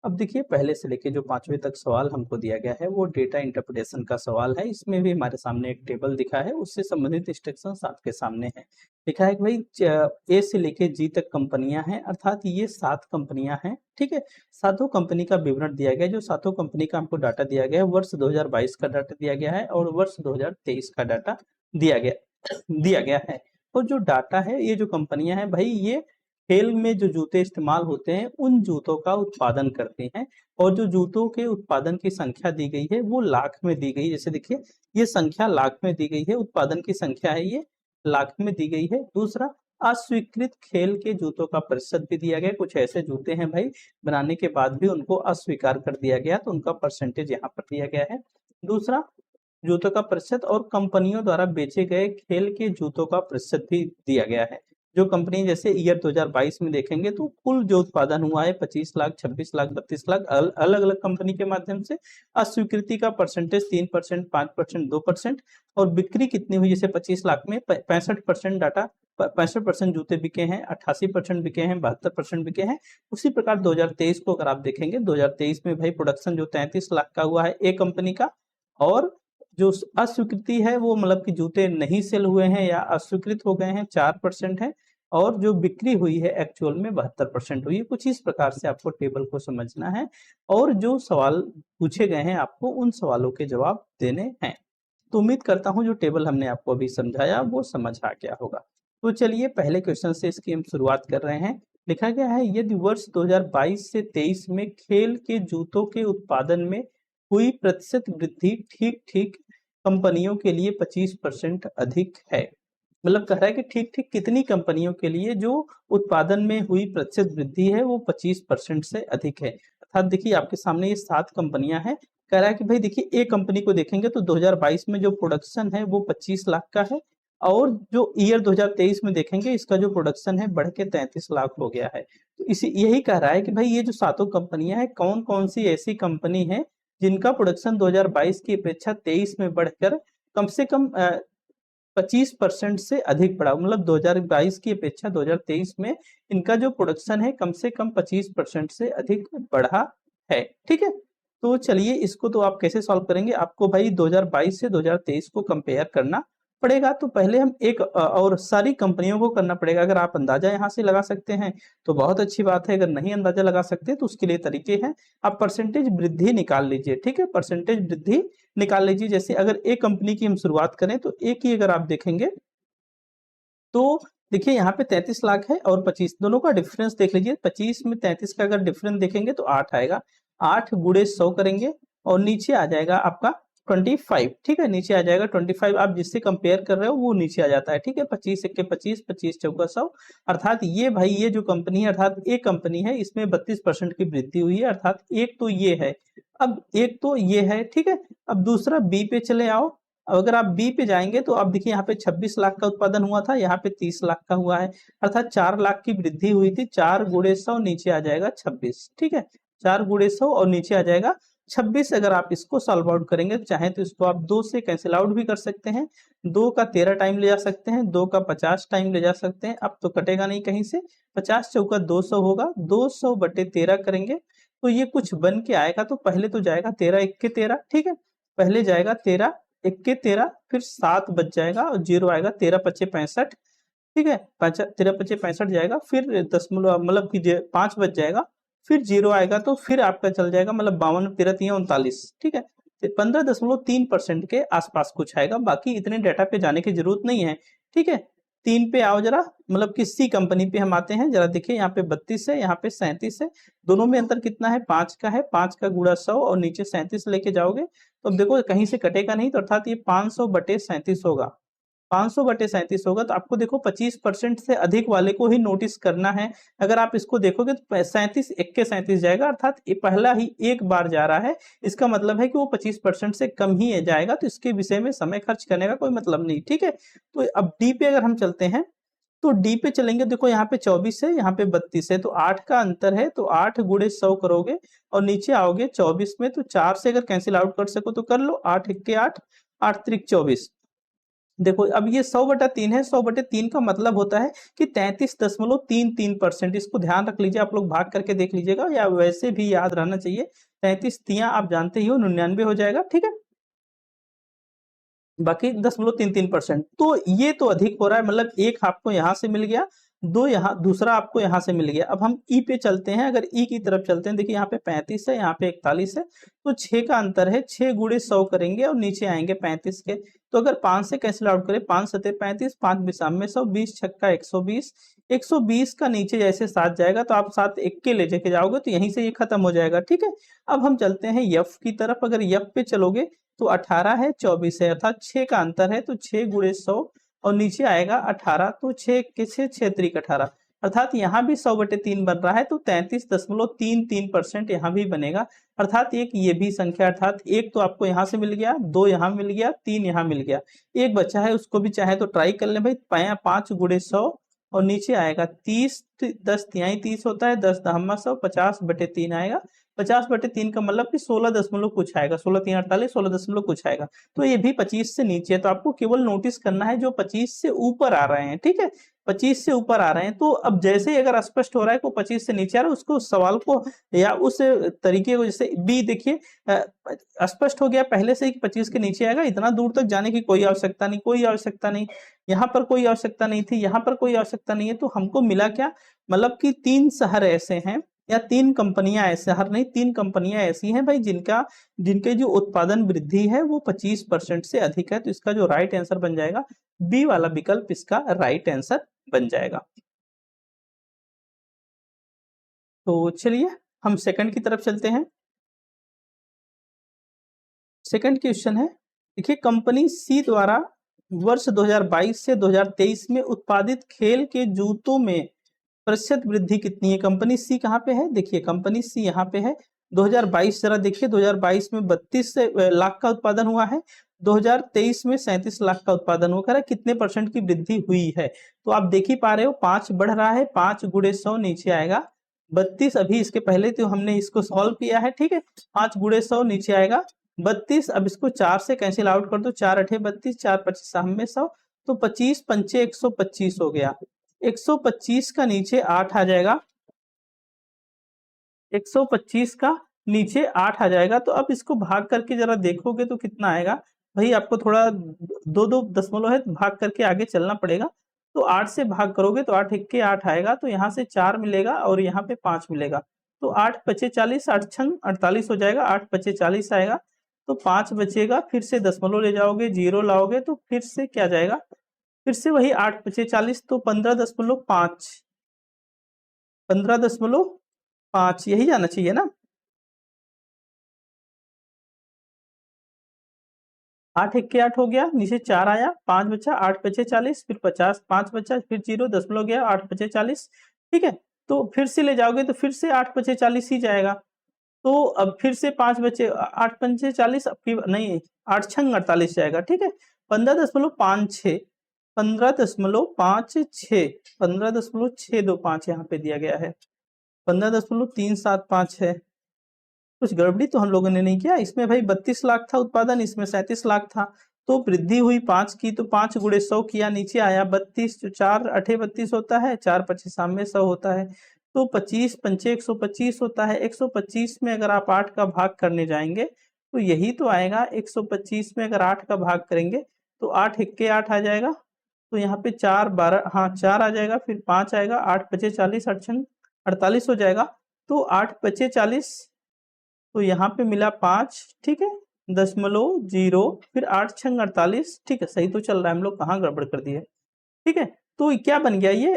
अब देखिए पहले से लेके जो 5वीं तक सवाल हमको दिया गया है वो डेटा इंटरप्रिटेशन का सवाल है। इसमें भी हमारे सामने एक टेबल दिखा है, उससे संबंधित इंस्ट्रक्शंस आपके सामने है। लिखा है कि भाई ए से लेके जी तक कंपनियां हैं, अर्थात ये 7 कंपनियां हैं। ठीक है, सातों कंपनी का विवरण दिया गया है। जो सातों कंपनी का हमको डाटा दिया गया है, वर्ष 2022 का डाटा दिया गया है और वर्ष 2023 का डाटा दिया गया है। और जो डाटा है, ये जो कंपनियां हैं भाई, ये खेल में जो जूते इस्तेमाल होते हैं उन जूतों का उत्पादन करते हैं। और जो जूतों के उत्पादन की संख्या दी गई है वो लाख में दी गई है। जैसे देखिए ये संख्या लाख में दी गई है, उत्पादन की संख्या है ये लाख में दी गई है। दूसरा, अस्वीकृत खेल के जूतों का प्रतिशत भी दिया गया है। कुछ ऐसे जूते हैं भाई बनाने के बाद भी उनको अस्वीकार कर दिया गया, तो उनका परसेंटेज यहाँ पर दिया गया है। दूसरा, जूतों का प्रतिशत और कंपनियों द्वारा बेचे गए खेल के जूतों का प्रतिशत भी दिया गया है। जो कंपनी जैसे ईयर 2022 में देखेंगे तो कुल जो उत्पादन हुआ है 25 लाख, 26 लाख, 32 लाख अलग अलग कंपनी के माध्यम से। अस्वीकृति का परसेंटेज 3%, 5%, 2%। और बिक्री कितनी हुई, जैसे 25 लाख में 65% डाटा, 65% जूते बिके हैं, 88% बिके हैं, 72% बिके हैं। उसी प्रकार 2023 को अगर आप देखेंगे, 2023 में भाई प्रोडक्शन जो 33 लाख का हुआ है एक कंपनी का, और जो अस्वीकृति है वो मतलब कि जूते नहीं सेल हुए हैं या अस्वीकृत हो गए हैं 4% है। और जो बिक्री हुई है एक्चुअल में 72% हुई है। कुछ इस प्रकार से आपको टेबल को समझना है और जो सवाल पूछे गए हैं आपको उन सवालों के जवाब देने हैं। तो उम्मीद करता हूं जो टेबल हमने आपको अभी समझाया वो समझ आ गया होगा। तो चलिए पहले क्वेश्चन से इसकी हम शुरुआत कर रहे हैं। लिखा गया है, यदि वर्ष 2022 से 23 में खेल के जूतों के उत्पादन में हुई प्रतिशत वृद्धि ठीक ठीक कंपनियों के लिए 25% अधिक है। मतलब कह रहा है कि ठीक ठीक कितनी कंपनियों के लिए जो उत्पादन में हुई प्रतिशत वृद्धि है वो 25% से अधिक है। अर्थात देखिए आपके सामने ये 7 कंपनियां हैं। कह रहा है कि भाई देखिए एक कंपनी को देखेंगे तो 2022 में जो प्रोडक्शन है वो 25 लाख का है, और जो ईयर 2023 में देखेंगे इसका जो प्रोडक्शन है बढ़ के 33 लाख हो गया है। तो इसी यही कह रहा है कि भाई ये जो सातों कंपनियां हैं, कौन कौन सी ऐसी कंपनी है जिनका प्रोडक्शन 2022 की अपेक्षा 23 में बढ़कर कम से कम 25% से अधिक बढ़ा। मतलब 2022 की अपेक्षा 2023 में इनका जो प्रोडक्शन है कम से कम 25% से अधिक बढ़ा है। ठीक है, तो चलिए इसको तो आप कैसे सॉल्व करेंगे, आपको भाई 2022 से 2023 को कंपेयर करना पड़ेगा। तो पहले हम एक और सारी कंपनियों को करना पड़ेगा। अगर आप अंदाजा यहाँ से लगा सकते हैं तो बहुत अच्छी बात है, अगर नहीं अंदाजा लगा सकते तो उसके लिए तरीके हैं। आप परसेंटेज वृद्धि निकाल लीजिए। ठीक है, परसेंटेज वृद्धि निकाल लीजिए। जैसे अगर एक कंपनी की हम शुरुआत करें तो एक ही अगर आप देखेंगे तो देखिए यहाँ पे 33 लाख है और 25, दोनों का डिफरेंस देख लीजिए। 25 में 33 का अगर डिफरेंस देखेंगे तो 8 आएगा। 8 गुणे 100 करेंगे और नीचे आ जाएगा आपका 25। ठीक है, नीचे आ जाएगा 25। आप जिससे कंपेयर कर रहे हो वो नीचे आ जाता है। ठीक है, 25 एक्के 25, 25 चौका 100। अर्थात ये भाई ये जो कंपनी है, अर्थात एक कंपनी है, इसमें 32% की वृद्धि हुई है। अर्थात एक तो ये है, अब एक तो ये है। ठीक है, अब दूसरा बी पे चले आओ। अगर आप बी पे जाएंगे तो आप देखिए यहाँ पे 26 लाख का उत्पादन हुआ था, यहाँ पे 30 लाख का हुआ है। अर्थात 4 लाख की वृद्धि हुई थी। 4 गुणे 100 नीचे आ जाएगा 26। ठीक है, 4 गुणे 100 और नीचे आ जाएगा 26। अगर आप इसको सॉल्व आउट करेंगे तो चाहे तो इसको आप 2 से कैंसिल आउट भी कर सकते हैं। 2 का 13 टाइम ले जा सकते हैं, 2 का 50 टाइम ले जा सकते हैं। अब तो कटेगा नहीं कहीं से। 50 चौका 200 होगा, 200 बटे 13 करेंगे तो ये कुछ बन के आएगा। तो पहले तो जाएगा 13 एक्के 13। ठीक है, पहले जाएगा 13 एक्के 13, फिर 7 बच जाएगा और 0 आएगा। 13 पचे 65। ठीक है, 13 पचे 65 जाएगा, फिर दशमलव मतलब कि 5 बच जाएगा, फिर 0 आएगा तो फिर आपका चल जाएगा, मतलब 52, 13 3 39। ठीक है, 15.3% के आसपास कुछ आएगा। बाकी इतने डाटा पे जाने की जरूरत नहीं है। ठीक है, 3 पे आओ जरा, मतलब कि सी कंपनी पे हम आते हैं। जरा देखिए यहाँ पे 32 है, यहाँ पे 37 है। दोनों में अंतर कितना है, 5 का है। 5 का गुणा 100 और नीचे 37 लेके जाओगे तो अब देखो कहीं से कटेगा नहीं, तो अर्थात ये 500 बटे 37 होगा। 500 बटे 37 होगा। तो आपको देखो 25% से अधिक वाले को ही नोटिस करना है। अगर आप इसको देखोगे तो 37 एक्के 37 जाएगा, अर्थात ये पहला ही एक बार जा रहा है। इसका मतलब है कि वो 25% से कम ही जाएगा। तो इसके विषय में समय खर्च करने का कोई मतलब नहीं। ठीक है, तो अब डी पे अगर हम चलते हैं तो डी पे चलेंगे। देखो यहाँ पे 24 है, यहाँ पे 32 है, तो 8 का अंतर है। तो 8 गुणे 100 करोगे और नीचे आओगे 24 में, तो 4 से अगर कैंसिल आउट कर सको तो कर लो। 8 एक्के 8, 8 त्रिक 24। देखो अब ये 100/3 है, 100/3 का मतलब होता है कि 33.33%। इसको ध्यान रख लीजिए, आप लोग भाग करके देख लीजिएगा, या वैसे भी याद रहना चाहिए। 33 तियां आप जानते ही हो 99 हो जाएगा, ठीक है। बाकी 10.33%। तो ये तो अधिक हो रहा है, मतलब एक आपको यहाँ से मिल गया, दो यहाँ, दूसरा आपको यहाँ से मिल गया। अब हम ई पे चलते हैं, अगर ई की तरफ चलते हैं, देखिए यहाँ पे 35 है, यहाँ पे 41 है, तो 6 का अंतर है, 6 गुणे 100 करेंगे और नीचे आएंगे 35 के। तो अगर 5 से कैंसिल आउट करें, 5 सते 35, 5 बिसाम में 100, 20 छक्का 120, 120 का नीचे जैसे 7 जाएगा तो आप 7 एक के ले जाके जाओगे तो यहीं से ये खत्म हो जाएगा, ठीक है। अब हम चलते हैं यफ की तरफ, अगर यफ पे चलोगे तो 18 है, 24 है, अर्थात 6 का अंतर है, तो 6 गुणे 100 और नीचे आएगा 18, तो 6 के 6, 6 त्रिक 18, अर्थात यहाँ भी 100/3 बन रहा है, तो 33.33% यहाँ भी बनेगा। अर्थात एक ये भी संख्या, अर्थात एक तो आपको यहाँ से मिल गया, दो यहाँ मिल गया, तीन यहाँ मिल गया, एक बचा है, उसको भी चाहे तो ट्राई कर ले भाई। 5 गुणे 100 और नीचे आएगा 30, 10 तिहाई 30 होता है, 10 दहम्मा 100, 50/3 आएगा। 50/3 का मतलब कि 16 दशमलव कुछ आएगा, 16 3 48, 16 दशमलव कुछ आएगा। तो ये भी 25 से नीचे है, तो आपको केवल नोटिस करना है जो 25 से ऊपर आ रहे हैं, ठीक है। 25 से ऊपर आ रहे हैं, तो अब जैसे ही अगर स्पष्ट हो रहा है को 25 से नीचे आ रहा है, उसको सवाल को या उस तरीके को, जैसे बी देखिए स्पष्ट हो गया पहले से ही 25 के नीचे आएगा, इतना दूर तक जाने की कोई आवश्यकता नहीं, कोई आवश्यकता नहीं, यहाँ पर कोई आवश्यकता नहीं थी, यहाँ पर कोई आवश्यकता नहीं है, तो हमको मिला क्या, मतलब कि 3 शहर ऐसे हैं या 3 कंपनियां ऐसे, शहर नहीं 3 कंपनियां ऐसी हैं भाई जिनके जो उत्पादन वृद्धि है वो 25% से अधिक है। तो इसका जो राइट आंसर बन जाएगा, बी वाला विकल्प इसका राइट आंसर बन जाएगा। तो चलिए हम सेकंड की तरफ चलते हैं। सेकंड क्वेश्चन है, देखिए कंपनी सी द्वारा वर्ष 2022 से 2023 में उत्पादित खेल के जूतों में प्रतिशत वृद्धि कितनी है। कंपनी सी कहाँ पे है, देखिए कंपनी सी यहाँ पे है। 2022 जरा देखिए, 2022 में 32 लाख का उत्पादन हुआ है, 2023 में 37 लाख का उत्पादन हुआ है, कितने परसेंट की वृद्धि हुई है। तो आप देख ही पा रहे हो 5 बढ़ रहा है, 5 गुणे 100 नीचे आएगा 32, अभी इसके पहले तो हमने इसको सॉल्व किया है, ठीक है। 5 गुणे 100 नीचे आएगा 32, अब इसको 4 से कैंसिल आउट कर दो, 4 अठे 32, 4 25 में 100, तो 25 पंचे 125 हो गया। 125 का नीचे 8 आ जाएगा, 125 का नीचे 8 आ जाएगा। तो अब इसको भाग करके जरा देखोगे तो कितना आएगा भाई, आपको थोड़ा दो दो दशमलव है, भाग करके आगे चलना पड़ेगा। तो 8 से भाग करोगे तो 8 1 8 आएगा, तो यहाँ से 4 मिलेगा और यहाँ पे 5 मिलेगा, तो 8 पचे 40, 8 छंग 48 हो जाएगा, 8 पचे 40 आएगा, तो 5 बचेगा, फिर से दशमलव ले जाओगे, जीरो लाओगे तो फिर से क्या जाएगा, फिर से वही 8 पचे 40, तो 15.5, 15.5 यही जाना चाहिए ना। 8 1 8 हो गया, नीचे 4 आया, 5 बचा, 8 पचे 40, फिर 50, 5 बचा, फिर जीरो, दशमलव गया, 8 पचे 40, ठीक है। तो फिर से ले जाओगे तो फिर से 8 पचे 40 ही जाएगा, तो अब फिर से 5 बचे, 8 पंचे 40, अब की नहीं, 8 छंग 48 जाएगा, ठीक है। 15.56, 15.56, 15.625 यहाँ पे दिया गया है, 15.375 है। कुछ गड़बड़ी तो हम लोगों ने नहीं किया इसमें भाई, 32 लाख था उत्पादन, इसमें 37 लाख था, तो वृद्धि हुई 5 की, तो 5 गुणे 100 किया, नीचे आया 32, जो 4 अठे 32 होता है, 4 पच्चीस में 100 होता है, तो 25 पंचे 125 होता है। 125 में अगर आप 8 का भाग करने जाएंगे तो यही तो आएगा, 125 में अगर 8 का भाग करेंगे तो 8 1 8 आ जाएगा, तो यहाँ पे 4 12, हाँ 4 आ जाएगा, फिर 5 आएगा, 8 पचे 40, 8 छंग 48 हो जाएगा, तो 8 पचे 40, तो यहाँ पे मिला 5, ठीक है, दशमलव जीरो, फिर 8 छंग 48, ठीक है, सही तो चल रहा है, हम लोग कहाँ गड़बड़ कर दिए, ठीक है। तो क्या बन गया ये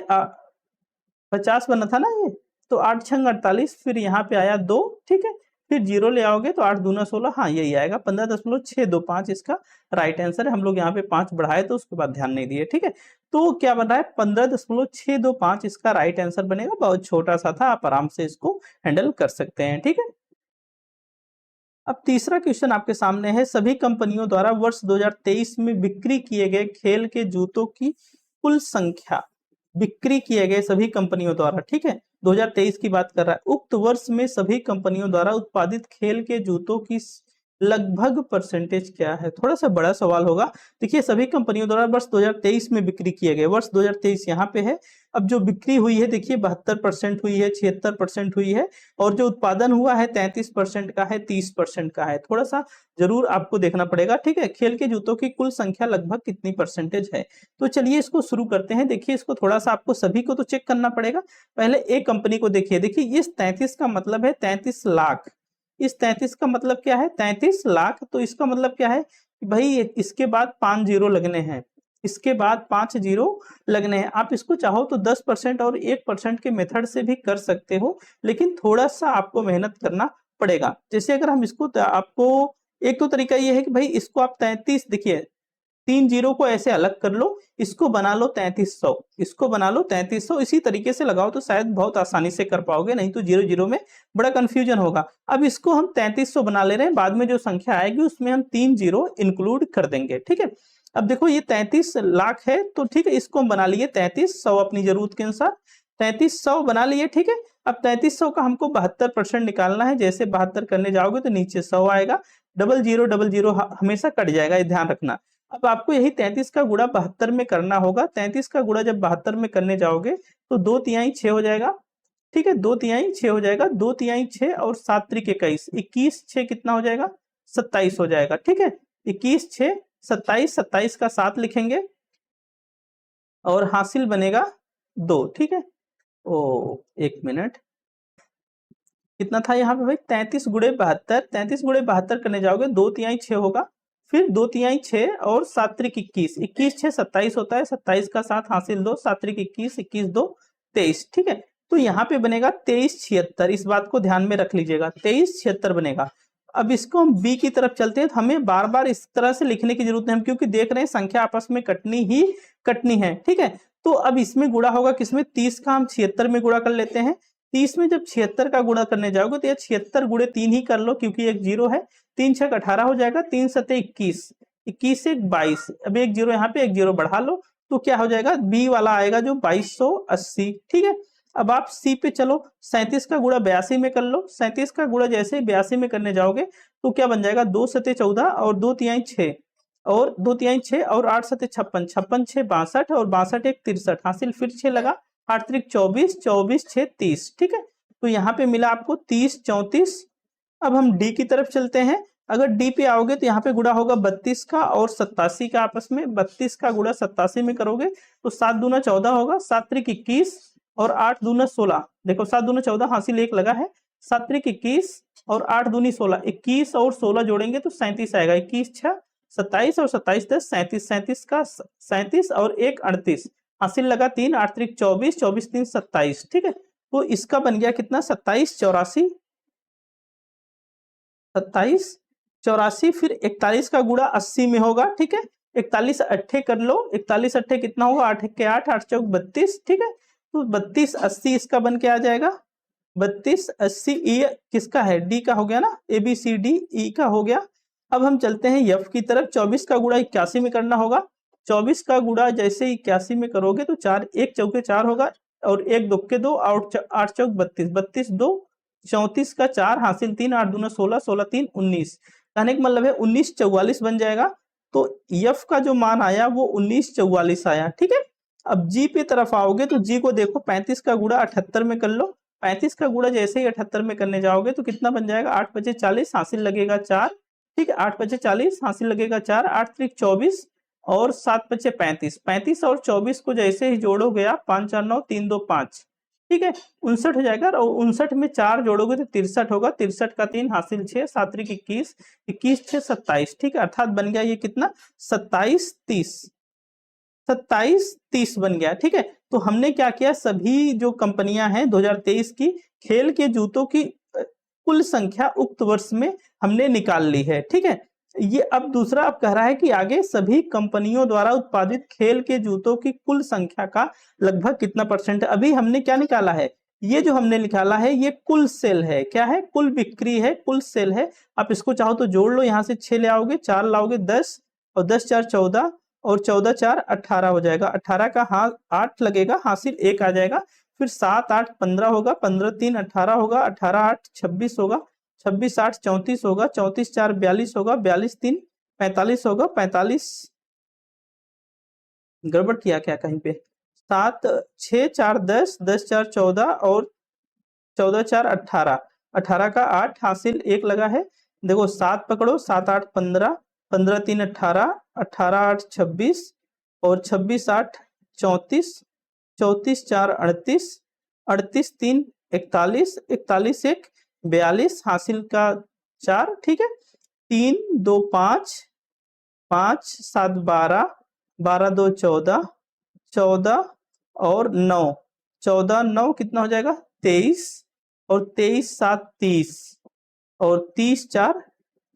50 बना था ना ये, तो 8 छंग 48, फिर यहाँ पे आया 2, ठीक है, फिर जीरो ले आओगे तो 8 दूना 16, हाँ यही आएगा, 15.625 इसका राइट आंसर है। हम लोग यहाँ पे 5 बढ़ाए तो उसके बाद ध्यान नहीं दिए, ठीक है। तो क्या बन रहा है, 15.625 इसका राइट आंसर बनेगा, बहुत छोटा सा था, आप आराम से इसको हैंडल कर सकते हैं, ठीक है। अब तीसरा क्वेश्चन आपके सामने है, सभी कंपनियों द्वारा वर्ष 2023 में बिक्री किए गए खेल के जूतों की कुल संख्या, बिक्री किए गए सभी कंपनियों द्वारा, ठीक है, 2023 की बात कर रहा है, उक्त वर्ष में सभी कंपनियों द्वारा उत्पादित खेल के जूतों की लगभग परसेंटेज क्या है? थोड़ा सा बड़ा सवाल होगा। देखिए सभी कंपनियों द्वारा वर्ष 2023 में बिक्री किए गए, वर्ष 2023 यहाँ पे है। अब जो बिक्री हुई है देखिए 72% हुई है, 76% हुई है, और जो उत्पादन हुआ है 33% का है, 30% का है। थोड़ा सा जरूर आपको देखना पड़ेगा, ठीक है। खेल के जूतों की कुल संख्या लगभग कितनी परसेंटेज है? तो चलिए इसको शुरू करते हैं। देखिए इसको थोड़ा सा आपको सभी को तो चेक करना पड़ेगा। पहले एक कंपनी को देखिए, देखिए इस 33 का मतलब है 33 लाख। इस 33 का मतलब क्या है? 33 लाख। तो इसका मतलब क्या है कि भाई इसके बाद 5 जीरो लगने हैं, इसके बाद 5 जीरो लगने हैं। आप इसको चाहो तो 10% और 1% के मेथड से भी कर सकते हो, लेकिन थोड़ा सा आपको मेहनत करना पड़ेगा। जैसे अगर हम इसको आपको एक तो तरीका ये है कि भाई इसको आप 33, देखिए 3 जीरो को ऐसे अलग कर लो, इसको बना लो 3300, इसको बना लो 3300। इसी तरीके से लगाओ तो शायद बहुत आसानी से कर पाओगे, नहीं तो जीरो जीरो में बड़ा कंफ्यूजन होगा। अब इसको हम 3300 बना ले रहे हैं, बाद में जो संख्या आएगी उसमें हम 3 जीरो इंक्लूड कर देंगे, ठीक है। अब देखो ये 33 लाख है, तो ठीक है इसको हम बना लिए 3300 अपनी जरूरत के अनुसार, 3300 बना लिए, ठीक है। अब 3300 का हमको 72% निकालना है। जैसे 72 करने जाओगे तो नीचे 100 आएगा, डबल जीरो हमेशा कट जाएगा, ये ध्यान रखना। अब आपको यही 33 का गुणा 72 में करना होगा। 33 का गुणा जब 72 में करने जाओगे तो 2 तिहाई 6 हो जाएगा, ठीक है। 2 तिहाई 6 हो जाएगा, 2 तिहाई 6 और 7 त्रिक 21, 21 6 कितना हो जाएगा? 27 हो जाएगा, ठीक है। 21 6 27, 27 का 7 लिखेंगे और हासिल बनेगा 2, ठीक है। ओ एक मिनट, कितना था यहाँ पे भाई? 33 गुणे 72, 33 गुणे 72 करने जाओगे 2 तिहाई 6 होगा, फिर 2 तिहाई 6 और 7 त्रिक 21, 21 6 27 होता है, 27 का 7 हासिल 2, 7 त्रिक 21, 21 2 23, ठीक है। तो यहाँ पे बनेगा 2376। इस बात को ध्यान में रख लीजिएगा, 2376 बनेगा। अब इसको हम बी की तरफ चलते हैं, तो हमें बार बार इस तरह से लिखने की जरूरत नहीं, क्योंकि देख रहे हैं संख्या आपस में कटनी ही कटनी है, ठीक है। तो अब इसमें गुणा होगा किसमें? 30 का हम 76 में गुणा कर लेते हैं। 30 में जब 76 का गुणा करने जाओगे तो ये 76 गुणे 3 ही कर लो, क्योंकि एक जीरो है। 3 6 18 हो जाएगा, 3 7 21, 21 से 22, अब एक जीरो यहाँ पे एक जीरो बढ़ा लो, तो क्या हो जाएगा? बी वाला आएगा जो 2280, ठीक है। अब आप सी पे चलो, 37 का गुणा 82 में कर लो। 37 का गुणा जैसे ही 82 में करने जाओगे तो क्या बन जाएगा? 2 सते 14 और 2 तिहाई 6 और 2 तिहाई 6 और 8 सते 56, 56 6 62 और 62 एक 63, हासिल फिर 6 लगा, 8 त्रिक 24, 24 6 30, ठीक है। तो यहाँ पे मिला आपको 30 34। अब हम डी की तरफ चलते हैं। अगर डी पे आओगे तो यहाँ पे गुणा होगा 32 का और 87 का आपस में। 32 का गुणा 87 में करोगे तो 7 दूना 14 होगा, 7 त्रिक 21 और 8 दूना 16। देखो 7 दूना 14 हासिल 1 लगा है, 7 त्रिक 21 और 8 दूनी 16, 21 और 16 जोड़ेंगे तो 37 आएगा। 21 6 27 और 27 10 37, 37 का 37 और 1 38, हासिल लगा 3, 8 त्रिक 24, 24 3 27, ठीक है। तो इसका बन गया कितना? 27 84, 27 84, फिर 41 का गुणा 80 में होगा, ठीक है। 41 अट्ठे कर लो, 41 अट्ठे कितना होगा? 8 के 8, 8 चौक 32, ठीक है। तो 32 80 इसका बन के आ जाएगा। 32 80 ई किसका है? डी का हो गया ना, ए बी सी डी, ई का हो गया। अब हम चलते हैं एफ की तरफ। 24 का गुणा 81 में करना होगा। 24 का गुणा जैसे 81 में करोगे तो 4 1 चौके 4 होगा और 1 2 के 2, 8 चौक 32, 32 2 34 का 4 हासिल 3, 8 दूना 16, 16 3 19, कहने का मतलब है 19 44 बन जाएगा। तो एफ का जो मान आया वो 19 44 आया, ठीक है। अब जी पे तरफ आओगे तो जी को देखो, 35 का गुणा 78 में कर लो। 35 का गुणा जैसे ही 78 में करने जाओगे तो कितना बन जाएगा? 8 5 40, हासिल लगेगा 4, ठीक है। 8 5 40, हासिल लगेगा 4, 8 त्रिक 24 और 7 5 35, 35 और 24 को जैसे ही जोड़ोगे आप 5 4 9 3 2 5, ठीक है, 59 हो जाएगा। और 59 में 4 जोड़ोगे तो 63 होगा, 63 का 3 हासिल 6, 7 त्रिक 21, 21 6 27, ठीक है। अर्थात बन गया ये कितना? 27 30, 27 30 बन गया, ठीक है। तो हमने क्या किया, सभी जो कंपनियां हैं 2023 की खेल के जूतों की कुल संख्या उक्त वर्ष में हमने निकाल ली है, ठीक है। ये अब दूसरा अब कह रहा है कि आगे सभी कंपनियों द्वारा उत्पादित खेल के जूतों की कुल संख्या का लगभग कितना परसेंट है। अभी हमने क्या निकाला है? ये जो हमने निकाला है ये कुल सेल है। क्या है? कुल बिक्री है, कुल सेल है। आप इसको चाहो तो जोड़ लो, यहाँ से 6 ले आओगे, 4 लाओगे 10 और 10 4 14 और 14 4 18 हो जाएगा। 18 का 8 लगेगा, हासिल 1 आ जाएगा। फिर 7 8 15 होगा, 15 3 18 होगा, 18 8 26 होगा, 26 8 34 होगा, 34 4 42 होगा, 42 3 45 होगा, 45 गड़बड़ किया क्या कहीं पे, 7 6 4 10, 10 4 14 और 14 4 18, 18 का 8 हासिल 1 लगा है। देखो 7 पकड़ो, 7 8 15, 15 3 18, 18 8 26 और 26 8 34, 34 4 38, 38 3 41, 41 1 42 हासिल का 4, ठीक है। 3 2 5, 5 7 12, 12 2 14, 14 और 9, 14 9 कितना हो जाएगा 23 और 23 7 30 और 30 4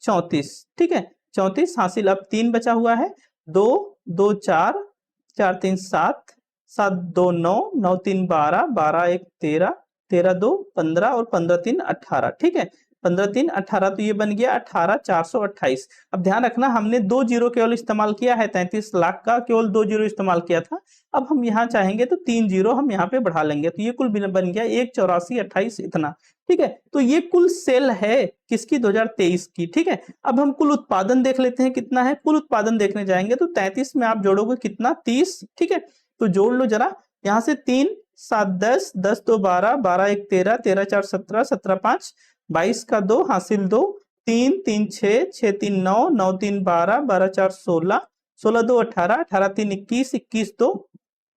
34, ठीक है। 34 हासिल, अब 3 बचा हुआ है, 2 2 4, 4 3 7, 7 2 9, 9 3 12, 12 1 13, 13 2 15 और 15 3 18, ठीक है। 15 3 18 तो ये बन गया 18 428। अब ध्यान रखना हमने 2 जीरो केवल इस्तेमाल किया है, 33 लाख का केवल 2 जीरो इस्तेमाल किया था। अब हम यहाँ चाहेंगे तो 3 जीरो हम यहाँ पे बढ़ा लेंगे, तो ये कुल बन गया 1 84 28 इतना, ठीक है। तो ये कुल सेल है किसकी 2023 की, ठीक है। अब हम कुल उत्पादन देख लेते हैं कितना है। कुल उत्पादन देखने जाएंगे तो 33 में आप जोड़ोगे कितना 30, ठीक है। तो जोड़ लो जरा, यहाँ से 3 7 10, 10 2 12, 12 1 13, 13 4 17, 17 5 22 का 2 हासिल 2, 3 3 6, 6 3 9, 9 3 12, 12 4 16, 16 2 18, 18 3 21, 21 2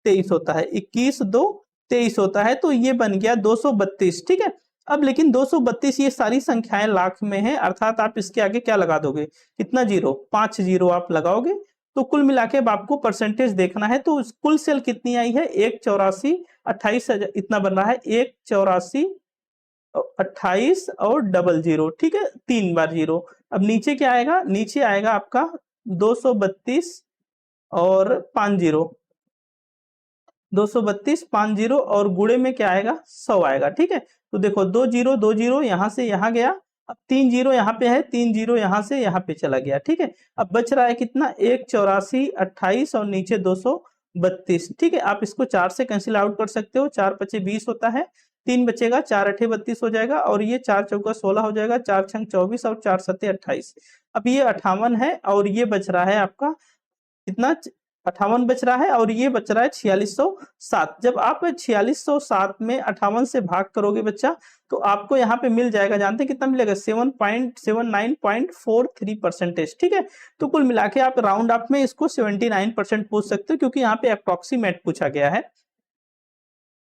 23 होता है, 21 2 23 होता है। तो ये बन गया 232, ठीक है। अब लेकिन 232 ये सारी संख्याएं लाख में है, अर्थात आप इसके आगे क्या लगा दोगे, कितना जीरो, 5 जीरो आप लगाओगे। तो कुल मिला के अब आपको परसेंटेज देखना है, तो कुल सेल कितनी आई है 1 84 28 इतना बन रहा है, 1 84 28 और डबल जीरो, ठीक है, 3 बार जीरो। अब नीचे क्या आएगा, नीचे आएगा आपका 232 और 5 जीरो, 232 5 जीरो और गुणे में क्या आएगा 100 आएगा, ठीक है। तो देखो 2 जीरो यहाँ से यहाँ गया, अब 3 जीरो यहाँ पे है, 3 जीरो यहाँ से यहाँ पे चला गया, ठीक है। अब बच रहा है कितना 1 84 28 और नीचे 232, ठीक है। आप इसको 4 से कैंसिल आउट कर सकते हो, 4 5 20 होता है, 3 बचेगा, 4 8 32 हो जाएगा और ये 4 चौका 16 हो जाएगा, 4 6 24 और 4 7 28। अब ये 58 है और ये बच रहा है आपका कितना 58 बच रहा है और ये बच रहा है 4607। जब आप 4607 में 58 से भाग करोगे बच्चा, तो आपको यहाँ पे मिल जाएगा, जानते हैं कितना मिलेगा 7.7943%, ठीक है। तो कुल मिला के आप राउंड अप में इसको 79% पूछ सकते हो, क्योंकि यहाँ पे अप्रोक्सीमेट पूछा गया है।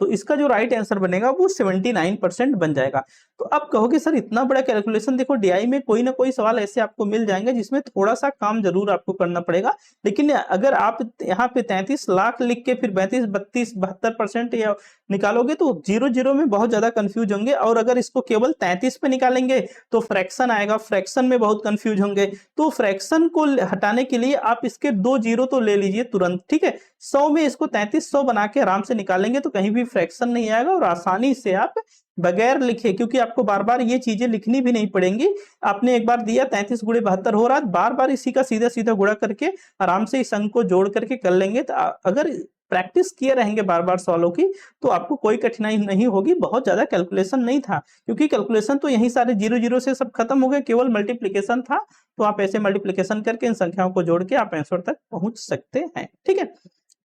तो इसका जो राइट आंसर बनेगा वो 79% बन जाएगा। तो अब कहोगे सर इतना बड़ा कैलकुलेशन, देखो डीआई में कोई ना कोई सवाल ऐसे आपको मिल जाएंगे जिसमें थोड़ा सा काम जरूर आपको करना पड़ेगा, लेकिन अगर आप यहाँ पे 33 लाख लिख के फिर 32 32 72% या निकालोगे तो जीरो जीरो में बहुत ज्यादा कंफ्यूज होंगे। और अगर इसको केवल 33 पे निकालेंगे तो फ्रैक्शन आएगा, फ्रैक्शन में बहुत कंफ्यूज होंगे। तो फ्रैक्शन को हटाने के लिए आप इसके 2 जीरो तो ले लीजिए तुरंत, ठीक है। 100 में इसको 3300 बना के आराम से निकालेंगे तो कहीं भी फ्रैक्शन नहीं आएगा और आसानी से आप बगैर लिखे, क्योंकि आपको बार बार ये चीजें लिखनी भी नहीं पड़ेंगी। आपने एक बार दिया 33 गुणे 72 हो रहा है, बार बार इसी का सीधा सीधा गुणा करके आराम से इस अंक को जोड़ करके कर लेंगे। तो अगर प्रैक्टिस किए रहेंगे बार बार सवालों की तो आपको कोई कठिनाई नहीं होगी। बहुत ज्यादा कैलकुलेशन नहीं था, क्योंकि कैलकुलेशन तो यही सारे जीरो जीरो से सब खत्म हो गए, केवल मल्टीप्लीकेशन था। तो आप ऐसे मल्टीप्लीकेशन करके इन संख्याओं को जोड़ के आप आंसर तक पहुंच सकते हैं, ठीक है।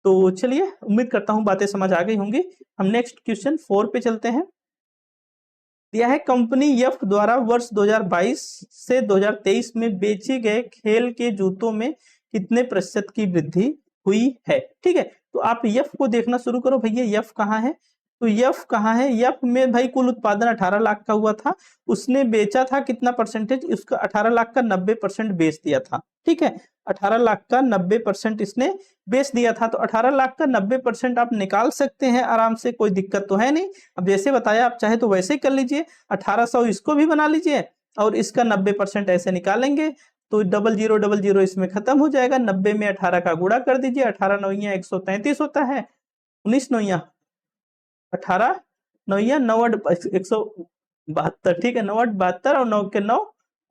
तो चलिए, उम्मीद करता हूं बातें समझ आ गई होंगी। हम नेक्स्ट क्वेश्चन 4 पे चलते हैं। दिया है कंपनी यफ द्वारा वर्ष 2022 से 2023 में बेचे गए खेल के जूतों में कितने प्रतिशत की वृद्धि हुई है, ठीक है। तो आप यफ को देखना शुरू करो, भैया यफ कहाँ है। तो यफ कहाँ है, यफ में भाई कुल उत्पादन 18 लाख का हुआ था, उसने बेचा था कितना परसेंटेज, उसका 18 लाख का 90% बेच दिया था, ठीक है। 18 लाख का 90% इसने बेच दिया था। तो 18 लाख का 90% आप निकाल सकते हैं आराम से, कोई दिक्कत तो है नहीं। अब जैसे बताया, आप चाहे तो वैसे ही कर लीजिए, 1800 इसको भी बना लीजिए और इसका 90% ऐसे निकालेंगे तो डबल जीरो इसमें खत्म हो जाएगा। 90 में 18 का गुणा कर दीजिए, 18 नौइया 133 होता है, 19 नौइया 18 नौइया 9 172, ठीक है, 9 72 और 9 के 9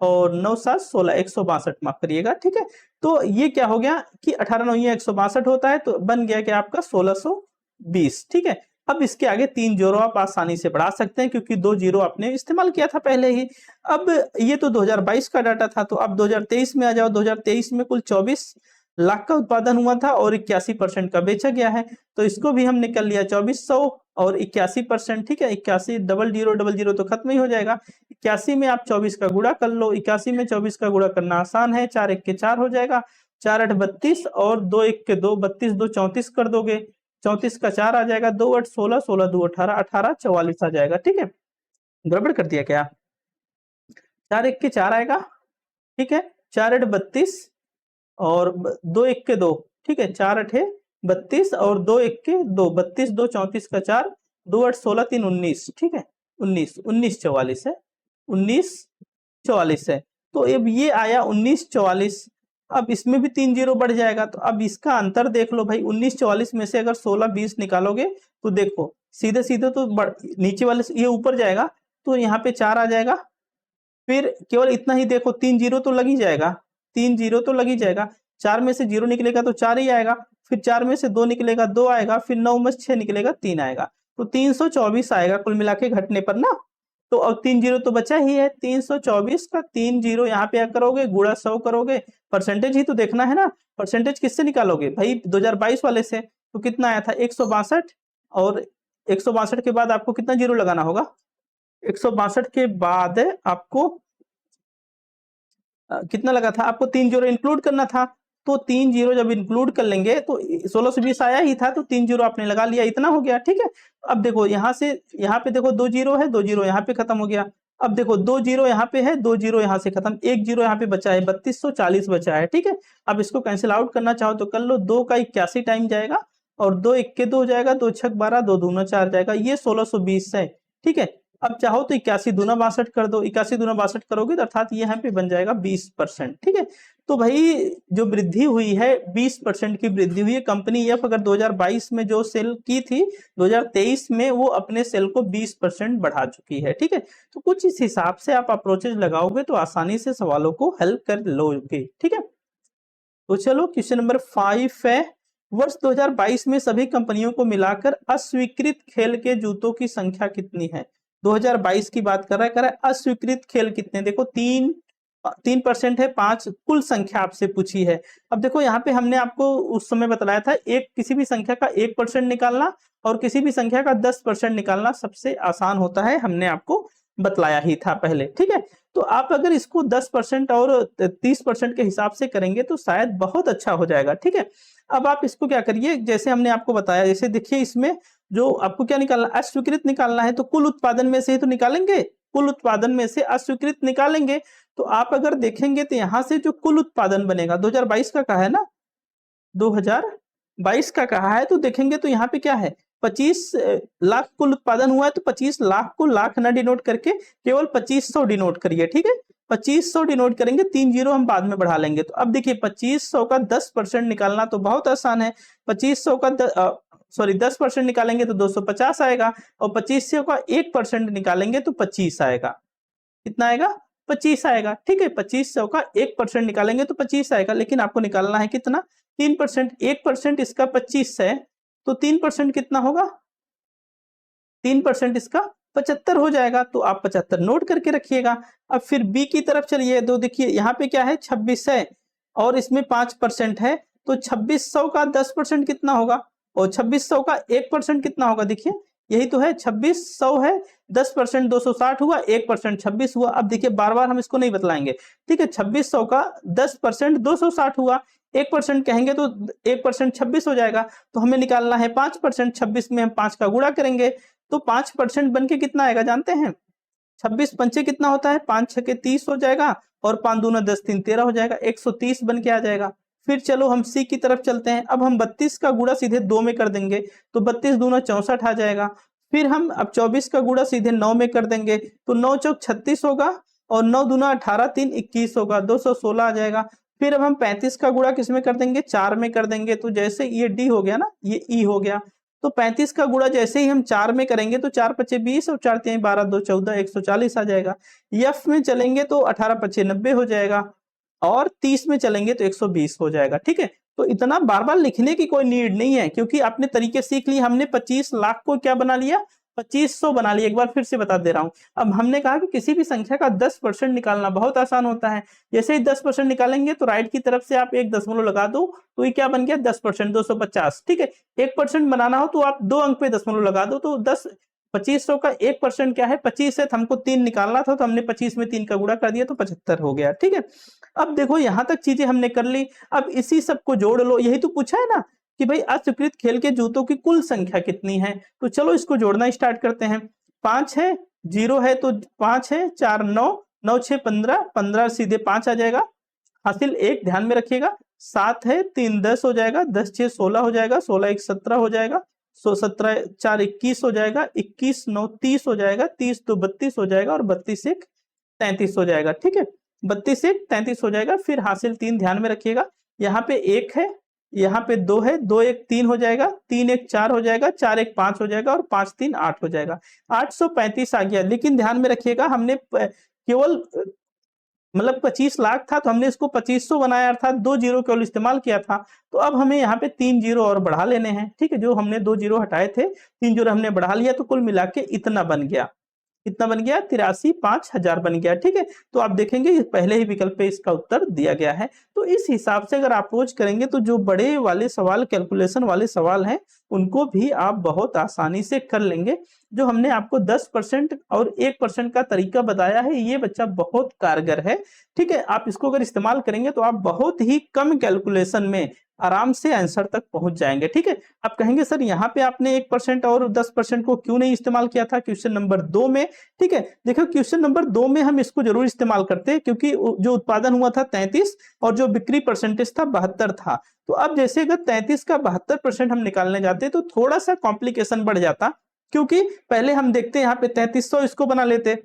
और 9 7 16 162 माफ करिएगा, ठीक है। तो ये क्या हो गया कि 18 नौइया 162 होता है, तो बन गया कि आपका 1620, ठीक है। अब इसके आगे 3 जीरो आप आसानी से बढ़ा सकते हैं क्योंकि 2 जीरो आपने इस्तेमाल किया था पहले ही। अब ये तो 2022 का डाटा था, तो अब 2023 में आ जाओ। 2023 में कुल 24 लाख का उत्पादन हुआ था और 81% का बेचा गया है, तो इसको भी हमने कर लिया 2400 और 81%। ठीक है, 81 डबल जीरो तो खत्म ही हो जाएगा। 81 में आप 24 का गुणा कर लो। 81 में 24 का गुणा करना आसान है, 4 1 के 4 हो जाएगा, 4 8 32 और 2 1 के 2, 32 2 34 कर दोगे, 34 का 4 आ जाएगा, 2 8 16, 16 2 18, 18 44 आ जाएगा। ठीक है, गड़बड़ कर दिया क्या? 4 1 के 4 आएगा। ठीक है, 4 8 32 और 2 1 के 2। ठीक है, 4 8 32 और 2 1 के 2, 32 2 34 का 4, 2 8 16 3 19। ठीक है, 19 19 44 है, 19 44 है। तो अब ये आया 19 44। अब इसमें भी 3 जीरो बढ़ जाएगा, तो अब इसका अंतर देख लो भाई। 19 44 में से अगर 16 20 निकालोगे तो देखो सीधे सीधे तो नीचे वाले से ये ऊपर जाएगा, तो यहाँ पे 4 आ जाएगा। फिर केवल इतना ही देखो, 3 जीरो तो लग ही जाएगा, 3 जीरो तो लग ही जाएगा। 4 में से 0 निकलेगा तो 4 ही आएगा, फिर 4 में से 2 निकलेगा 2 आएगा, फिर 9 में से 6 निकलेगा 3 आएगा, तो 324 आएगा कुल मिला के घटने पर ना। तो अब 3 जीरो तो बचा ही है, 324 का 3 जीरो यहाँ पे करोगे, गुणा 100 करोगे, परसेंटेज ही तो देखना है ना। परसेंटेज किससे निकालोगे भाई? 2022 वाले से। तो कितना आया था? 162। और 162 के बाद आपको कितना जीरो लगाना होगा? 162 के बाद आपको कितना लगा था? आपको 3 जीरो इंक्लूड करना था, तो 3 जीरो जब इंक्लूड कर लेंगे तो 1620 आया ही था, तो 3 जीरो आपने लगा लिया, इतना हो गया। ठीक है, अब देखो यहाँ से यहाँ पे देखो 2 जीरो है, 2 जीरो यहाँ पे खत्म हो गया। अब देखो 2 जीरो यहाँ पे है, 2 जीरो यहाँ से खत्म, 1 जीरो यहाँ पे बचा है, 3240 बचा है। ठीक है, अब इसको कैंसिल आउट करना चाहो तो कर लो। 2 का 81 टाइम जाएगा और 2 1 के 2 जाएगा, 2 6 12, 2 दूना 4 जाएगा, ये 1620 है। ठीक है, अब चाहो तो 81 दूना 62 कर दो, 81 दूना 62 करोगे तो अर्थात ये यहाँ पे बन जाएगा 20%। ठीक है, तो भाई जो वृद्धि हुई है 20% की वृद्धि हुई है। कंपनी एफ अगर 2022 में जो सेल की थी, 2023 में वो अपने सेल को 20% बढ़ा चुकी है। ठीक है, तो कुछ इस हिसाब से आप अप्रोचेज लगाओगे तो आसानी से सवालों को हल कर लोगे। ठीक है, तो चलो क्वेश्चन नंबर 5 है, वर्ष 2022 में सभी कंपनियों को मिलाकर अस्वीकृत खेल के जूतों की संख्या कितनी है? 2022 की बात कर रहा है अस्वीकृत खेल कितने? देखो 3% है, 5 कुल संख्या आपसे पूछी है। अब देखो यहाँ पे हमने आपको उस समय बताया था एक किसी भी संख्या का 1% निकालना और किसी भी संख्या का 10% निकालना सबसे आसान होता है, हमने आपको बतलाया ही था पहले। ठीक है, तो आप अगर इसको 10% और 30% के हिसाब से करेंगे तो शायद बहुत अच्छा हो जाएगा। ठीक है, अब आप इसको क्या करिए, जैसे हमने आपको बताया, जैसे देखिए इसमें जो आपको क्या निकालना, अस्वीकृत निकालना है, तो कुल उत्पादन में से ही तो निकालेंगे, कुल उत्पादन में से अस्वीकृत निकालेंगे। तो आप अगर देखेंगे तो यहाँ से जो कुल उत्पादन बनेगा 2022 का कहा है ना, 2022 का कहा है, तो देखेंगे तो यहाँ पे क्या है, 25 लाख कुल उत्पादन हुआ है, तो 25 लाख को लाख ना डिनोट करके केवल 2500 डिनोट करिए। ठीक है, 2500 डिनोट करेंगे, 3 जीरो हम बाद में बढ़ा लेंगे। तो अब देखिए 2500 का 10% निकालना तो बहुत आसान है। 2500 का 10% निकालेंगे तो 250 आएगा, और 2500 का 1% निकालेंगे तो 25 आएगा। कितना आएगा? 25 आएगा। ठीक है, 2500 का 1% निकालेंगे तो 25 आएगा, लेकिन आपको निकालना है कितना? 3%। 1% इसका 25 है, तो 3% कितना होगा? 3% इसका 75 हो जाएगा, तो आप 75 नोट करके रखिएगा। अब फिर बी की तरफ चलिए, तो देखिए यहाँ पे क्या है, 26 है और इसमें 5% है, तो 2600 का 10% कितना होगा, और 2600 का 1% कितना होगा? देखिए यही तो है, 2600 है, 10% 260 हुआ, 1% 26 हुआ। अब देखिए बार बार हम इसको नहीं बतलाएंगे। ठीक है, 2600 का 10% 260 हुआ, 1% कहेंगे तो 1% 26 हो जाएगा, तो हमें निकालना है 5%। 26 में हम 5 का गुणा करेंगे तो 5% बन के कितना आएगा जानते हैं? 26 पंचे कितना होता है? 5 छके 30 हो जाएगा, और 5 दूना 10 3 13 हो जाएगा, 130 बन के आ जाएगा। फिर चलो हम सी की तरफ चलते हैं। अब हम 32 का गुणा सीधे 2 में कर देंगे, तो 32 दूना 64 आ जाएगा। फिर हम अब 24 का गुणा सीधे 9 में कर देंगे, तो 9 चौक 36 होगा, और 9 दूना 18 3 21 होगा, 216 आ जाएगा। फिर अब हम 35 का गुणा किस में कर देंगे? 4 में कर देंगे, तो जैसे ये डी हो गया ना, ये ई हो गया, तो 35 का गुणा जैसे ही हम 4 में करेंगे तो 4 पचे 20 और 4 तिहाई 12 2 14 140 आ जाएगा। एफ में चलेंगे तो 18 पचे 90 हो जाएगा, और 30 में चलेंगे तो 120 हो जाएगा। ठीक है, तो इतना बार बार लिखने की कोई नीड नहीं है, क्योंकि आपने तरीके सीख लिए। हमने 25 लाख को क्या बना लिया, 2500 बना लिया। एक बार फिर से बता दे रहा हूं। अब हमने कहा कि किसी भी संख्या का 10% निकालना बहुत आसान होता है। जैसे ही 10% निकालेंगे तो राइट की तरफ से आप एक दशमलव लगा दो, तो ये क्या बन गया 10%, 250। ठीक है, 1% बनाना हो तो आप 2 अंक पे दशमलव लगा दो, तो 2500 का 1% क्या है, 25 है। तो हमको 3 निकालना था, तो हमने 25 में 3 का गुणा कर दिया, तो 75 हो गया। ठीक है, अब देखो यहां तक चीजें हमने कर ली। अब इसी सब को जोड़ लो, यही तो पूछा है ना कि भाई अस्वीकृत खेल के जूतों की कुल संख्या कितनी है। तो चलो इसको जोड़ना स्टार्ट करते हैं। 5 है, 0 है, तो 5 है, 4 9, 9 6 15, 15 सीधे 5 आ जाएगा। हासिल 1 ध्यान में रखिएगा। 7 है, 3 10 हो जाएगा, 10 6 16 हो जाएगा, 16 1 17 हो जाएगा, 17 4 21 हो जाएगा, 21 9 30 हो जाएगा, 30 2 32 हो जाएगा, और 32 1 33 हो जाएगा। ठीक है, 32 1 33 हो जाएगा। फिर हासिल 3 ध्यान में रखिएगा। यहाँ पे 1 है, यहाँ पे 2 है, 2 1 3 हो जाएगा, 3 1 4 हो जाएगा, 4 1 5 हो जाएगा, और 5 3 8 हो जाएगा। 835 आ गया। लेकिन ध्यान में रखिएगा, हमने केवल मतलब 25 लाख था, तो हमने इसको 2500 बनाया, अर्थात 2 जीरो केवल इस्तेमाल किया था। तो अब हमें यहाँ पे 3 जीरो और बढ़ा लेने हैं। ठीक है, जो हमने 2 जीरो हटाए थे, 3 जीरो हमने बढ़ा लिया, तो कुल मिला के इतना बन गया। कितना बन गया, 83,500 बन गया। ठीक है, तो आप देखेंगे पहले ही विकल्प पे इसका उत्तर दिया गया है। तो इस हिसाब से अगर अप्रोच करेंगे तो जो बड़े वाले सवाल, कैलकुलेशन वाले सवाल हैं, उनको भी आप बहुत आसानी से कर लेंगे। जो हमने आपको 10% और 1% का तरीका बताया है, ये बच्चा बहुत कारगर है। ठीक है, आप इसको अगर इस्तेमाल करेंगे तो आप बहुत ही कम कैलकुलेशन में आराम से आंसर तक पहुंच जाएंगे। ठीक है, आप कहेंगे सर यहाँ पे आपने 1% और 10% को क्यों नहीं इस्तेमाल किया था क्वेश्चन नंबर 2 में। ठीक है, देखो क्वेश्चन नंबर 2 में हम इसको जरूर इस्तेमाल करते हैं, क्योंकि जो उत्पादन हुआ था 33 और जो बिक्री परसेंटेज था 72 था। तो अब जैसे अगर 33 का 72% हम निकालने जाते तो थोड़ा सा कॉम्प्लिकेशन बढ़ जाता, क्योंकि पहले हम देखते हैं यहाँ पे 3300 इसको बना लेते,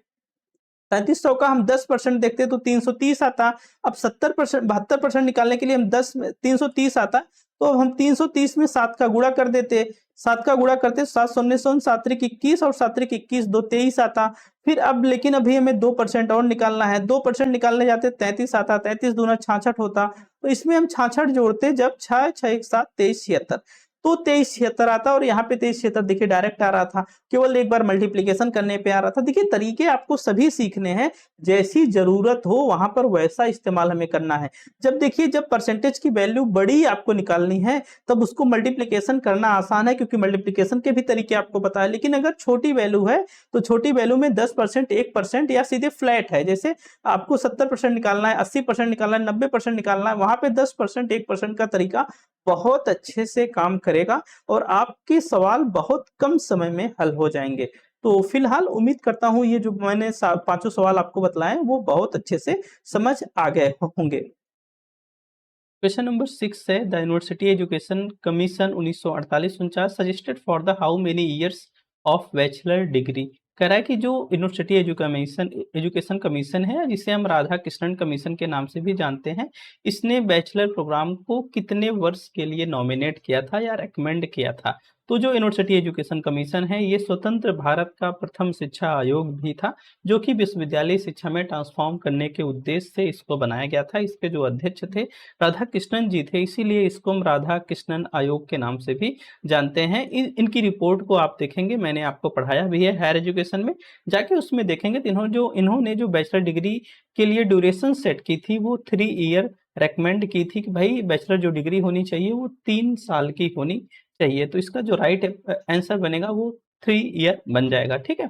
3500 का हम 10% देखते तो 330 आता। अब 70% 72% निकालने के लिए हम 330 आता, तो हम 330 में 7 का गुणा कर देते। 7 का गुणा करते 7 शून्य 7 त्रिक 21, और 7 त्रिक 21 2 23 आता। फिर अब लेकिन अभी हमें 2% और निकालना है। 2% निकालने जाते 33 आता, 33 दूना 66 होता। तो इसमें हम 66 जोड़ते जब 6 6 1 7 23 76, तो 23 76 आता, और यहाँ पे 23 76 देखिए डायरेक्ट आ रहा था, केवल एक बार मल्टीप्लीकेशन करने पे आ रहा था। देखिए तरीके आपको सभी सीखने हैं, जैसी जरूरत हो वहां पर वैसा इस्तेमाल हमें करना है। जब देखिए जब परसेंटेज की वैल्यू बड़ी आपको निकालनी है, तब उसको मल्टीप्लीकेशन करना आसान है, क्योंकि मल्टीप्लीकेशन के भी तरीके आपको पता है। लेकिन अगर छोटी वैल्यू है, तो छोटी वैल्यू में 10%, 1% या सीधे फ्लैट है, जैसे आपको 70% निकालना है, 80% निकालना है, 90% निकालना है, वहां पे 10%, 1% का तरीका बहुत अच्छे से काम करेगा, और आपके सवाल बहुत कम समय में हल हो जाएंगे। तो फिलहाल उम्मीद करता हूं ये जो मैंने 5 सवाल आपको बतलाए वो बहुत अच्छे से समझ आ गए होंगे। क्वेश्चन नंबर 6 है, the university education commission 1948-49 suggested for the how many years of bachelor degree. कह रहा है कि जो यूनिवर्सिटी एजुकेशन कमीशन है, जिसे हम राधा कृष्णन कमीशन के नाम से भी जानते हैं, इसने बैचलर प्रोग्राम को कितने वर्ष के लिए नॉमिनेट किया था या रेकमेंड किया था। तो जो यूनिवर्सिटी एजुकेशन कमीशन है, ये स्वतंत्र भारत का प्रथम शिक्षा आयोग भी था, जो कि विश्वविद्यालय शिक्षा में ट्रांसफॉर्म करने के उद्देश्य से इसको बनाया गया था। इसके जो अध्यक्ष थे राधा कृष्णन जी थे, इसीलिए इसको हम राधा कृष्णन आयोग के नाम से भी जानते हैं। इनकी रिपोर्ट को आप देखेंगे, मैंने आपको पढ़ाया भी है हायर एजुकेशन में, जाके उसमें देखेंगे तो इन्होंने जो बैचलर डिग्री के लिए ड्यूरेशन सेट की थी, वो 3 ईयर रेकमेंड की थी कि भाई बैचलर जो डिग्री होनी चाहिए वो 3 साल की होनी चाहिए। तो इसका जो राइट आंसर बनेगा वो 3 ईयर बन जाएगा। ठीक है,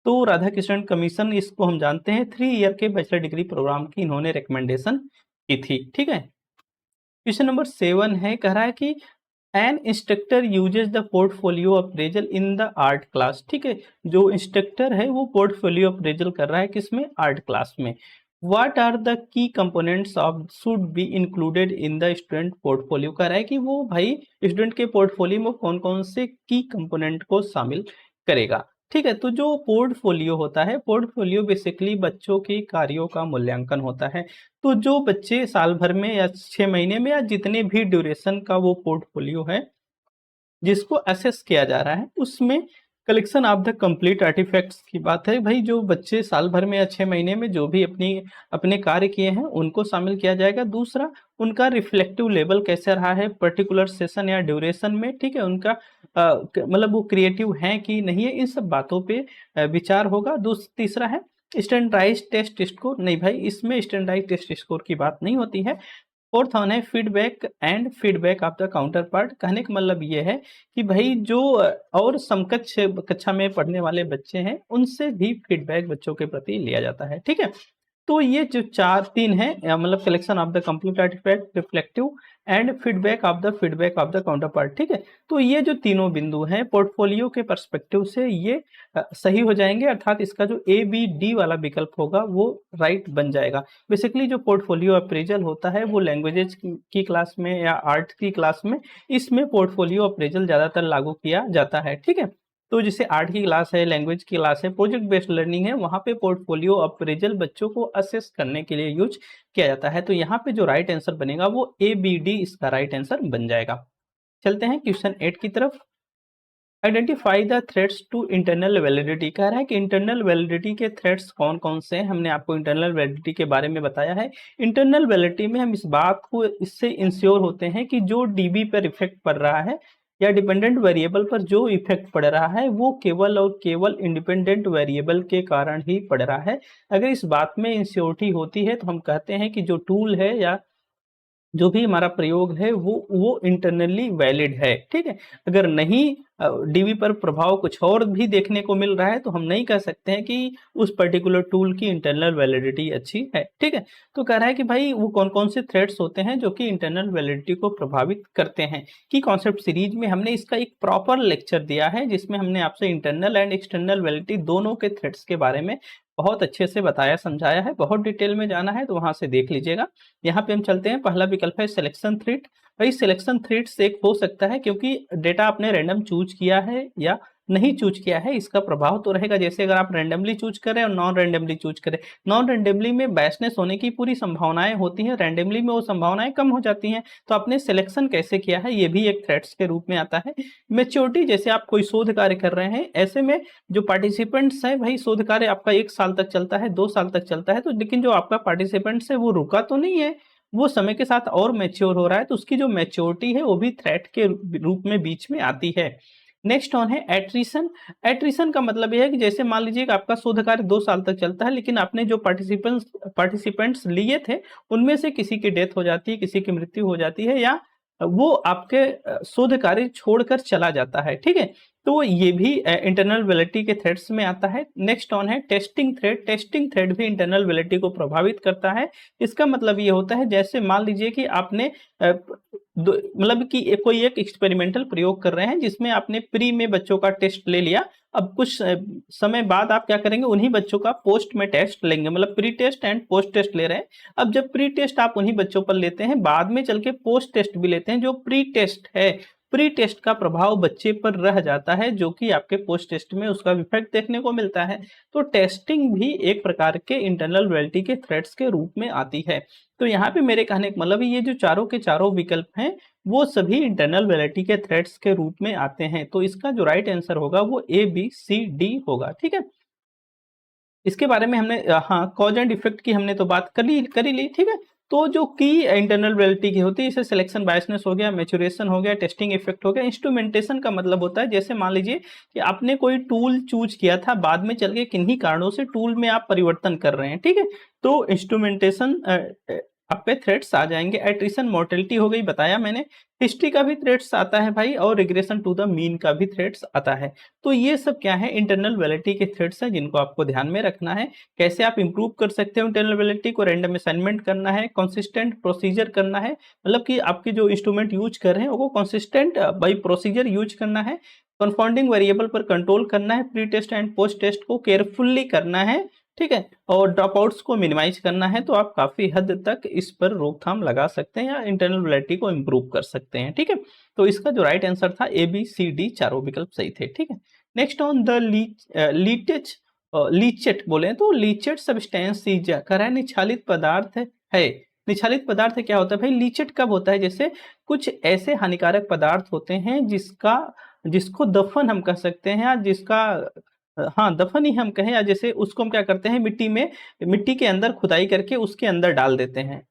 तो राधा कृष्णन कमीशन, इसको हम जानते हैं 3 ईयर के बैचलर डिग्री प्रोग्राम की इन्होंने रिकमेंडेशन की थी। ठीक है, क्वेश्चन नंबर 7 है, कह रहा है कि N instructor uses the portfolio appraisal in the art class. ठीक है, जो इंस्ट्रक्टर है वो पोर्टफोलियो अप्रेजल कर रहा है, किसमें, आर्ट क्लास में। What are the key components of should be included in the student portfolio। कह रहा है कि वो भाई स्टूडेंट के पोर्टफोलियो में कौन कौन से की कंपोनेंट को शामिल करेगा। ठीक है, तो जो पोर्टफोलियो होता है, पोर्टफोलियो बेसिकली बच्चों के कार्यों का मूल्यांकन होता है। तो जो बच्चे साल भर में या 6 महीने में या जितने भी ड्यूरेशन का वो पोर्टफोलियो है जिसको असेस किया जा रहा है, उसमें collection of the complete artifacts की बात है भाई, जो बच्चे साल भर में या 6 महीने में जो भी अपने कार्य किए हैं उनको शामिल किया जाएगा। दूसरा, उनका रिफ्लेक्टिव लेवल कैसा रहा है पर्टिकुलर सेशन या ड्यूरेशन में, ठीक है, उनका मतलब वो क्रिएटिव है कि नहीं है, इन सब बातों पे विचार होगा। तीसरा है स्टैंडर्डाइज टेस्ट स्कोर, नहीं भाई इसमें स्टैंडर्डाइज टेस्ट स्कोर की बात नहीं होती है। फोर्थ वन है feedback and feedback of the counter part. कहने का मतलब ये है कि भाई जो और समकक्ष कक्षा में पढ़ने वाले बच्चे हैं उनसे भी फीडबैक बच्चों के प्रति लिया जाता है, ठीक है। तो ये जो तीन है मतलब collection of the complete artifact, reflective and feedback of the counterpart, ठीक है। तो ये जो तीनों बिंदु हैं पोर्टफोलियो के पर्सपेक्टिव से ये सही हो जाएंगे, अर्थात इसका जो ए बी डी वाला विकल्प होगा वो राइट बन जाएगा। बेसिकली जो पोर्टफोलियो अप्रेजल होता है वो लैंग्वेजेस की क्लास में या आर्ट की क्लास में इसमें पोर्टफोलियो अप्रेजल ज्यादातर लागू किया जाता है, ठीक है। तो जैसे आर्ट की क्लास है, लैंग्वेज की क्लास है, प्रोजेक्ट बेस्ड लर्निंग है, वहां पे पोर्टफोलियो अप्रेजल बच्चों को असेस करने के लिए यूज किया जाता है। तो यहाँ पे जो राइट आंसर बनेगा वो ए बी डी इसका राइट आंसर बन जाएगा। चलते हैं क्वेश्चन 8 की तरफ। Identify the threats to internal validity. कह रहा है कि इंटरनल वैलिडिटी के थ्रेड्स कौन कौन से हैं। हमने आपको इंटरनल वैलिडिटी के बारे में बताया है। इंटरनल वैलिडिटी में हम इस बात को इससे इंश्योर होते हैं कि जो डीबी पर इफेक्ट पड़ रहा है या डिपेंडेंट वेरिएबल पर जो इफेक्ट पड़ रहा है वो केवल और केवल इंडिपेंडेंट वेरिएबल के कारण ही पड़ रहा है। अगर इस बात में इंश्योरिटी होती है तो हम कहते हैं कि जो टूल है या जो भी हमारा प्रयोग है वो इंटरनली वैलिड है, ठीक है। अगर नहीं डीबी पर प्रभाव कुछ और भी देखने को मिल रहा है तो हम नहीं कह सकते हैं कि उस पर्टिकुलर टूल की इंटरनल वैलिडिटी अच्छी है, ठीक है। तो कह रहा है कि भाई वो कौन कौन से थ्रेड्स होते हैं जो कि इंटरनल वैलिडिटी को प्रभावित करते हैं। की कॉन्सेप्ट सीरीज में हमने इसका एक प्रॉपर लेक्चर दिया है जिसमें हमने आपसे इंटरनल एंड एक्सटर्नल वैलिडिटी दोनों के थ्रेड्स के बारे में बहुत अच्छे से बताया समझाया है। बहुत डिटेल में जाना है तो वहां से देख लीजिएगा। यहाँ पे हम चलते हैं। पहला विकल्प है सिलेक्शन थ्रेड। भाई सिलेक्शन थ्रेड्स एक हो सकता है क्योंकि डेटा आपने रैंडम चूज किया है या नहीं चूज किया है, इसका प्रभाव तो रहेगा। जैसे अगर आप रैंडमली चूज करें और नॉन रैंडमली चूज करें, नॉन रैंडमली में बायसनेस होने की पूरी संभावनाएं होती हैं, रैंडमली में वो संभावनाएं कम हो जाती हैं। तो आपने सिलेक्शन कैसे किया है ये भी एक थ्रेड्स के रूप में आता है। मेच्योरिटी, जैसे आप कोई शोध कार्य कर रहे हैं, ऐसे में जो पार्टिसिपेंट्स है, भाई शोध कार्य आपका 1 साल तक चलता है, 2 साल तक चलता है, तो लेकिन जो आपका पार्टिसिपेंट्स है वो रुका तो नहीं है, वो समय के साथ और मैच्योर हो रहा है, तो उसकी जो मैच्योरिटी है वो भी थ्रेट के रूप में बीच में आती है। नेक्स्ट ऑन है एट्रिशन। एट्रिशन का मतलब यह है कि जैसे मान लीजिए कि आपका शोध कार्य 2 साल तक चलता है, लेकिन आपने जो पार्टिसिपेंट्स लिए थे उनमें से किसी की डेथ हो जाती है, किसी की मृत्यु हो जाती है, या वो आपके शोध कार्य छोड़कर चला जाता है, ठीक है। तो ये भी इंटरनल वैलिडिटी के थ्रेड्स में आता है। नेक्स्ट ऑन है टेस्टिंग थ्रेड। टेस्टिंग थ्रेड भी इंटरनल वैलिडिटी को प्रभावित करता है। इसका मतलब ये होता है जैसे मान लीजिए कि आपने मतलब कि कोई एक एक्सपेरिमेंटल प्रयोग कर रहे हैं जिसमें आपने प्री में बच्चों का टेस्ट ले लिया। अब कुछ समय बाद आप क्या करेंगे, उन्हीं बच्चों का पोस्ट में टेस्ट लेंगे, मतलब pre test and post test ले रहे हैं। अब जब प्री टेस्ट आप उन्हीं बच्चों पर लेते हैं, बाद में चल के पोस्ट टेस्ट भी लेते हैं, जो प्री टेस्ट है, प्री टेस्ट का प्रभाव बच्चे पर रह जाता है, जो कि आपके पोस्ट टेस्ट में उसका इफेक्ट देखने को मिलता है। तो टेस्टिंग भी एक प्रकार के इंटरनल वैलिडिटी के थ्रेड्स के रूप में आती है। तो यहाँ पे मेरे कहने का मतलब ये जो चारों के चारों विकल्प हैं वो सभी इंटरनल वैलिडिटी के थ्रेड्स के रूप में आते हैं। तो इसका जो राइट आंसर होगा वो ए बी सी डी होगा, ठीक है। इसके बारे में हमने हाँ कॉज एंड इफेक्ट की हमने तो बात कर ही ली, ठीक है। तो जो की इंटरनल वैलिडिटी की होती है, इसे सिलेक्शन बायसनेस हो गया, मैच्योरेशन हो गया, टेस्टिंग इफेक्ट हो गया। इंस्ट्रूमेंटेशन का मतलब होता है जैसे मान लीजिए कि आपने कोई टूल चूज किया था, बाद में चल के किन्हीं कारणों से टूल में आप परिवर्तन कर रहे हैं, ठीक है। तो इंस्ट्रूमेंटेशन आप पे थ्रेड्स आ जाएंगे। एट्रिशन मोर्टेलिटी हो गई, बताया मैंने। हिस्ट्री का भी थ्रेड्स आता है भाई, और रिग्रेशन टू द मीन का भी थ्रेड्स आता है। तो ये सब क्या है, इंटरनल वैलिडिटी के थ्रेड्स हैं जिनको आपको ध्यान में रखना है। कैसे आप इंप्रूव कर सकते हो इंटरनल वैलिडिटी को, रैंडम असाइनमेंट करना है, कंसिस्टेंट प्रोसीजर करना है, मतलब कि आपके जो इंस्ट्रूमेंट यूज कर रहे हैं वो कंसिस्टेंट बाई प्रोसीजर यूज करना है, कंफाउंडिंग वेरिएबल पर कंट्रोल करना है, pre test and post test को केयरफुल्ली करना है, ठीक है, और ड्रॉप आउट्स को मिनिमाइज करना है। तो आप काफी हद तक इस पर रोकथाम लगा सकते हैं या इंटरनल वैलिडिटी को इंप्रूव कर सकते हैं, ठीक है। तो इसका जो राइट आंसर था ए बी सी डी, चारों विकल्प सही थे, ठीक है। Next on the leachate, leachate बोले तो लीचेट सब्सटेंस सीज कह रहा है निछालित पदार्थ है। निछालित पदार्थ क्या होता है भाई, लीचेट कब होता है, जैसे कुछ ऐसे हानिकारक पदार्थ होते हैं जिसका जिसको दफन हम कह सकते हैं, या जिसका हाँ दफन ही हम कहें, या जैसे उसको हम क्या करते हैं, मिट्टी के अंदर खुदाई करके उसके अंदर डाल देते हैं।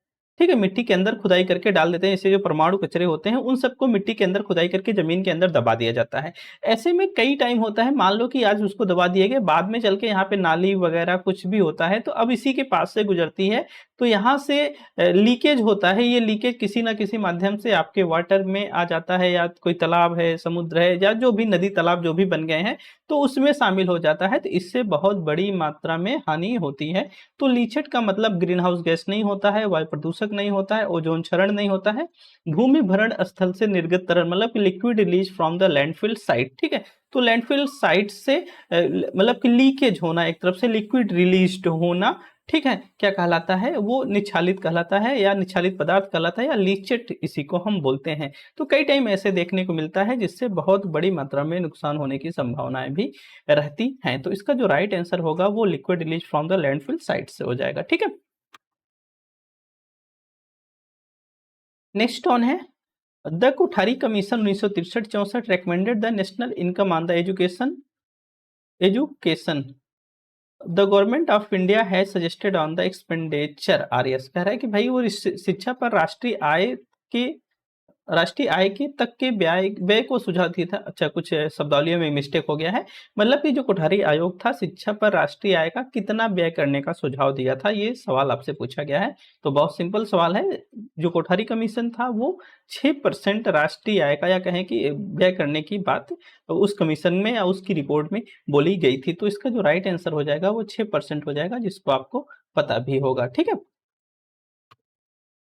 ठीक है, मिट्टी के अंदर खुदाई करके डाल देते हैं। जैसे जो परमाणु कचरे होते हैं उन सबको मिट्टी के अंदर खुदाई करके जमीन के अंदर दबा दिया जाता है। ऐसे में कई टाइम होता है, मान लो कि आज उसको दबा दिए गए, बाद में चल के यहाँ पे नाली वगैरह कुछ भी होता है तो अब इसी के पास से गुजरती है, तो यहाँ से लीकेज होता है। ये लीकेज किसी ना किसी माध्यम से आपके वाटर में आ जाता है, या कोई तालाब है, समुद्र है, या जो भी नदी तालाब जो भी बन गए हैं तो उसमें शामिल हो जाता है, तो इससे बहुत बड़ी मात्रा में हानि होती है। तो लीचेट का मतलब ग्रीन हाउस गैस नहीं होता है, वायु प्रदूषक नहीं होता है, ओजोन क्षरण नहीं होता है, भूमि भरण स्थल से निर्गत तरल मतलब liquid release from the landfill site. ठीक है, तो लैंडफिल साइट से मतलब कि लीकेज होना, एक तरफ से लिक्विड रिलीज होना, ठीक है, क्या कहलाता है, वो निच्छालित कहलाता है, या निच्छालित पदार्थ कहलाता है, या लीचेट इसी को हम बोलते हैं। तो कई टाइम ऐसे देखने को मिलता है जिससे बहुत बड़ी मात्रा में नुकसान होने की संभावनाएं भी रहती हैं। तो इसका जो राइट आंसर होगा वो liquid release from the landfill site से हो जाएगा। ठीक है, नेक्स्ट ऑन है the Kothari commission 1963-64 recommended the national income on the education the government of India has suggested on the expenditure RS. कह रहा है कि भाई वो शिक्षा पर राष्ट्रीय आय के तक के व्यय को सुझाव दिया था। अच्छा, कुछ शब्दावलियों में मिस्टेक हो गया है, मतलब कि जो कोठारी आयोग था शिक्षा पर राष्ट्रीय आय का कितना व्यय करने का सुझाव दिया था, ये सवाल आपसे पूछा गया है। तो बहुत सिंपल सवाल है, जो कोठारी कमीशन था वो 6% राष्ट्रीय आय का, या कहें कि व्यय करने की बात उस कमीशन में या उसकी रिपोर्ट में बोली गई थी। तो इसका जो राइट आंसर हो जाएगा वो 6% हो जाएगा, जिसको आपको पता भी होगा। ठीक है,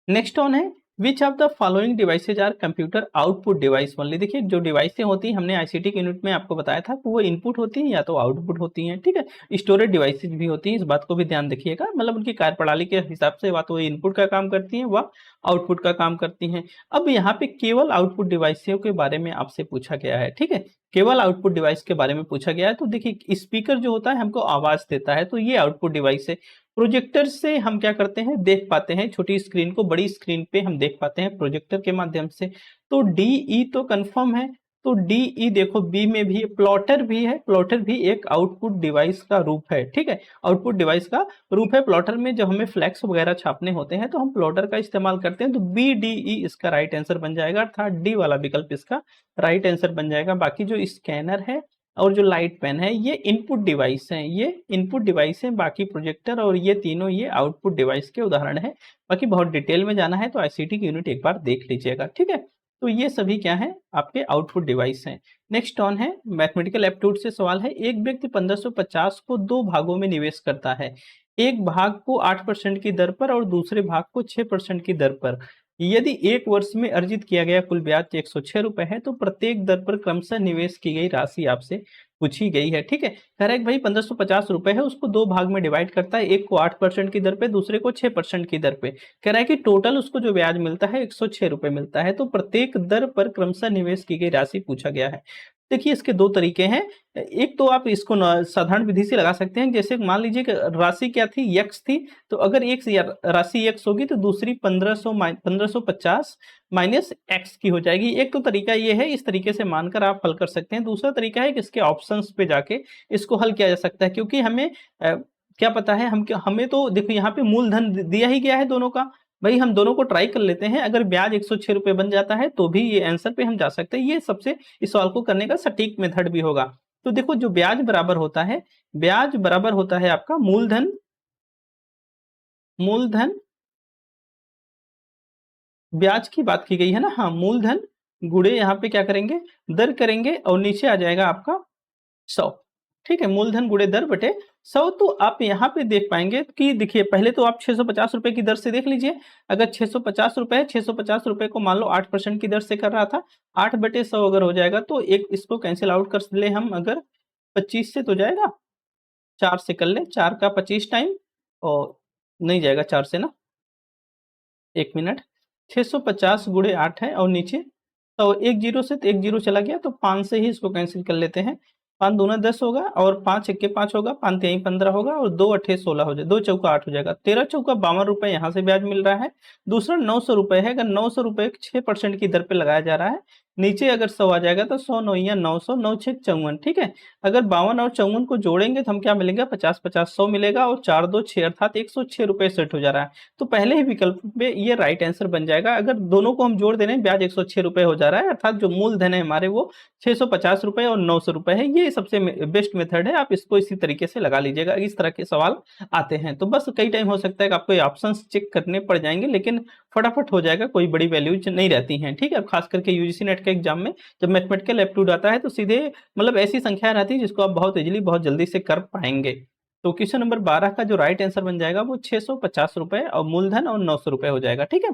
नेक्स्ट ऑन है which of the following devices are computer output device only. देखिए, जो डिवाइसें होती हैं हमने आईसीटी के यूनिट में आपको बताया था, वो इनपुट होती हैं या तो आउटपुट होती हैं। ठीक है, स्टोरेज डिवाइसेज भी होती हैं, इस बात को भी ध्यान रखिएगा, मतलब उनकी कार्यप्रणाली के हिसाब से वा तो इनपुट का काम करती हैं व आउटपुट का काम करती हैं। अब यहाँ पे केवल आउटपुट डिवाइसों के बारे में आपसे पूछा गया है। ठीक है, केवल आउटपुट डिवाइस के बारे में पूछा गया है। तो देखिए, स्पीकर जो होता है हमको आवाज देता है, तो ये आउटपुट डिवाइस है। प्रोजेक्टर से हम क्या करते हैं, देख पाते हैं, छोटी स्क्रीन को बड़ी स्क्रीन पे हम देख पाते हैं प्रोजेक्टर के माध्यम से। तो डीई तो कंफर्म है। तो डीई देखो, बी में भी प्लॉटर भी है, प्लॉटर भी एक आउटपुट डिवाइस का रूप है। ठीक है, आउटपुट डिवाइस का रूप है। प्लॉटर में जब हमें फ्लैक्स वगैरह छापने होते हैं तो हम प्लॉटर का इस्तेमाल करते हैं। तो बी डी ई इसका राइट आंसर बन जाएगा, अर्थात डी वाला विकल्प इसका राइट आंसर बन जाएगा। बाकी जो स्कैनर है और जो लाइट पेन है ये इनपुट डिवाइस हैं, ये इनपुट डिवाइस हैं। बाकी प्रोजेक्टर और ये तीनों ये आउटपुट डिवाइस के उदाहरण है। बाकी बहुत डिटेल में जाना है तो आईसीटी की यूनिट एक बार देख लीजिएगा। ठीक है, तो ये सभी क्या है, आपके आउटपुट डिवाइस हैं। नेक्स्ट ऑन है मैथमेटिकल एप्टीट्यूड से सवाल है, एक व्यक्ति 1550 को 2 भागों में निवेश करता है, एक भाग को 8% की दर पर और दूसरे भाग को 6% की दर पर। यदि एक वर्ष में अर्जित किया गया कुल ब्याज 106 रुपए है, तो प्रत्येक दर पर क्रमशः निवेश की गई राशि आपसे पूछी गई है। ठीक है, कह रहा है कि भाई 1550 रुपए है, उसको 2 भाग में डिवाइड करता है, एक को 8% की दर पे, दूसरे को 6% की दर पे। कह रहा है कि टोटल उसको जो ब्याज मिलता है 106 रुपए मिलता है। तो प्रत्येक दर पर क्रमशः निवेश की गई राशि पूछा गया है। देखिए, इसके 2 तरीके हैं। एक तो आप इसको साधारण विधि से लगा सकते हैं, जैसे मान लीजिए कि राशि क्या थी, यक्स थी, तो अगर एक राशि यक्स होगी तो दूसरी 1550 माइनस एक्स की हो जाएगी। एक तो तरीका ये है, इस तरीके से मानकर आप हल कर सकते हैं। दूसरा तरीका है कि इसके ऑप्शंस पे जाके इसको हल किया जा सकता है, क्योंकि हमें क्या पता है, हमें तो देखो यहाँ पे मूलधन दिया ही गया है दोनों का। भाई हम दोनों को ट्राई कर लेते हैं, अगर ब्याज 106 रुपए बन जाता है तो भी ये आंसर पे हम जा सकते हैं। ये सबसे इस सवाल को करने का सटीक मेथड भी होगा। तो देखो, जो ब्याज बराबर होता है, ब्याज बराबर होता है आपका मूलधन मूलधन ब्याज की बात की गई है ना, हाँ, मूलधन गुणे यहाँ पे क्या करेंगे, दर करेंगे, और नीचे आ जाएगा आपका 100। ठीक है, मूलधन गुणे दर बटे 100। तो आप यहाँ पे देख पाएंगे कि देखिए, पहले तो आप 650 रुपए की दर से देख लीजिए। अगर 650 रुपए है, 650 रुपए को मान लो 8% की दर से कर रहा था, 8 बटे 100 अगर हो जाएगा तो एक इसको कैंसिल आउट कर ले हम, अगर 25 से तो जाएगा, 4 से कर ले, 4 का 25 टाइम, और नहीं जाएगा 4 से ना, 1 मिनट, 650 गुणे 8 है, और नीचे तो एक जीरो से, तो एक जीरो चला गया, तो 5 से ही इसको कैंसिल कर लेते हैं। 5 दूना 10 होगा, और 5 एक्के 5 होगा, 5 तिहाई 15 होगा, और 2 अट्ठे 16 हो जाए, 2 चौका 8 हो जाएगा। 13 चौका 52 रुपए यहाँ से ब्याज मिल रहा है। दूसरा 900 रुपए है, अगर 900 रुपए 6% की दर पे लगाया जा रहा है, नीचे अगर 100 आ जाएगा तो 100 9 या 900 9 6 54, ठीक है। अगर 52 और 54 को जोड़ेंगे तो हम क्या मिलेंगे, 50 50 100 मिलेगा, और 4 2 6 अर्थात 106 रुपए सेट हो जा रहा है। तो पहले ही विकल्प में ये राइट आंसर बन जाएगा। अगर दोनों को हम जोड़ दे रहे हैं, ब्याज 106 रुपए हो जा रहा है, अर्थात जो मूलधन है हमारे वो 650 रुपए और 900 रुपए है। ये सबसे बेस्ट मेथड है, आप इसको इसी तरीके से लगा लीजिएगा। इस तरह के सवाल आते हैं तो बस कई टाइम हो सकता है कि आपको ऑप्शन चेक करने पड़ जाएंगे, लेकिन फटाफट हो जाएगा, कोई बड़ी वैल्यूज नहीं रहती हैं, ठीक है। खास करके यूजीसी नेट के एग्जाम में जब मैथमेटिकल एप्टीट्यूड आता है तो सीधे मतलब ऐसी संख्या रहती है जिसको आप बहुत इजीली बहुत जल्दी से कर पाएंगे। तो क्वेश्चन नंबर 12 का जो राइट आंसर बन जाएगा वो 650 रुपए और मूलधन और 900 रुपए हो जाएगा, ठीक है।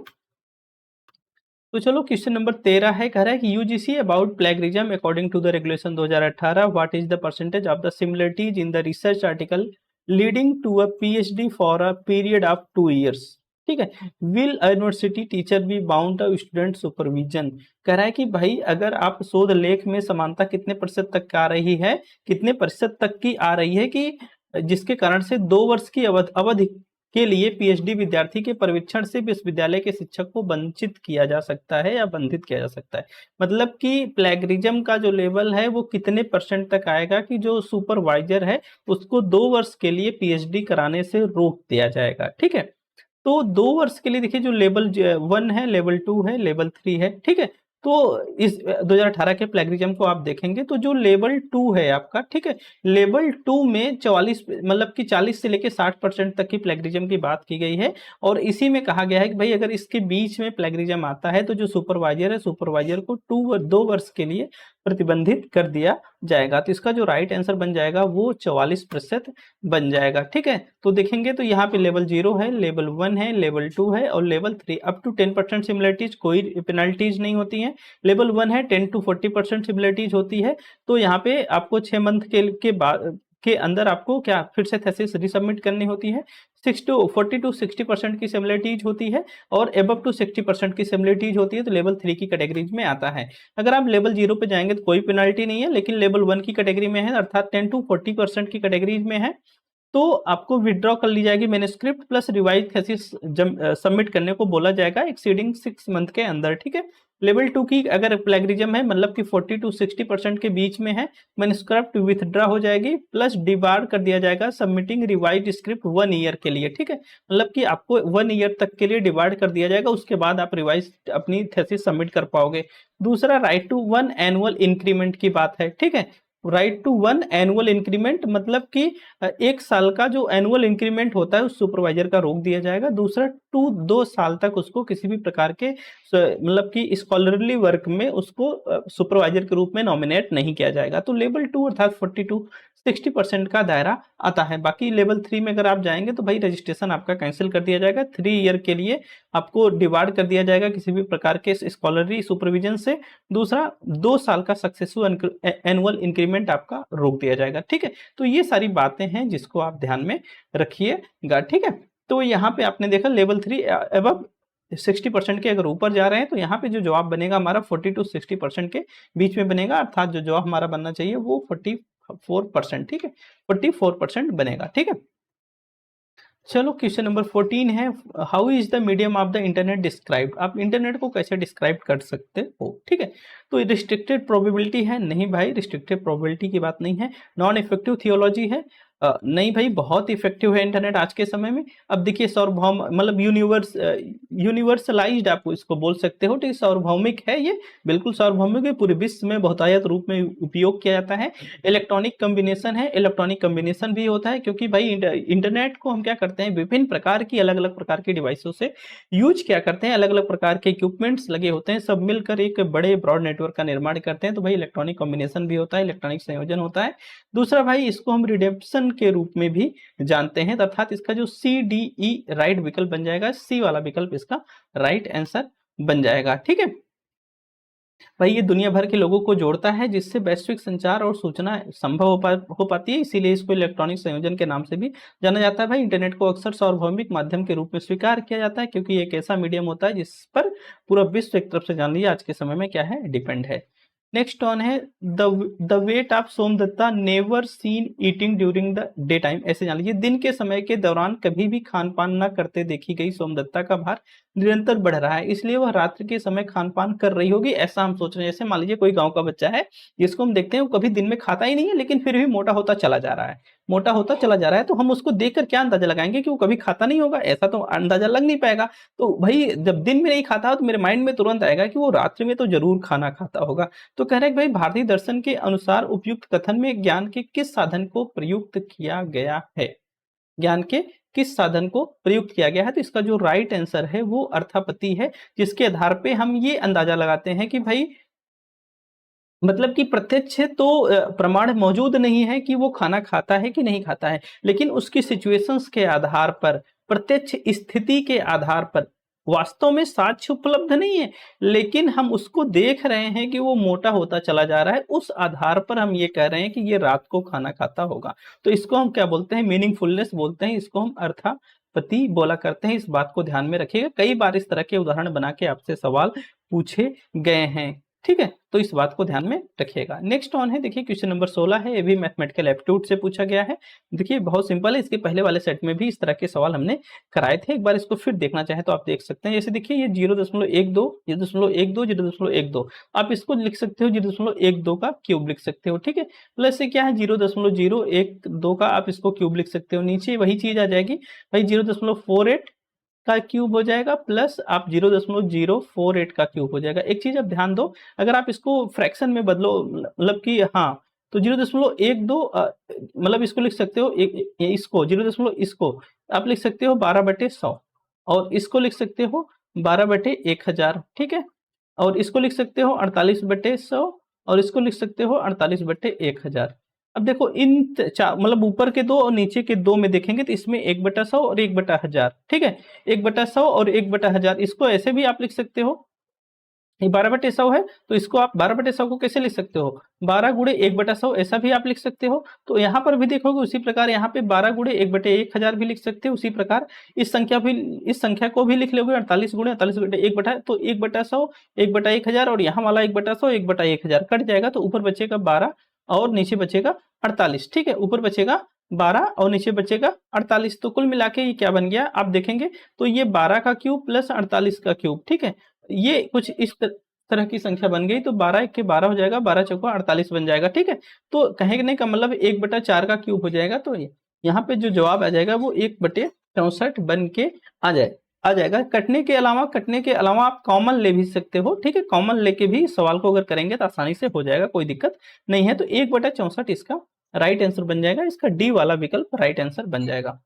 तो चलो क्वेश्चन नंबर 13 है, कह रहा है कि UGC about plagiarism according to the regulation 2018 what is the percentage of the similarities in the research article leading to a PhD for a period of 2 years, ठीक है। Will university teacher be bound to student supervision. कह रहा है कि भाई अगर आप शोध लेख में समानता कितने प्रतिशत तक आ रही है, कितने प्रतिशत तक की आ रही है कि जिसके कारण से 2 वर्ष की अवधि के लिए पीएचडी विद्यार्थी के प्रशिक्षण से विश्वविद्यालय के शिक्षक को वंचित किया जा सकता है या बंधित किया जा सकता है। मतलब कि प्लेगरिज्म का जो लेवल है वो कितने परसेंट तक आएगा कि जो सुपरवाइजर है उसको 2 वर्ष के लिए पीएचडी कराने से रोक दिया जाएगा, ठीक है। तो 2 वर्ष के लिए देखिए जो लेवल 1 है, लेवल 2 है, लेवल 3 है, ठीक है। तो इस 2018 के प्लेगरिज्म को आप देखेंगे तो जो लेवल 2 है आपका, ठीक है, लेवल 2 में 44 मतलब कि 40 से लेके 60% तक की प्लेगरिज्म की बात की गई है। और इसी में कहा गया है कि भाई अगर इसके बीच में प्लेगरिज्म आता है तो जो सुपरवाइजर है, सुपरवाइजर को 2 वर्ष के लिए प्रतिबंधित कर दिया जाएगा। तो इसका जो राइट आंसर बन जाएगा वो 44% बन जाएगा, ठीक है। तो देखेंगे तो यहाँ पे लेवल 0 है, लेवल 1 है, लेवल 2 है और लेवल 3 अप टू 10% सिमिलरिटीज, कोई पेनल्टीज नहीं होती हैं। लेवल 1 है 10 टू 40% सिमिलरिटीज होती है। तो यहाँ पे आपको 6 मंथ के बाद के अंदर आपको क्या फिर से थीसिस रिसबमिट करनी होती है। 40 टू 60% की सिमिलरिटीज होती है और एबव टू 60% की सिमिलरिटीज होती है, तो लेवल 3 की कैटेगरीज में आता है। अगर आप लेवल 0 पे जाएंगे तो कोई पेनल्टी नहीं है, लेकिन लेवल 1 की कैटेगरी में है अर्थात 10 टू 40% की कैटेगरीज में है तो आपको विड्रॉ कर ली जाएगी manuscript plus revise thesis submit करने को बोला जाएगा एक्सीडिंग 6 मंथ के अंदर, ठीक है। लेवल 2 की अगर प्लेगरिज्म है मतलब कि 40 टू 60% के बीच में है, मैन्युस्क्रिप्ट विथड्रॉ हो जाएगी प्लस डिबार कर दिया जाएगा सबमिटिंग रिवाइज स्क्रिप्ट 1 ईयर के लिए, ठीक है। मतलब कि आपको 1 ईयर तक के लिए डिवाइड कर दिया जाएगा, उसके बाद आप रिवाइज अपनी थीसिस सबमिट कर पाओगे। दूसरा राइट टू 1 एनुअल इंक्रीमेंट की बात है, ठीक है। राइट टू 1 एनुअल इंक्रीमेंट मतलब कि 1 साल का जो एनुअल इंक्रीमेंट होता है उस सुपरवाइजर का रोक दिया जाएगा। दूसरा 2 साल तक उसको किसी भी प्रकार के मतलब कि स्कॉलरली वर्क में उसको सुपरवाइजर के रूप में नॉमिनेट नहीं किया जाएगा। तो लेवल 2 अर्थात 40 टू 60% का दायरा आता है। बाकी लेवल 3 में अगर आप जाएंगे तो भाई रजिस्ट्रेशन आपका कैंसिल कर दिया जाएगा, 3 ईयर के लिए आपको डिवाइड कर दिया जाएगा किसी भी प्रकार के स्कॉलरली सुपरविजन से। दूसरा 2 साल का सक्सेसफुल एनुअल इंक्रीमेंट आपका रोक दिया जाएगा, ठीक है। तो ये सारी बातें हैं जिसको आप ध्यान में रखिएगा, ठीक है। तो यहाँ पे आपने देखा लेवल 3 एबव 60% के अगर ऊपर जा रहे हैं तो यहाँ पे जो जवाब बनेगा हमारा 40 टू 60% के बीच में बनेगा, अर्थात जो जवाब हमारा बनना चाहिए वो 44%, ठीक है, 44% बनेगा, ठीक है। चलो क्वेश्चन नंबर 14 है, how is the medium of the internet described. आप इंटरनेट को कैसे डिस्क्राइब कर सकते हो, ठीक है। तो रिस्ट्रिक्टेड प्रोबेबिलिटी है, नहीं भाई रिस्ट्रिक्टेड प्रोबेबिलिटी की बात नहीं है। नॉन इफेक्टिव थियोलॉजी है, नहीं भाई बहुत इफेक्टिव है इंटरनेट आज के समय में। अब देखिए सार्वभौम मतलब यूनिवर्सलाइज्ड आप इसको बोल सकते हो, ठीक, सार्वभौमिक है ये, बिल्कुल सार्वभौमिक है, पूरे विश्व में बहुतायत रूप में उपयोग किया जाता है। इलेक्ट्रॉनिक कम्बिनेशन है, इलेक्ट्रॉनिक कम्बिनेशन भी होता है क्योंकि भाई इंटरनेट को हम क्या करते हैं विभिन्न प्रकार की अलग अलग प्रकार की डिवाइसों से यूज क्या करते हैं, अलग अलग प्रकार के इक्विपमेंट्स लगे होते हैं, सब मिलकर एक बड़े ब्रॉड नेटवर्क का निर्माण करते हैं। तो भाई इलेक्ट्रॉनिक कॉम्बिनेशन भी होता है, इलेक्ट्रॉनिक संयोजन होता है। दूसरा भाई इसको हम रिडेम्पशन के रूप में भी जानते हैं, अर्थात इसका जो CDE राइट विकल्प बन जाएगा, सी वाला विकल्प इसका राइट आंसर बन जाएगा, ठीक है। भाई ये दुनिया भर के लोगों को जोड़ता है जिससे वैश्विक संचार और सूचना संभव हो पाती है, इसीलिए इसको इलेक्ट्रॉनिक संयोजन के नाम से भी जाना जाता है। भाई इंटरनेट को अक्सर सार्वभौमिक माध्यम के रूप में स्वीकार किया जाता है क्योंकि एक ऐसा मीडियम होता है जिस पर पूरा विश्व एक तरफ से जान लीजिए आज के समय में क्या है डिपेंड है। नेक्स्ट ऑन है the weight of Somdatta never seen eating during the day time. ऐसे जान लीजिए दिन के समय के दौरान कभी भी खान पान न करते देखी गई सोमदत्ता का भार निरंतर बढ़ रहा है, इसलिए वह रात्रि के समय खान पान कर रही होगी, ऐसा हम सोच रहे हैं। जैसे मान लीजिए कोई गांव का बच्चा है जिसको हम देखते हैं वो कभी दिन में खाता ही नहीं है, लेकिन फिर भी मोटा होता चला जा रहा है, मोटा होता चला जा रहा है, तो हम उसको देखकर क्या अंदाजा लगाएंगे कि वो कभी खाता नहीं होगा? ऐसा तो अंदाजा लग नहीं पाएगा। तो भाई जब दिन में नहीं खाता तो मेरे माइंड में तुरंत आएगा कि वो रात्रि में तो जरूर खाना खाता होगा। तो कह रहे हैं कि भाई भारतीय दर्शन के अनुसार उपयुक्त कथन में ज्ञान के किस साधन को प्रयुक्त किया गया है? ज्ञान के किस साधन को प्रयुक्त किया गया है? तो इसका जो राइट आंसर है वो अर्थापत्ति है, जिसके आधार पे हम ये अंदाजा लगाते हैं कि भाई मतलब कि प्रत्यक्ष तो प्रमाण मौजूद नहीं है कि वो खाना खाता है कि नहीं खाता है, लेकिन उसकी सिचुएशंस के आधार पर, प्रत्यक्ष स्थिति के आधार पर वास्तव में साक्ष्य उपलब्ध नहीं है, लेकिन हम उसको देख रहे हैं कि वो मोटा होता चला जा रहा है, उस आधार पर हम ये कह रहे हैं कि ये रात को खाना खाता होगा। तो इसको हम क्या बोलते हैं? मीनिंगफुलनेस बोलते हैं, इसको हम अर्थापत्ति बोला करते हैं। इस बात को ध्यान में रखिएगा, कई बार इस तरह के उदाहरण बना के आपसे सवाल पूछे गए हैं, ठीक है, तो इस बात को ध्यान में रखिएगा। नेक्स्ट ऑन है, देखिए क्वेश्चन नंबर 16 है, ये भी मैथमेटिकल एप्टीट्यूड से पूछा गया है। देखिए बहुत सिंपल है, इसके पहले वाले सेट में भी इस तरह के सवाल हमने कराए थे, एक बार इसको फिर देखना चाहे तो आप देख सकते हैं। जैसे देखिए ये 0.12, 0.12, 0.12, आप इसको लिख सकते हो 0.12 का क्यूब लिख सकते हो, ठीक है। प्लस से क्या है 0.012 का आप इसको क्यूब लिख सकते हो, नीचे वही चीज आ जाएगी भाई 0.48 का क्यूब हो जाएगा, प्लस आप 0.048 का क्यूब हो जाएगा। एक चीज आप ध्यान दो, अगर आप इसको फ्रैक्शन में बदलो, मतलब कि हाँ, तो 0.12 मतलब इसको लिख सकते हो इसको 0. इसको आप लिख सकते हो 12/100, और इसको लिख सकते हो 12/1000, ठीक है, और इसको लिख सकते हो 48/100, और इसको लिख सकते हो 48/1000। अब देखो इन मतलब ऊपर के दो और नीचे के दो में देखेंगे तो इसमें 1/100 और 1/1000, ठीक है, 1/100 और 1/1000, इसको ऐसे भी आप लिख सकते हो, ये 12/100 है तो इसको आप 12/100 को कैसे लिख सकते हो? 12 गुणे 1/100, ऐसा भी आप लिख सकते हो। तो यहाँ पर भी देखोगे उसी प्रकार यहाँ पे 12 गुणे 1/1000 भी लिख सकते हो, उसी प्रकार इस संख्या को भी लिख लोगे 48 गुणे 48/1, तो 1/100, 1/1000, और यहाँ वाला 1/100, 1/1000 कट जाएगा, तो ऊपर बचेगा 12 और नीचे बचेगा 48, ठीक है, ऊपर बचेगा 12 और नीचे बचेगा 48। तो कुल मिला के ये क्या बन गया आप देखेंगे तो ये 12 का क्यूब प्लस 48 का क्यूब, ठीक है, ये कुछ इस तरह की संख्या बन गई। तो 12 1 के 12 हो जाएगा, 12 चौका 48 बन जाएगा, ठीक है। तो कहने का मतलब 1/4 का क्यूब हो जाएगा, तो यहाँ पे जो जवाब आ जाएगा वो 1/64 बन के आ जाएगा। कटने के अलावा आप कॉमन ले भी सकते हो, ठीक है, कॉमन लेके भी सवाल को अगर करेंगे तो आसानी से हो जाएगा, कोई दिक्कत नहीं है। तो 1/64 इसका राइट आंसर बन जाएगा, इसका डी वाला विकल्प राइट आंसर बन जाएगा।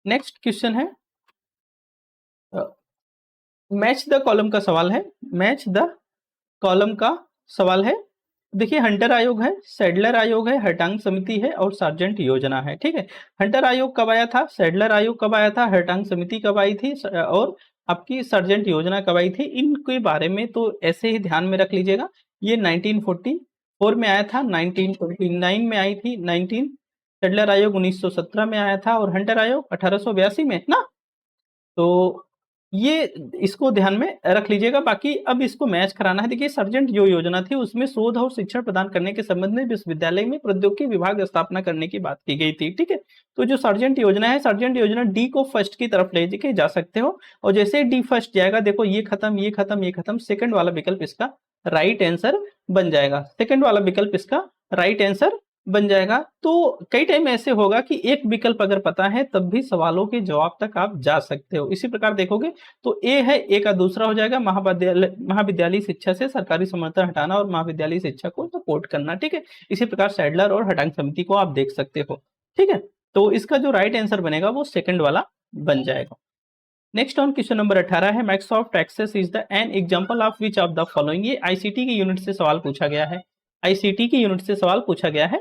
नेक्स्ट क्वेश्चन है मैच द कॉलम का सवाल है, मैच द कॉलम का सवाल है। देखिए हंटर आयोग है, सैडलर आयोग है, हर्टांग समिति है और सार्जेंट योजना है, ठीक है। हंटर आयोग कब आया था, सैडलर आयोग कब आया था, हर्टांग समिति कब आई थी, और आपकी सार्जेंट योजना कब आई थी, इनके बारे में तो ऐसे ही ध्यान में रख लीजिएगा। ये 1944 में आया था, 1949 में आई थी, सैडलर आयोग 1917 में आया था, और हंटर आयोग 1882 में ना। तो ये इसको ध्यान में रख लीजिएगा। बाकी अब इसको मैच कराना है। देखिए सर्जेंट जो योजना थी उसमें शोध और शिक्षण प्रदान करने के संबंध में विश्वविद्यालय में प्रौद्योगिकी विभाग स्थापना करने की बात की गई थी, ठीक है। तो जो सर्जेंट योजना है, सर्जेंट योजना डी को फर्स्ट की तरफ ले के जा सकते हो, और जैसे डी फर्स्ट जाएगा देखो ये खत्म, ये खत्म, ये खत्म, सेकंड वाला विकल्प इसका राइट आंसर बन जाएगा, सेकंड वाला विकल्प इसका राइट आंसर बन जाएगा। तो कई टाइम ऐसे होगा कि एक विकल्प अगर पता है तब भी सवालों के जवाब तक आप जा सकते हो। इसी प्रकार देखोगे तो ए है, ए का दूसरा हो जाएगा महाविद्यालय शिक्षा से सरकारी समर्थन हटाना और महाविद्यालय शिक्षा को सपोर्ट करना, ठीक है। इसी प्रकार सैडलर और हटांग समिति को आप देख सकते हो, ठीक है। तो इसका जो राइट आंसर बनेगा वो सेकंड वाला बन जाएगा। नेक्स्ट ऑन क्वेश्चन नंबर 18 है Microsoft Access is the an example of which of the following. ये आईसीटी की यूनिट से सवाल पूछा गया है, आईसीटी की यूनिट से सवाल पूछा गया है।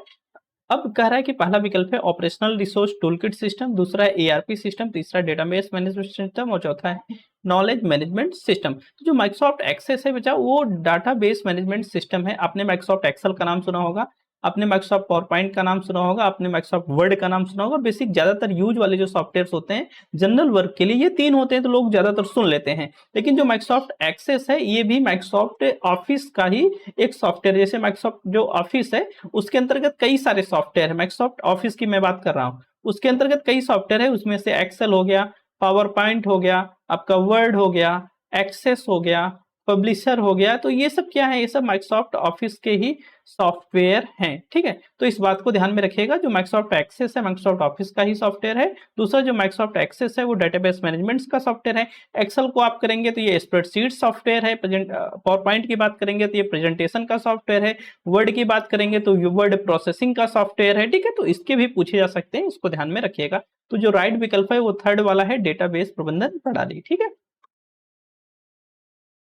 अब कह रहा है कि पहला विकल्प है ऑपरेशनल रिसोर्स टूलकिट सिस्टम, दूसरा है एआरपी सिस्टम, तीसरा डेटाबेस मैनेजमेंट सिस्टम, और चौथा है नॉलेज मैनेजमेंट सिस्टम। तो जो माइक्रोसॉफ्ट एक्सेस है बच्चा वो डाटाबेस मैनेजमेंट सिस्टम है। आपने माइक्रोसॉफ्ट एक्सेल का नाम सुना होगा, आपने माइक्रोसॉफ्ट पावर पॉइंट का नाम सुना होगा, आपने माइक्रोसॉफ्ट वर्ड का नाम सुना होगा। बेसिक ज्यादातर यूज वाले जो सॉफ्टवेयर होते हैं जनरल वर्क के लिए, ये 3 होते हैं तो लोग ज्यादातर सुन लेते हैं। लेकिन जो माइक्रोसॉफ्ट एक्सेस है ये भी माइक्रोसॉफ्ट ऑफिस का ही एक सॉफ्टवेयर। जैसे माइक्रोसॉफ्ट जो ऑफिस है उसके अंतर्गत कई सारे सॉफ्टवेयर है, माइक्रोसॉफ्ट ऑफिस की मैं बात कर रहा हूँ, उसके अंतर्गत कई सॉफ्टवेयर है। उसमें से एक्सेल हो गया, पावर पॉइंट हो गया, आपका वर्ड हो गया, एक्सेस हो गया, पब्लिशर हो गया। तो ये सब क्या है, ये सब माइक्रोसॉफ्ट ऑफिस के ही सॉफ्टवेयर हैं। ठीक है, तो इस बात को ध्यान में रखिएगा। जो माइक्रोसॉफ्ट एक्सेस है माइक्रोसॉफ्ट ऑफिस का ही सॉफ्टवेयर है। दूसरा जो माइक्रोसॉफ्ट एक्सेस है वो डेटाबेस मैनेजमेंट का सॉफ्टवेयर है। एक्सेल को आप करेंगे तो ये स्प्रेडशीट सॉफ्टवेयर है। पावर पॉइंट की बात करेंगे तो ये प्रेजेंटेशन का सॉफ्टवेयर है। वर्ड की बात करेंगे तो ये वर्ड प्रोसेसिंग का सॉफ्टवेयर है। ठीक है, तो इसके भी पूछे जा सकते हैं, इसको ध्यान में रखिएगा। तो जो राइट विकल्प है वो थर्ड वाला है, डेटाबेस प्रबंधन प्रणाली। ठीक है,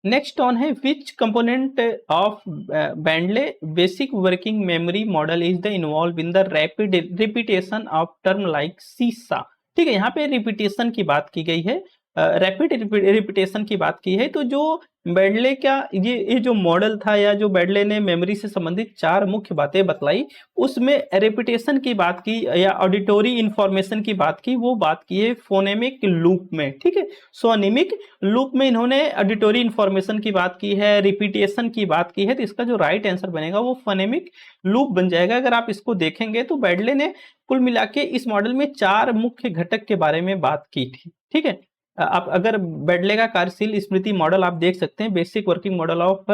नेक्स्ट ऑन है which component of Baddeley basic working memory model is the involve in the rapid repetition of term like सीसा। ठीक है, यहाँ पे रिपीटेशन की बात की गई है, रैपिड रिपीटेशन की बात की है। तो जो बेंडले का ये जो मॉडल था, या जो बेंडले ने मेमोरी से संबंधित 4 मुख्य बातें बतलाई, उसमें रेपिटेशन की बात की या ऑडिटोरी इंफॉर्मेशन की बात की, वो बात की है फोनेमिक लूप में। ठीक है, स्वनिमिक लूप में इन्होंने ऑडिटोरी इंफॉर्मेशन की बात की है, रिपीटेशन की बात की है। तो इसका जो राइट आंसर बनेगा वो फोनेमिक लूप बन जाएगा। अगर आप इसको देखेंगे तो बेंडले ने कुल मिला के इस मॉडल में 4 मुख्य घटक के बारे में बात की थी। ठीक है, आप अगर बेंडले का कार्यशील स्मृति मॉडल आप देख सकते हैं, basic working model of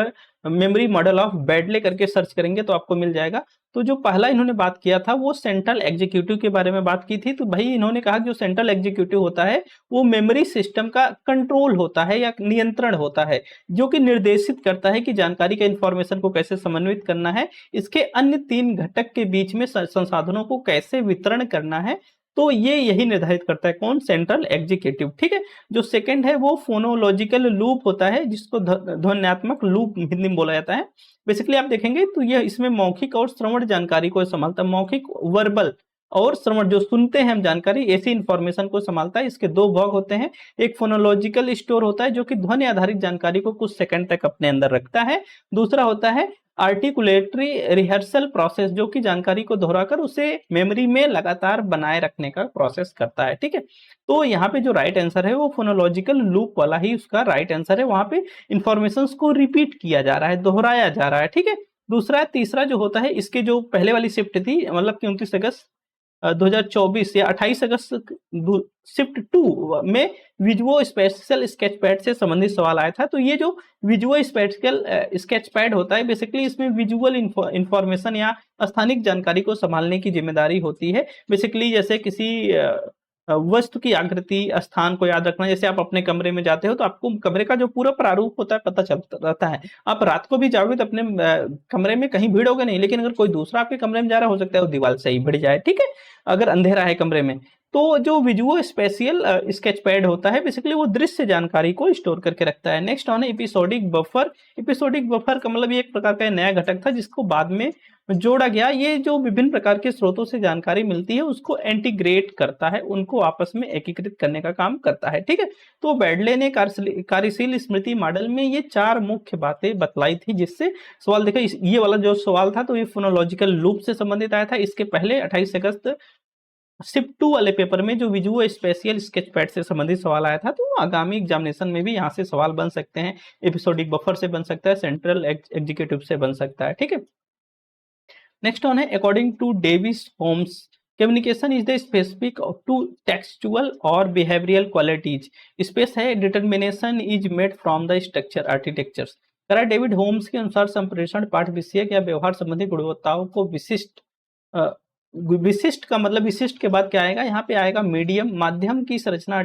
memory model of Baddeley करके सर्च करेंगे तो आपको मिल जाएगा। तो जो पहला इन्होंने बात किया था वो सेंट्रल एग्जीक्यूटिव के बारे में बात की थी। तो भाई इन्होंने कहा जो सेंट्रल एग्जीक्यूटिव होता है वो मेमोरी सिस्टम का कंट्रोल होता है या नियंत्रण होता है, जो कि निर्देशित करता है कि जानकारी का इंफॉर्मेशन को कैसे समन्वित करना है, इसके अन्य 3 घटक के बीच में संसाधनों को कैसे वितरण करना है। तो ये यही निर्धारित करता है, कौन, सेंट्रल एग्जीक्यूटिव। ठीक है, जो सेकंड है वो फोनोलॉजिकल लूप होता है, जिसको ध्वन्यात्मक लूप हिंदी में बोला जाता है। बेसिकली आप देखेंगे तो यह इसमें मौखिक और श्रवण जानकारी को संभालता है। मौखिक वर्बल और श्रवण जो सुनते हैं हम जानकारी, ऐसी इंफॉर्मेशन को संभालता है। इसके 2 भाग होते हैं, एक फोनोलॉजिकल स्टोर होता है जो कि ध्वनि आधारित जानकारी को कुछ सेकंड तक अपने अंदर रखता है। दूसरा होता है आर्टिकुलेटरी रिहर्सल प्रोसेस, जो कि जानकारी को दोहराकर उसे मेमोरी में लगातार बनाए रखने का प्रोसेस करता है। ठीक है, तो यहाँ पे जो राइट आंसर है वो फोनोलॉजिकल लूप वाला ही उसका राइट आंसर है। वहां पे इंफॉर्मेशन को रिपीट किया जा रहा है, दोहराया जा रहा है। ठीक है, दूसरा तीसरा जो होता है, इसके जो पहले वाली शिफ्ट थी, मतलब कि 29 अगस्त 2024 या 28 अगस्त शिफ्ट 2 में विजुओ स्पेशल स्केच पैड से संबंधित सवाल आया था। तो ये जो विजुअल स्पेशल स्केच पैड होता है, बेसिकली इसमें विजुअल इंफॉर्मेशन या स्थानिक जानकारी को संभालने की जिम्मेदारी होती है। बेसिकली जैसे किसी वस्तु की आकृति, स्थान को याद रखना। जैसे आप अपने कमरे में जाते हो तो आपको कमरे का जो पूरा प्रारूप होता है पता चलता रहता है। आप रात को भी जाओगे तो अपने कमरे में कहीं भिड़ोगे नहीं, लेकिन अगर कोई दूसरा आपके कमरे में जा रहा, हो सकता है वो दीवार से ही भिड़ जाए। ठीक है, अगर अंधेरा है कमरे में। तो जो विजुअल स्पेशियल स्केच पैड होता है, बेसिकली वो दृश्य जानकारी को स्टोर करके रखता है। नेक्स्ट ऑन है एपिसोडिक बफर। एपिसोडिक बफर का मतलब ये एक प्रकार का नया घटक था जिसको बाद में जोड़ा गया। ये जो विभिन्न प्रकार के स्रोतों से जानकारी मिलती है उसको इंटीग्रेट करता है, उनको आपस में एकीकृत करने का काम करता है। ठीक है, तो बेंडले ने कार्यशील स्मृति मॉडल में ये 4 मुख्य बातें बतलाई थी, जिससे सवाल देखो, ये वाला जो सवाल था तो ये फोनोलॉजिकल लूप से संबंधित आया था। इसके पहले 28 अगस्त शिफ्ट 2 वाले पेपर में जो विजुअल स्पेशियल स्केच पैड से संबंधित सवाल आया था, तो आगामी एग्जामिनेशन में भी यहाँ से सवाल बन सकते हैं। एपिसोडिक बफर से बन सकता है, सेंट्रल एग्जीक्यूटिव से बन सकता है। ठीक है, नेक्स्ट ऑन है according to Davis Holmes, communication is the specific to textual और बिहेवियरल क्वालिटीज। स्पेस है, determination is made from the structure architectures. करा डेविड होम्स के अनुसार संप्रेषण पाठ विषय या व्यवहार संबंधी गुणवत्ताओं को विशिष्ट का मतलब विशिष्ट के बाद क्या आएगा, यहाँ पे आएगा मीडियम, माध्यम की संरचना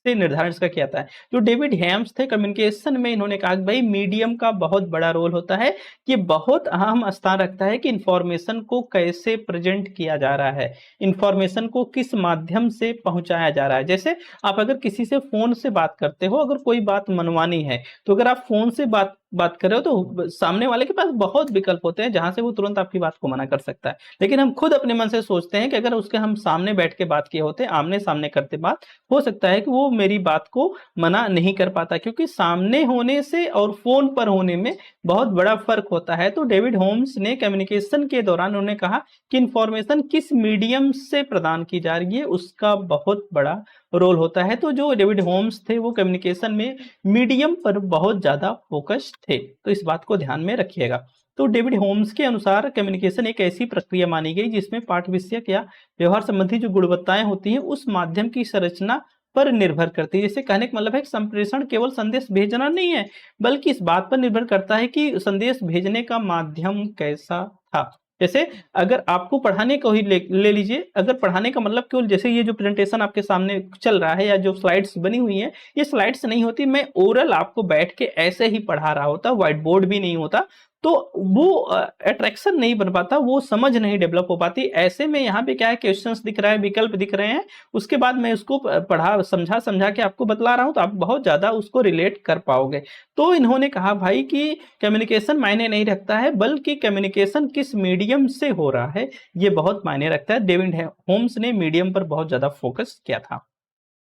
से निर्धारण इसका किया था। जो डेविड हेम्स थे कम्युनिकेशन में, इन्होंने कहा कि भाई मीडियम का बहुत बड़ा रोल होता है, ये बहुत अहम स्थान रखता है कि इंफॉर्मेशन को कैसे प्रेजेंट किया जा रहा है, इंफॉर्मेशन को किस माध्यम से पहुंचाया जा रहा है। जैसे आप अगर किसी से फोन से बात करते हो, अगर कोई बात मनवानी है तो अगर आप फोन से बात बात कर रहे हो तो सामने वाले के पास बहुत विकल्प होते हैं जहां से वो तुरंत आपकी बात को मना कर सकता है, लेकिन हम खुद अपने मन से सोचते हैं कि अगर उसके हम सामने बैठ के बात किए होते, आमने सामने करते बात, हो सकता है कि वो मेरी बात को मना नहीं कर पाता, क्योंकि सामने होने से और फोन पर होने में बहुत बड़ा फर्क होता है। तो डेविड होम्स ने कम्युनिकेशन के दौरान उन्होंने कहा कि इंफॉर्मेशन किस मीडियम से प्रदान की जा रही है उसका बहुत बड़ा रोल होता है। तो जो डेविड होम्स थे वो कम्युनिकेशन में मीडियम पर बहुत ज्यादा फोकस थे, तो इस बात को ध्यान में रखिएगा। तो डेविड होम्स के अनुसार कम्युनिकेशन एक ऐसी प्रक्रिया मानी गई जिसमें पाठ विषयक या व्यवहार संबंधी जो गुणवत्ताएं होती हैं उस माध्यम की संरचना पर निर्भर करती है। जैसे कहने का मतलब है कि संप्रेषण केवल संदेश भेजना नहीं है, बल्कि इस बात पर निर्भर करता है कि संदेश भेजने का माध्यम कैसा था। जैसे अगर आपको पढ़ाने को ही ले लीजिए, अगर पढ़ाने का मतलब केवल जैसे ये जो प्रेजेंटेशन आपके सामने चल रहा है या जो स्लाइड्स बनी हुई है, ये स्लाइड्स नहीं होती, मैं ओरल आपको बैठ के ऐसे ही पढ़ा रहा होता, व्हाइट बोर्ड भी नहीं होता, तो वो अट्रैक्शन नहीं बन पाता, वो समझ नहीं डेवलप हो पाती। ऐसे में यहाँ पे क्या है, क्वेश्चंस दिख रहा है, विकल्प दिख रहे हैं, उसके बाद मैं उसको पढ़ा समझा समझा के आपको बतला रहा हूँ, तो आप बहुत ज्यादा उसको रिलेट कर पाओगे। तो इन्होंने कहा भाई कि कम्युनिकेशन मायने नहीं रखता है, बल्कि कम्युनिकेशन किस मीडियम से हो रहा है ये बहुत मायने रखता है। डेविड होम्स ने मीडियम पर बहुत ज्यादा फोकस किया था।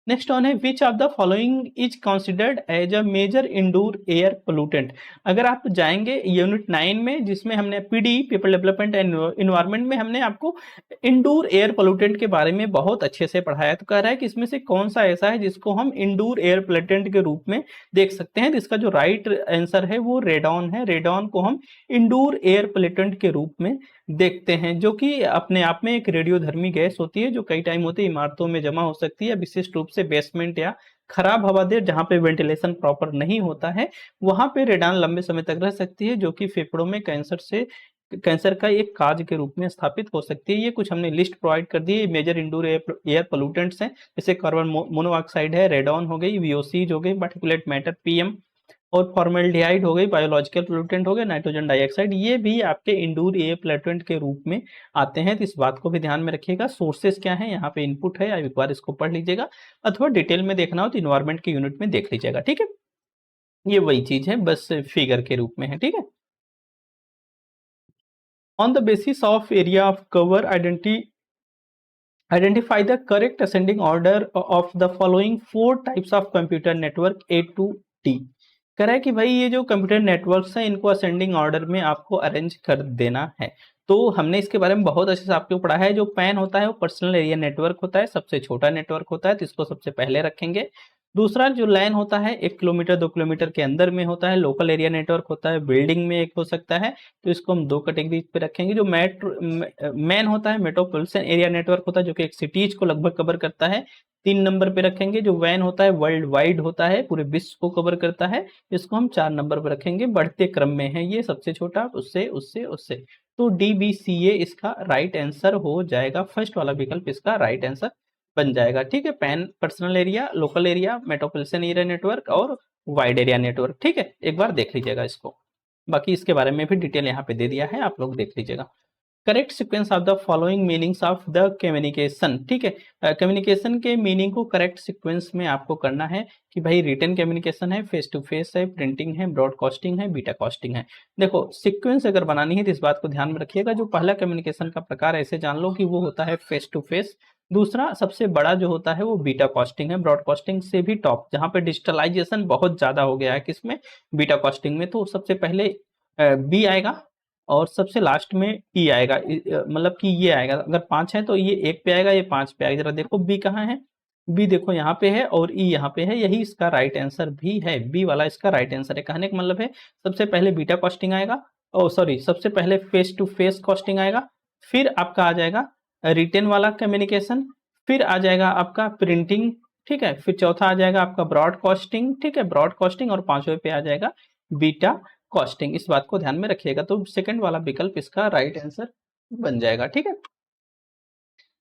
नेक्स्ट ऑन है which of the following is considered as a major indoor air pollutant. अगर आप जाएंगे यूनिट 9 में, जिसमें हमने PD people development and environment में हमने आपको इंडोर एयर पोल्यूटेंट के बारे में बहुत अच्छे से पढ़ाया, तो कह रहा है कि इसमें से कौन सा ऐसा है जिसको हम इंडोर एयर पोल्यूटेंट के रूप में देख सकते हैं। तो इसका जो राइट आंसर है वो रेडॉन है। रेडॉन को हम इंडोर एयर पोल्यूटेंट के रूप में देखते हैं, जो कि अपने आप में एक रेडियोधर्मी गैस होती है जो कई टाइम होते इमारतों में जमा हो सकती है, विशिष्ट रूप से बेसमेंट या खराब हवा दे जहां पे वेंटिलेशन प्रॉपर नहीं होता है, वहां पे रेडान लंबे समय तक रह सकती है, जो कि फेफड़ों में कैंसर का एक काज के रूप में स्थापित हो सकती है। ये कुछ हमने लिस्ट प्रोवाइड कर दी है। मेजर इंडोर एयर पोल्यूटेंट्स हैं, जैसे कार्बन मोनोऑक्साइड है, रेडॉन हो गई, वीओसीज हो गई, पार्टिकुलेट मैटर पीएम, और फॉर्मेल्डिहाइड हो गई, बायोलॉजिकल पोल्यूटेंट हो गए, नाइट्रोजन डाइऑक्साइड, ये भी आपके इंडोर एयर पोल्यूटेंट के रूप में आते हैं। तो इस बात को भी ध्यान में रखिएगा। सोर्सेस क्या है, यहाँ पे इनपुट है, आप एक बार इसको पढ़ लीजिएगा, अथवा डिटेल में देखना हो तो इन्वायरमेंट के यूनिट में देख लीजिएगा, ठीक है। ये वही चीज है, बस फिगर के रूप में है, ठीक है। On the basis of area of cover identify the correct ascending order of the following 4 types of computer network A to D। कह रहा है कि भाई ये जो कंप्यूटर नेटवर्क्स हैं इनको असेंडिंग ऑर्डर में आपको अरेंज कर देना है। तो हमने इसके बारे में बहुत अच्छे से आपको पढ़ा है। जो पैन होता है वो पर्सनल एरिया नेटवर्क होता है, सबसे छोटा नेटवर्क होता है, तो इसको सबसे पहले रखेंगे। दूसरा जो लैन होता है 1 किलोमीटर 2 किलोमीटर के अंदर में होता है, लोकल एरिया नेटवर्क होता है, बिल्डिंग में एक हो सकता है, तो इसको हम 2 कैटेगरी पे रखेंगे। जो मैन होता है मेट्रोपॉलिटन एरिया नेटवर्क होता है, जो कि एक सिटीज को लगभग कवर करता है, 3 नंबर पे रखेंगे। जो वैन होता है वर्ल्ड वाइड होता है, पूरे विश्व को कवर करता है, इसको हम 4 नंबर पे रखेंगे। बढ़ते क्रम में है ये, सबसे छोटा, उससे उससे उससे, तो DBCA इसका राइट आंसर हो जाएगा। फर्स्ट वाला विकल्प इसका राइट आंसर बन जाएगा, ठीक है। Pan personal area, local area, metropolitan area network और वाइड एरिया नेटवर्क, ठीक है। एक बार देख लीजिएगा इसको, बाकी इसके बारे में भी डिटेल यहाँ पे दे दिया है, आप लोग देख लीजिएगा। Correct sequence of the following meanings of the communication, ठीक है। कम्युनिकेशन के मीनिंग को करेक्ट सीक्वेंस में आपको करना है कि भाई रिटन कम्युनिकेशन है, फेस टू फेस है, प्रिंटिंग है, ब्रॉडकास्टिंग है, बीटा कास्टिंग है। देखो सीक्वेंस अगर बनानी है तो इस बात को ध्यान में रखिएगा। जो पहला कम्युनिकेशन का प्रकार ऐसे जान लो कि वो होता है फेस टू फेस। दूसरा सबसे बड़ा जो होता है वो बीटा कास्टिंग है, ब्रॉडकास्टिंग से भी टॉप, जहां पे डिजिटलाइजेशन बहुत ज्यादा हो गया है किसमें, बीटा कास्टिंग में। तो सबसे पहले बी आएगा और सबसे लास्ट में ई आएगा, मतलब कि ये आएगा। अगर 5 है तो ये 1 पे आएगा, ये 5 पे आएगा। जरा देखो बी कहाँ है, बी देखो यहाँ पे है और ई यहाँ पे है, यही इसका राइट आंसर भी है। बी वाला इसका राइट आंसर है। कहने का मतलब है सबसे पहले बीटा कॉस्टिंग आएगा, ओ सॉरी, सबसे पहले फेस टू फेस कॉस्टिंग आएगा, फिर आपका आ जाएगा रिटेन वाला कम्युनिकेशन, फिर आ जाएगा आपका प्रिंटिंग, ठीक है, फिर चौथा आ जाएगा आपका ब्रॉडकास्टिंग, ठीक है, ब्रॉडकास्टिंग, और 5वें पे आ जाएगा बीटा कॉस्टिंग। इस बात को ध्यान में रखिएगा। तो सेकंड वाला विकल्प इसका राइट आंसर बन जाएगा, ठीक है।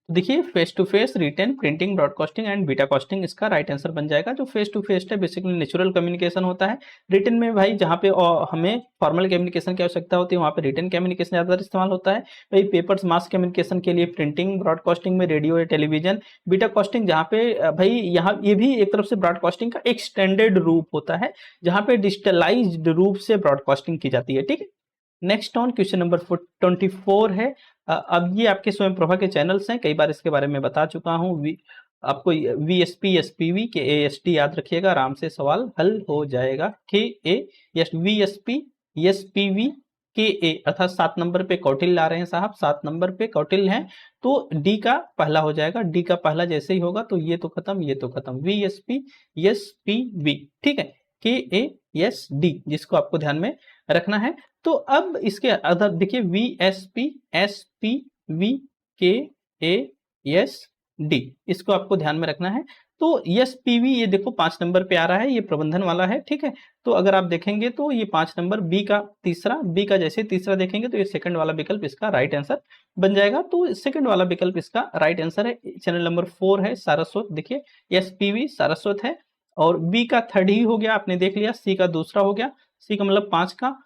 तो देखिए face to face, written, printing, broadcasting and beta casting इसका राइट आंसर बन जाएगा। जो फेस टू फेस है बेसिकली नेचुरल कम्युनिकेशन होता है। रिटेन में भाई जहाँ पे हमें फॉर्मल कम्युनिकेशन की आवश्यकता होती है वहाँ पे रिटेन कम्युनिकेशन ज़्यादातर इस्तेमाल होता है। भाई पेपर्स मास कम्युनिकेशन के लिए प्रिंटिंग, ब्रॉडकास्टिंग में रेडियो या टेलीविजन, बीटा कास्टिंग जहाँ पे भाई यहाँ ये भी एक तरफ से ब्रॉडकास्टिंग का एक्सटेंडेड रूप होता है जहाँ पे डिजिटलाइज्ड रूप से ब्रॉडकास्टिंग की जाती है। ठीक है, नेक्स्ट ऑन क्वेश्चन नंबर 24 है। अब ये आपके स्वयं प्रभा के चैनल्स हैं, कई बार इसके बारे में बता चुका हूँ। आपको VSP SPV के AST याद रखिएगा, आराम से सवाल हल हो जाएगा। VSP SPV KA अर्थात 7 नंबर पे कौटिल्य ला रहे हैं साहब, 7 नंबर पे कौटिल्य हैं तो डी का पहला हो जाएगा। डी का पहला जैसे ही होगा तो ये तो खत्म, ये तो खत्म। VSP SPV, ठीक है, KASD जिसको आपको ध्यान में रखना है। तो अब इसके अदर देखिए VSP SPV KASD इसको आपको ध्यान में रखना है। तो SPV ये देखो 5 नंबर पे आ रहा है, ये प्रबंधन वाला है। ठीक है, तो अगर आप देखेंगे तो ये 5 नंबर, बी का तीसरा, बी का जैसे तीसरा देखेंगे तो ये सेकंड वाला विकल्प इसका राइट आंसर बन जाएगा। तो सेकंड वाला विकल्प इसका राइट आंसर है। चैनल नंबर 4 है सारस्वत, देखिए SPV सारस्वत है और बी का थर्ड ही हो गया, आपने देख लिया। सी का दूसरा हो गया, सी का मतलब 5 का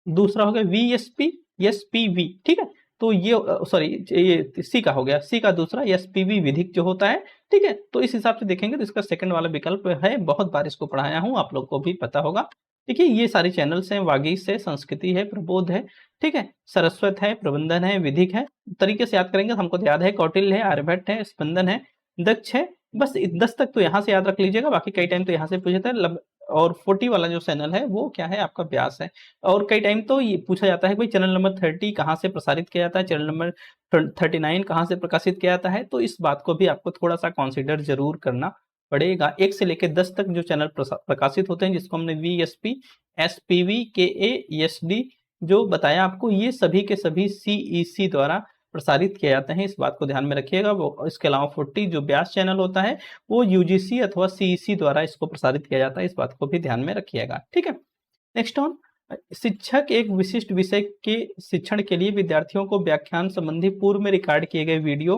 दूसरा हो गया VSP SPV। ठीक है, तो ये सॉरी ये सी का हो गया, सी का दूसरा SPV विधिक जो होता है। ठीक है, तो इस हिसाब से देखेंगे तो इसका सेकंड वाला विकल्प है। बहुत बार इसको पढ़ाया हूं, आप लोग को भी पता होगा। देखिए ये सारी चैनल्स हैं, वागीश है, संस्कृति है, प्रबोध है, ठीक है, सरस्वत है, प्रबंधन है, विधिक है। तरीके से याद करेंगे तो हमको याद है कौटिल्य है, आर्यभट्ट है, स्पंदन है, दक्ष है। बस 10 तक तो यहाँ से याद रख लीजिएगा, बाकी कई टाइम तो यहाँ से पूछे थे। और 40 वाला जो चैनल है वो क्या है आपका, व्यास है। और कई टाइम तो ये पूछा जाता है भाई चैनल नंबर 30 कहाँ से प्रसारित किया जाता है, चैनल नंबर 39 कहाँ से प्रकाशित किया जाता है। तो इस बात को भी आपको थोड़ा सा कंसीडर जरूर करना पड़ेगा। 1 से लेकर 10 तक जो चैनल प्रकाशित होते हैं जिसको हमने VSP SPV KASD जो बताया आपको, ये सभी के सभी CEC द्वारा प्रसारित किए जाते हैं। इस बात को ध्यान में रखिएगा। वो इसके अलावा 40 जो व्यास चैनल होता है वो UGC अथवा CEC द्वारा इसको प्रसारित किया जाता है। इस बात को भी ध्यान में रखिएगा। ठीक है, नेक्स्ट ऑन, शिक्षक एक विशिष्ट विषय के शिक्षण के लिए विद्यार्थियों को व्याख्यान संबंधी पूर्व में रिकॉर्ड किए गए वीडियो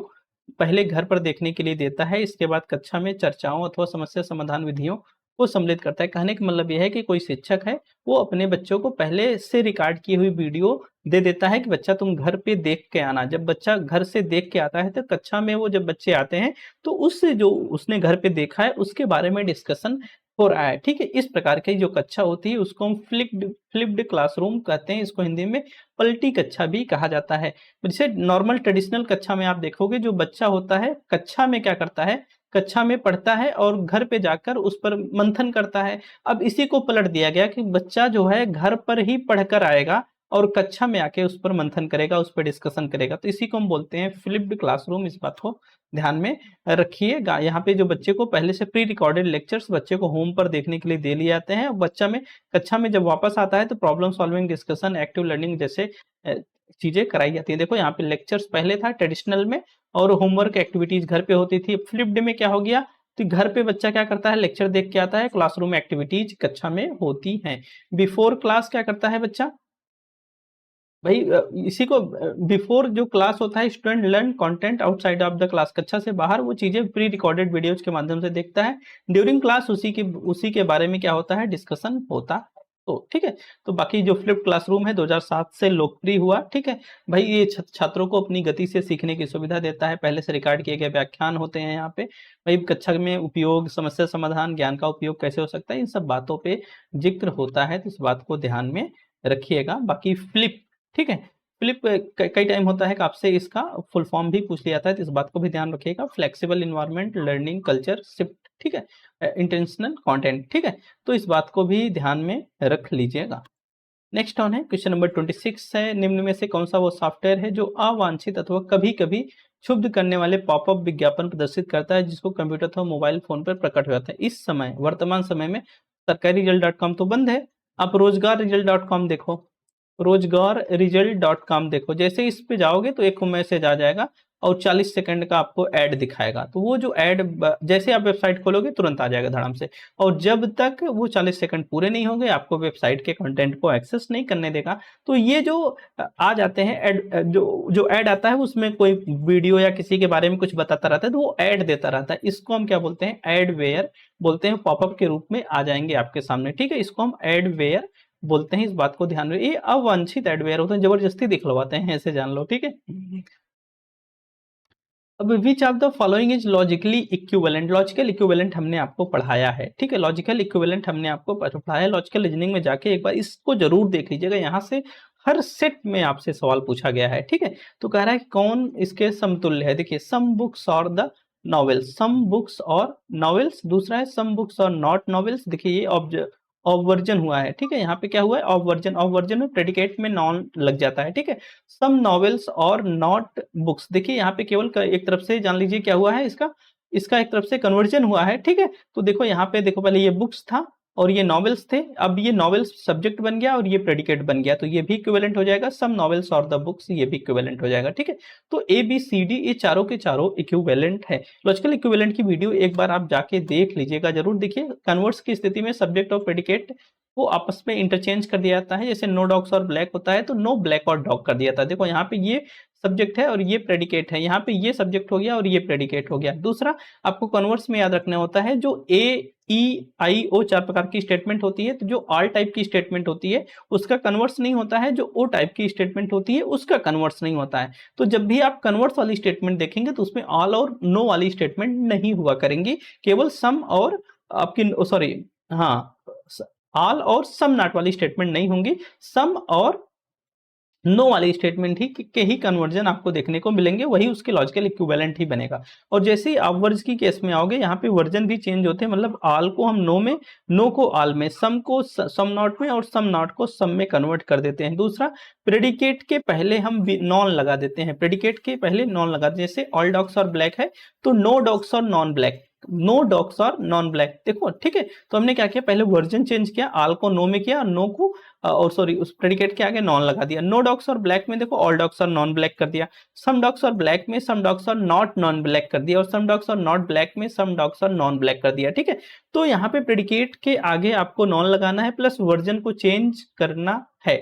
पहले घर पर देखने के लिए देता है। इसके बाद कक्षा में चर्चाओं अथवा समस्या समाधान विधियों को सम्मिलित करता है। कहने का मतलब यह है कि कोई शिक्षक है वो अपने बच्चों को पहले से रिकॉर्ड की हुई वीडियो दे देता है कि बच्चा तुम घर पे देख के आना। जब बच्चा घर से देख के आता है तो कक्षा में वो जब बच्चे आते हैं तो उससे जो उसने घर पे देखा है उसके बारे में डिस्कशन हो रहा है। ठीक है, इस प्रकार की जो कक्षा होती है उसको हम फ्लिप्ड क्लासरूम कहते हैं। इसको हिंदी में पलटी कक्षा भी कहा जाता है। जैसे नॉर्मल ट्रेडिशनल कक्षा में आप देखोगे जो बच्चा होता है कक्षा में क्या करता है, कक्षा में पढ़ता है और घर पे जाकर उस पर मंथन करता है। अब इसी को पलट दिया गया कि बच्चा जो है घर पर ही पढ़कर आएगा और कक्षा में आके उस पर मंथन करेगा, उस पर डिस्कशन करेगा। तो इसी को हम बोलते हैं फ्लिप्ड क्लासरूम। इस बात को ध्यान में रखिएगा। यहाँ पे जो बच्चे को पहले से प्री रिकॉर्डेड लेक्चर्स बच्चे को होम पर देखने के लिए दे लिए जाते हैं। बच्चा में कक्षा में जब वापस आता है तो problem solving, discussion, active learning जैसे चीजें कराई जाती है। देखो यहाँ पे लेक्चर्स पहले था ट्रेडिशनल में और होमवर्क एक्टिविटीज घर पे होती थी। फ्लिप्ड में क्या हो गया, तो घर पे बच्चा क्या करता है, लेक्चर देख के आता है, क्लासरूम एक्टिविटीज कक्षा में होती हैं। बिफोर क्लास क्या करता है बच्चा, भाई इसी को बिफोर जो क्लास होता है student learn content outside of the class, कक्षा से बाहर वो चीजें प्री रिकॉर्डेड वीडियोज के माध्यम से देखता है। ड्यूरिंग क्लास उसी के बारे में क्या होता है, डिस्कशन होता है। तो ठीक है, तो बाकी जो फ्लिप्ड क्लासरूम है 2007 से लोकप्रिय हुआ। ठीक है भाई, ये छात्रों को अपनी गति से सीखने की सुविधा देता है। पहले से रिकॉर्ड किए गए व्याख्यान होते हैं यहाँ पे। भाई कक्षा में उपयोग, समस्या समाधान, ज्ञान का उपयोग कैसे हो सकता है, इन सब बातों पे जिक्र होता है। तो इस बात को ध्यान में रखिएगा। बाकी फ्लिप, ठीक है, फ्लिप कई टाइम होता है कि आपसे इसका फुल फॉर्म भी पूछ लिया जाता है। तो इस बात को भी ध्यान रखिएगा। Flexible environment, learning culture shift, ठीक है, इंटेंशनल कंटेंट। ठीक है, तो इस बात को भी ध्यान में रख लीजिएगा। नेक्स्ट ऑन है क्वेश्चन नंबर 26 है, निम्न में से कौन सा वो सॉफ्टवेयर है जो अवांछित अथवा कभी कभी क्षुब्ध करने वाले पॉपअप विज्ञापन प्रदर्शित करता है जिसको कंप्यूटर अथवा मोबाइल फोन पर प्रकट हो जाता है। इस समय वर्तमान समय में सरकारी रिजल्ट.com तो बंद है, आप रोजगार रिजल्ट.com देखो। रोजगाररिजल्ट.com देखो, जैसे इस पे जाओगे तो एक मैसेज आ जाएगा और 40 सेकंड का आपको ऐड दिखाएगा। तो वो जो ऐड जैसे आप वेबसाइट खोलोगे तुरंत आ जाएगा धड़ाम से, और जब तक वो 40 सेकंड पूरे नहीं होंगे आपको वेबसाइट के कंटेंट को एक्सेस नहीं करने देगा। तो ये जो आ जाते हैं ऐड, जो ऐड आता है उसमें कोई वीडियो या किसी के बारे में कुछ बताता रहता है तो वो ऐड देता रहता है। इसको हम क्या बोलते हैं, एडवेयर बोलते हैं, पॉपअप के रूप में आ जाएंगे आपके सामने, ठीक है। इसको हम एडवेयर बोलते हैं, इस बात को ध्यान रखिए। ये अवांछित एडवेयर होते हैं, जबरदस्ती दिखलवाते हैं, ऐसे जान लो, ठीक है। अब विच of the following is logically equivalent, logical equivalent हमने आपको पढ़ाया है, ठीक है। लॉजिकल इक्विवेलेंट हमने आपको पढ़ाया है। लॉजिकल रीजनिंग में जाके एक बार इसको जरूर देख लीजिएगा, यहाँ से हर सेट में आपसे सवाल पूछा गया है, ठीक है। तो कह रहा है कौन इसके समतुल्य है, देखिए सम बुक्स और द नॉवेल्स, सम बुक्स और नॉवेल्स, दूसरा है सम बुक्स और नॉट नॉवेल्स। देखिए ये ऑब्वर्जन हुआ है, ठीक है। यहाँ पे क्या हुआ है, ऑब्वर्जन, ऑब्वर्जन में प्रेडिकेट में नॉन लग जाता है, ठीक है। सम नॉवेल्स और नॉट बुक्स, देखिए यहाँ पे केवल एक तरफ से जान लीजिए क्या हुआ है, इसका इसका एक तरफ से कन्वर्जन हुआ है, ठीक है। तो देखो यहाँ पे देखो, पहले ये बुक्स था और ये नॉवेल्स थे, अब ये नॉवेल्स सब्जेक्ट बन गया और ये प्रेडिकेट बन गया, तो ये भी इक्विवेलेंट हो जाएगा। सम नॉवेल्स और द बुक्स, ये भी इक्विवेलेंट हो जाएगा, ठीक है। तो ए बी सी डी ये चारों के चारों इक्विवेलेंट है। लॉजिकल इक्विवेलेंट की वीडियो एक बार आप जाके देख लीजिएगा जरूर। देखिए कन्वर्स की स्थिति में सब्जेक्ट और प्रेडिकेट वो आपस में इंटरचेंज कर दिया जाता है, जैसे नो डॉग्स और ब्लैक होता है तो नो ब्लैक और डॉग कर दिया जाता है। देखो यहाँ पे ये सब्जेक्ट है और ये प्रेडिकेट है, यहाँ पे ये सब्जेक्ट हो गया और ये प्रेडिकेट हो गया। दूसरा आपको कन्वर्स में याद रखना होता है, जो ए ई आई ओ चार प्रकार की स्टेटमेंट होती है, तो जो ऑल टाइप की स्टेटमेंट होती है उसका कन्वर्स नहीं होता है, जो ओ टाइप की स्टेटमेंट होती है उसका कन्वर्स नहीं होता है। तो जब भी आप कन्वर्स वाली स्टेटमेंट देखेंगे तो उसमें ऑल और नो वाली स्टेटमेंट नहीं हुआ करेंगी, केवल सम और आपकी सॉरी हाँ ऑल और सम नॉट वाली स्टेटमेंट नहीं होंगी, सम और नो वाली स्टेटमेंट ही के ही कन्वर्जन आपको देखने को मिलेंगे, वही उसके लॉजिकल इक्विवेलेंट ही बनेगा। और जैसे ही आप वर्ज की केस में आओगे यहाँ पे वर्जन भी चेंज होते हैं, मतलब आल को हम नो में, नो को आल में, सम को सम नॉट में और सम नॉट को सम में कन्वर्ट कर देते हैं। दूसरा प्रेडिकेट के पहले हम नॉन लगा देते हैं, प्रेडिकेट के पहले नॉन लगा देते हैं, जैसे ऑल डॉग्स और ब्लैक है तो नो डॉग्स और नॉन ब्लैक, नो डॉग्स और नॉन ब्लैक, देखो ठीक है। तो हमने क्या किया, पहले वर्जन चेंज किया, आल को नो में किया, नो को और सॉरी उस प्रेडिकेट के आगे नॉन लगा दिया। नो डॉग्स और ब्लैक में देखो ऑल डॉग्स और नॉन ब्लैक कर दिया, सम डॉग्स और ब्लैक में सम डॉग्स और नॉट नॉन ब्लैक कर दिया, और सम डॉग्स और नॉट ब्लैक में सम डॉग्स और नॉन ब्लैक कर दिया, ठीक है। तो यहाँ पे प्रेडिकेट के आगे आपको नॉन लगाना है, प्लस वर्जन को चेंज करना है,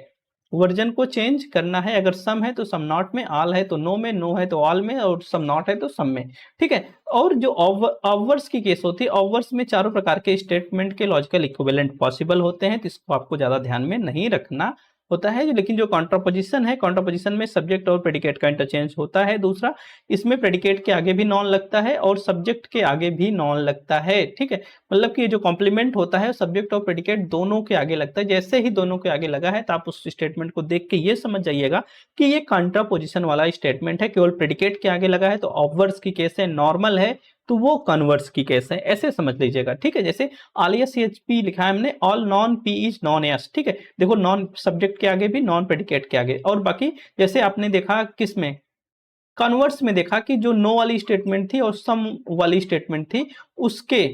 वर्जन को चेंज करना है। अगर सम है तो सम नॉट में, ऑल है तो नो में, नो है तो ऑल में, और सम नॉट है तो सम में, ठीक है। और जो ऑवर्स की केस होती है, ऑवर्स में चारों प्रकार के स्टेटमेंट के लॉजिकल इक्विवेलेंट पॉसिबल होते हैं, तो इसको आपको ज्यादा ध्यान में नहीं रखना होता है। लेकिन जो कॉन्ट्रापोजिशन है, कॉन्ट्रापोजिशन में सब्जेक्ट और प्रेडिकेट का इंटरचेंज होता है। दूसरा इसमें प्रेडिकेट के आगे भी नॉन लगता है और सब्जेक्ट के आगे भी नॉन लगता है, ठीक है। मतलब कि जो कॉम्प्लीमेंट होता है सब्जेक्ट और प्रेडिकेट दोनों के आगे लगता है। जैसे ही दोनों के आगे लगा है तो आप उस स्टेटमेंट को देख के ये समझ जाइएगा कि ये कॉन्ट्रापोजिशन वाला स्टेटमेंट है, केवल प्रेडिकेट के आगे लगा है तो ऑब्वर्स की केस है, नॉर्मल है तो वो कन्वर्स की केस है, ऐसे समझ लीजिएगा, ठीक है। जैसे आलियस CHP लिखा है हमने, all non P is non S, ठीक है। देखो नॉन सब्जेक्ट के आगे भी, नॉन प्रेडिकेट के आगे, और बाकी जैसे आपने देखा किस में, कन्वर्स में देखा कि जो नो वाली स्टेटमेंट थी और सम वाली स्टेटमेंट थी उसके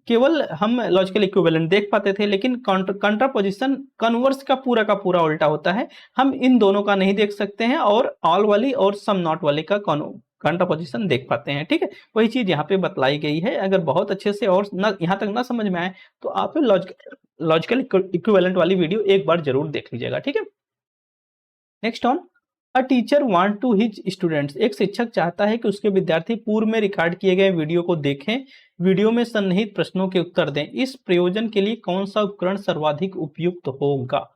केवल हम लॉजिकल इक्विवेलेंट देख पाते थे, लेकिन कॉन्ट्रापोजिशन कन्वर्स का पूरा उल्टा होता है, हम इन दोनों का नहीं देख सकते हैं और ऑल वाली और सम नॉट वाली का कॉन्ट्रापोजिशन देख पाते हैं, ठीक है। वही चीज यहाँ पे बतलाई गई है। अगर बहुत अच्छे से और ना यहाँ तक ना समझ में आए तो आप लॉजिकल इक्विवेलेंट वाली वीडियो एक बार जरूर देख लीजिएगा, ठीक है। Next one, a teacher want to his students, एक शिक्षक चाहता है कि उसके विद्यार्थी पूर्व में रिकॉर्ड किए गए वीडियो को देखें, वीडियो में सन्निहित प्रश्नों के उत्तर दें। इस प्रयोजन के लिए कौन सा उपकरण सर्वाधिक उपयुक्त होगा?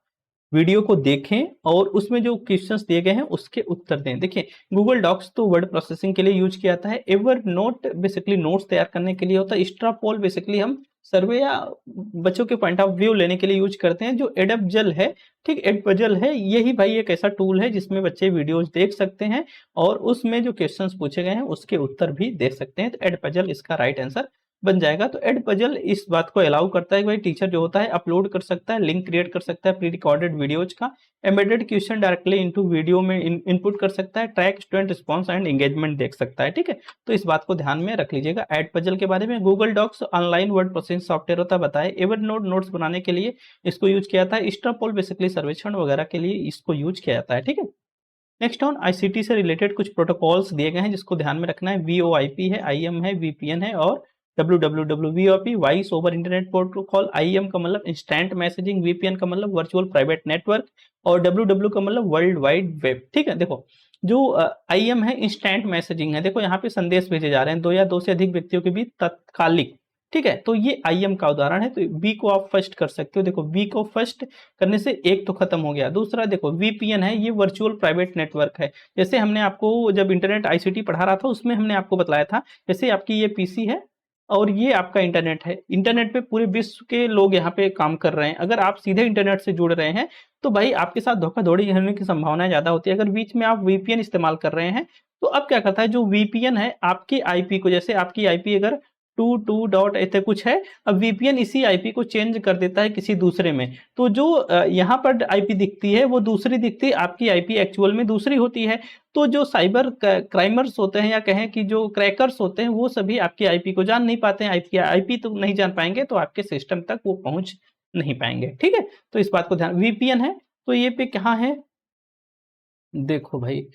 वीडियो को देखें और उसमें जो क्वेश्चंस दिए गए हैं उसके उत्तर दें। देखिए गूगल डॉक्स तो वर्ड प्रोसेसिंग के लिए यूज किया जाता है, एवर नोट बेसिकली नोट्स तैयार करने के लिए होता है, स्ट्रापोल बेसिकली हम सर्वे या बच्चों के पॉइंट ऑफ व्यू लेने के लिए यूज करते हैं। जो एडपजल है, ठीक, एडपजल है, यही भाई एक ऐसा टूल है जिसमें बच्चे वीडियोज देख सकते हैं और उसमें जो क्वेश्चंस पूछे गए हैं उसके उत्तर भी दे सकते हैं। तो एडपजल इसका राइट आंसर बन जाएगा। तो एड पजल इस बात को अलाउ करता है कि भाई टीचर जो होता है अपलोड कर सकता है, लिंक क्रिएट कर सकता है प्री रिकॉर्डेड वीडियोज का, embedded question directly into video में इनपुट कर सकता है, track student response and engagement देख सकता है। ठीक है, तो इस बात को ध्यान में रख लीजिएगा एड पजल के बारे में। Google Docs online word processing software होता है, बताए। एवरनोट नोट्स बनाने के लिए इसको यूज किया जाता है। स्ट्रापोल बेसिकली सर्वेक्षण वगैरह के लिए इसको यूज किया जाता है। ठीक है, नेक्स्ट ऑन आईसीटी से रिलेटेड कुछ प्रोटोकॉल्स दिए गए हैं जिसको ध्यान में रखना है। वीओआईपी है, आईएम है, वीपीएन है और WWW. VoIP voice over internet protocol, IM का मतलब इंस्टेंट मैसेजिंग, वीपीएन का मतलब वर्चुअल प्राइवेट नेटवर्क और डब्ल्यूडब्ल्यू का मतलब वर्ल्ड वाइड वेब। ठीक है, देखो जो आईएम है इंस्टेंट मैसेजिंग है, देखो यहाँ पे संदेश भेजे जा रहे हैं दो या दो से अधिक व्यक्तियों के बीच तत्कालिक। ठीक है, तो ये आईएम का उदाहरण है। तो बी को आप फर्स्ट कर सकते हो। देखो बी को फर्स्ट करने से एक तो खत्म हो गया। दूसरा देखो वीपीएन है, ये वर्चुअल प्राइवेट नेटवर्क है। जैसे हमने आपको जब इंटरनेट आईसीटी पढ़ा रहा था उसमें हमने आपको बताया था, जैसे आपकी ये पीसी है और ये आपका इंटरनेट है। इंटरनेट पे पूरे विश्व के लोग यहाँ पे काम कर रहे हैं। अगर आप सीधे इंटरनेट से जुड़ रहे हैं तो भाई आपके साथ धोखाधड़ी होने की संभावना ज्यादा होती है। अगर बीच में आप वीपीएन इस्तेमाल कर रहे हैं तो अब क्या करता है, जो वीपीएन है आपकी आईपी को, जैसे आपकी आईपी अगर 22 डॉट ऐसे कुछ है, अब वीपीएन इसी आईपी को चेंज कर देता है किसी दूसरे में। तो जो यहाँ पर आईपी दिखती है वो दूसरी दिखती है, आपकी आईपी एक्चुअल में दूसरी होती है। तो जो साइबर क्राइमर्स होते हैं या कहें कि जो क्रैकर्स होते हैं वो सभी आपकी आईपी को जान नहीं पाते हैं। आईपी तो नहीं जान पाएंगे तो आपके सिस्टम तक वो पहुंच नहीं पाएंगे। ठीक है, तो इस बात को ध्यान। वीपीएन है तो ये पे कहाँ है, देखो भाई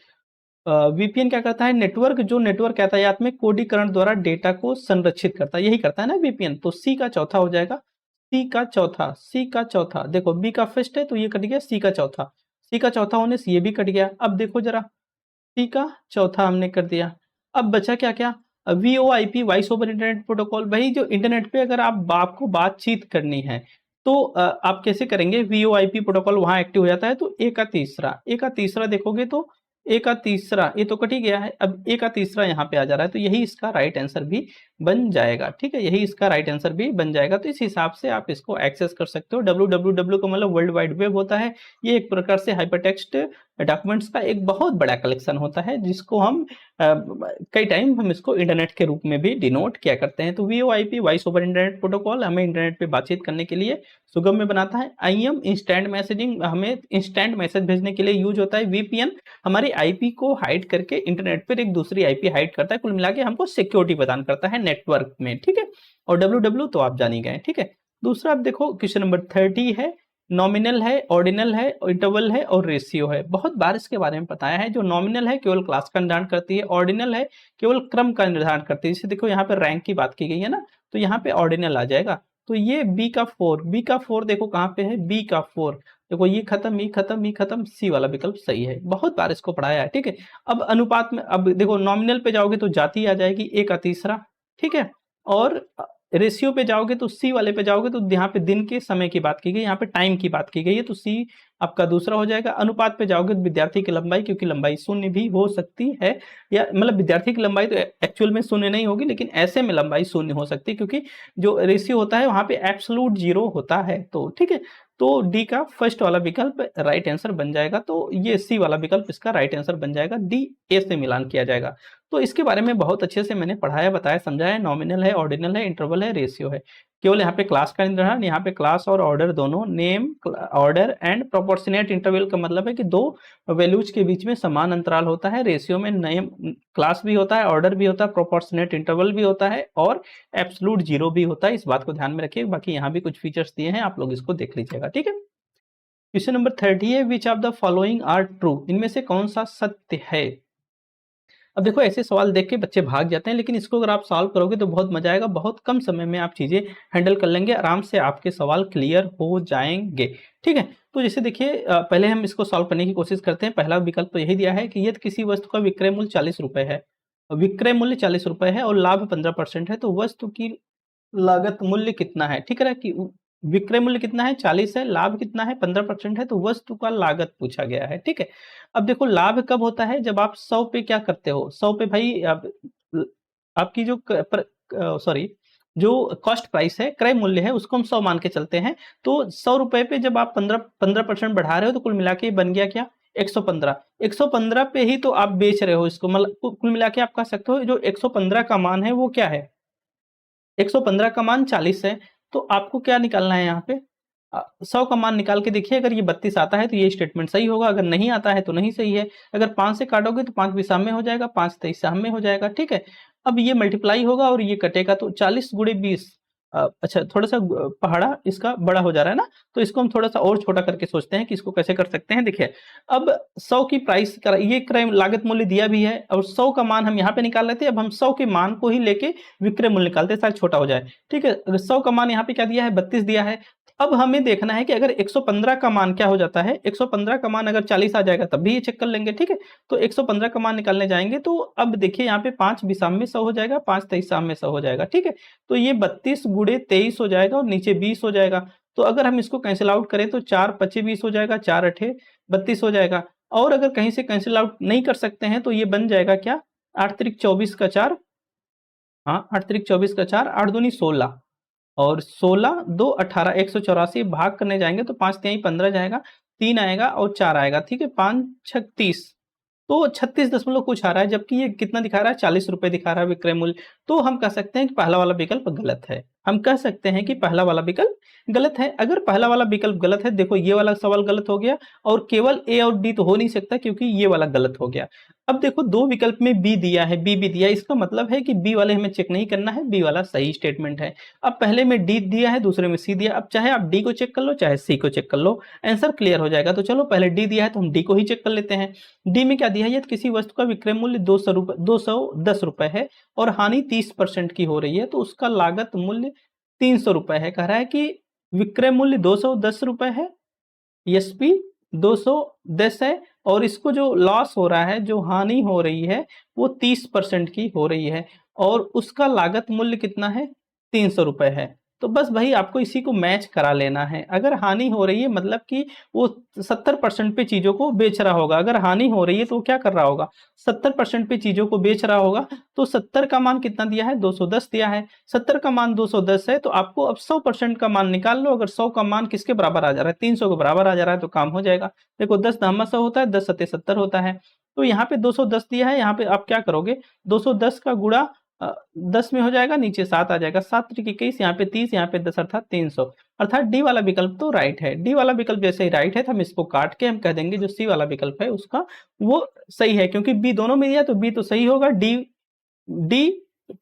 वीपीएन क्या करता है, नेटवर्क जो नेटवर्क यातायात में कोडीकरण द्वारा डेटा को संरक्षित करता है, यही करता है ना वीपीएन। तो सी का चौथा हो जाएगा, सी का चौथा, सी का चौथा। देखो बी का फर्स्ट है तो ये कट गया, सी का चौथा, सी का चौथा होने से ये भी कट गया। अब देखो जरा, सी का चौथा हमने कर दिया। अब बचा क्या क्या, VoIP voice over internet protocol. भाई जो इंटरनेट पे अगर आप आपको बातचीत करनी है तो आप कैसे करेंगे, वीओआईपी प्रोटोकॉल वहां एक्टिव हो जाता है। तो ए का तीसरा, ए का तीसरा देखोगे तो ए का तीसरा ये तो कट ही गया है, अब ए का तीसरा यहाँ पे आ जा रहा है तो यही इसका राइट आंसर भी बन जाएगा। ठीक है, यही इसका राइट आंसर भी बन जाएगा। तो इस हिसाब से आप इसको एक्सेस कर सकते हो। www का मतलब वर्ल्ड वाइड वेब होता है। ये एक प्रकार से हाइपरटेक्स्ट डॉक्यूमेंट्स का एक बहुत बड़ा कलेक्शन होता है जिसको हम कई टाइम हम इसको इंटरनेट के रूप में भी डिनोट किया करते हैं। तो VoIP voice over internet protocol हमें इंटरनेट पे बातचीत करने के लिए सुगम्य बनाता है। आईएम इंस्टेंट मैसेजिंग हमें इंस्टेंट मैसेज भेजने के लिए यूज होता है। वीपीएन हमारी आईपी को हाइड करके इंटरनेट पर एक दूसरी आईपी हाइड करता है। कुल मिला के हमको सिक्योरिटी प्रदान करता है नेटवर्क में। ठीक है, और डब्ल्यू तो आप जान ही गए। ठीक है, दूसरा आप देखो क्वेश्चन नंबर 30 है, नॉमिनल है, ऑर्डिनल है, इंटरवल है और रेशियो है। बहुत बार इसके बारे में बताया है। जो नॉमिनल है केवल क्लास का निर्धारण करती है, ऑर्डिनल है केवल क्रम का निर्धारण करती है। जैसे देखो यहाँ पे रैंक की बात की गई है ना, तो यहाँ पे ऑर्डिनल आ जाएगा। तो ये बी का 4, बी का 4 देखो कहाँ पे है, बी का 4 देखो, ये खत्म, ये खत्म, ये खत्म, सी वाला विकल्प सही है। बहुत बार इसको पढ़ाया है। ठीक है, अब अनुपात में, अब देखो नॉमिनल पे जाओगे तो जाति आ जाएगी, ए का तीसरा। ठीक है, और रेशियो पे जाओगे तो सी वाले पे जाओगे तो यहाँ पे दिन के समय की बात की गई, यहाँ पे टाइम की बात की गई है तो सी आपका दूसरा हो जाएगा। अनुपात पे जाओगे तो विद्यार्थी की लंबाई, क्योंकि लंबाई शून्य भी हो सकती है, या मतलब विद्यार्थी की लंबाई तो एक्चुअल में शून्य नहीं होगी लेकिन ऐसे में लंबाई शून्य हो सकती है क्योंकि जो रेशियो होता है वहां पे एब्सोल्यूट 0 होता है। तो ठीक है, तो डी का फर्स्ट वाला विकल्प राइट आंसर बन जाएगा। तो ये सी वाला विकल्प इसका राइट आंसर बन जाएगा, डी ए से मिलान किया जाएगा। तो इसके बारे में बहुत अच्छे से मैंने पढ़ाया, बताया, समझाया। नॉमिनल है, ऑर्डिनल है, इंटरवल है, रेशियो है। केवल यहाँ पे क्लास का निर्धारण, यहाँ पे क्लास और ऑर्डर दोनों, name order and proportionate interval का मतलब है कि दो वैल्यूज के बीच में समान अंतराल होता है। रेशियो में नेम क्लास भी होता है, ऑर्डर भी होता है, प्रोपोर्शनेट इंटरवल भी होता है और एब्सोल्यूट 0 भी होता है। इस बात को ध्यान में रखिए। बाकी यहाँ भी कुछ फीचर्स दिए हैं, आप लोग इसको देख लीजिएगा। ठीक है, क्वेश्चन नंबर 30 है, which of the following are true, इनमें से कौन सा सत्य है। अब देखो ऐसे सवाल देख के बच्चे भाग जाते हैं, लेकिन इसको अगर आप सॉल्व करोगे तो बहुत मजा आएगा। बहुत कम समय में आप चीजें हैंडल कर लेंगे, आराम से आपके सवाल क्लियर हो जाएंगे। ठीक है, तो जैसे देखिए पहले हम इसको सॉल्व करने की कोशिश करते हैं। पहला विकल्प तो यही दिया है कि यदि किसी वस्तु का विक्रय मूल्य 40 रुपए है, विक्रय मूल्य 40 रुपए है और लाभ 15% है, तो वस्तु की लागत मूल्य कितना है। ठीक है, कि विक्रय मूल्य कितना है, 40 है, लाभ कितना है, 15% है, तो वस्तु का लागत पूछा गया है। ठीक है, अब देखो लाभ कब होता है, जब आप 100 पे क्या करते हो, 100 पे भाई आपकी जो सॉरी जो कॉस्ट प्राइस है, क्रय मूल्य है, उसको हम 100 मान के चलते हैं। तो 100 रुपए पे जब आप 15% बढ़ा रहे हो तो कुल मिला के बन गया क्या, 115। 115 पे ही तो आप बेच रहे हो इसको, मतलब कुल मिला के आप कह सकते हो जो 115 का मान है वो क्या है, 115 का मान 40 है, तो आपको क्या निकालना है यहाँ पे 100 का मान निकाल के देखिए। अगर ये 32 आता है तो ये स्टेटमेंट सही होगा, अगर नहीं आता है तो नहीं सही है। अगर 5 से काटोगे तो 5 भी सामने हो जाएगा, 5 23 सामने हो जाएगा, ठीक है। अब ये मल्टीप्लाई होगा और ये कटेगा, तो 40 गुणे 20, अच्छा थोड़ा सा पहाड़ा इसका बड़ा हो जा रहा है ना, तो इसको हम थोड़ा सा और छोटा करके सोचते हैं कि इसको कैसे कर सकते हैं। देखिए अब 100 की प्राइस का ये क्रय लागत मूल्य दिया भी है और 100 का मान हम यहाँ पे निकाल लेते हैं। अब हम 100 के मान को ही लेके विक्रय मूल्य निकालते हैं, शायद छोटा हो जाए, ठीक है। अगर 100 का मान यहाँ पे क्या दिया है 32 दिया है। अब हमें देखना है कि अगर 115 का मान क्या हो जाता है, 115 का मान अगर 40 आ जाएगा तब भी ये चेक कर लेंगे, ठीक है। तो 115 का मान निकालने जाएंगे तो अब देखिए यहाँ पे 5 बिसाम में 100 हो जाएगा, 5 23 साम में 100 हो जाएगा, ठीक है। तो ये 32 गुणे 23 हो जाएगा और नीचे 20 हो जाएगा। तो अगर हम इसको कैंसिल आउट करें तो 4 25 20 हो जाएगा, 4 8 32 हो जाएगा। और अगर कहीं से कैंसिल आउट नहीं कर सकते हैं तो ये बन जाएगा क्या, 8 त्रिक 24 का 4, हाँ 8 त्रिक 24 का 4, 8 दूनी 16 और 16 2 18, 184 भाग करने जाएंगे तो 5 तिहाई 15 जाएगा, 3 आएगा और 4 आएगा, ठीक है। 5 36, तो 36 दशमलव कुछ आ रहा है, जबकि ये कितना दिखा रहा है 40 रुपए दिखा रहा है विक्रय मूल्य। तो हम कह सकते हैं कि पहला वाला विकल्प गलत है। हम कह सकते हैं कि पहला वाला विकल्प गलत है। अगर पहला वाला विकल्प गलत है, देखो ये वाला सवाल गलत हो गया और केवल ए और डी तो हो नहीं सकता क्योंकि ये वाला गलत हो गया। अब देखो दो विकल्प में बी दिया है, बी भी दिया है, इसका मतलब है कि बी वाले हमें चेक नहीं करना है, बी वाला सही स्टेटमेंट है। अब पहले में डी दिया है, दूसरे में सी दिया, अब चाहे आप डी को चेक कर लो चाहे सी को चेक कर लो, आंसर क्लियर हो जाएगा। तो चलो पहले डी दिया है तो हम डी को ही चेक कर लेते हैं। डी में क्या दिया है, किसी वस्तु का विक्रय मूल्य 210 रुपए है और हानि 30% की हो रही है, तो उसका लागत मूल्य 300 रुपए है। कह रहा है कि विक्रय मूल्य 210 रुपए है, एसपी 210 है और इसको जो लॉस हो रहा है, जो हानि हो रही है वो 30% की हो रही है और उसका लागत मूल्य कितना है 300 रुपए है। तो बस भाई आपको इसी को मैच करा लेना है। अगर हानि हो रही है मतलब कि वो 70% पे चीजों को बेच रहा होगा, अगर हानि हो रही है तो वो क्या कर रहा होगा 70% पे चीजों को बेच रहा होगा। तो 70 का मान कितना दिया है 210 दिया है, 70 का मान 210 है, तो आपको अब 100% का मान निकाल लो। अगर 100 का मान किसके बराबर आ जा रहा है 300 के बराबर आ जा रहा है तो काम हो जाएगा। देखो 10 धामा 100 होता है, 10 सत्ते 70 होता है। तो यहाँ पे 210 दिया है, यहाँ पे आप क्या करोगे 210 का गुणा 10 में हो जाएगा, नीचे 7 आ जाएगा, 7 त्रिक 21, यहाँ पे 30, यहाँ पे 10 अर्थात 300। अर्थात डी वाला विकल्प तो राइट है। डी वाला विकल्प जैसे ही राइट है तो हम इसको काट के हम कह देंगे जो सी वाला विकल्प है उसका वो सही है, क्योंकि बी दोनों में दिया तो बी तो सही होगा, डी डी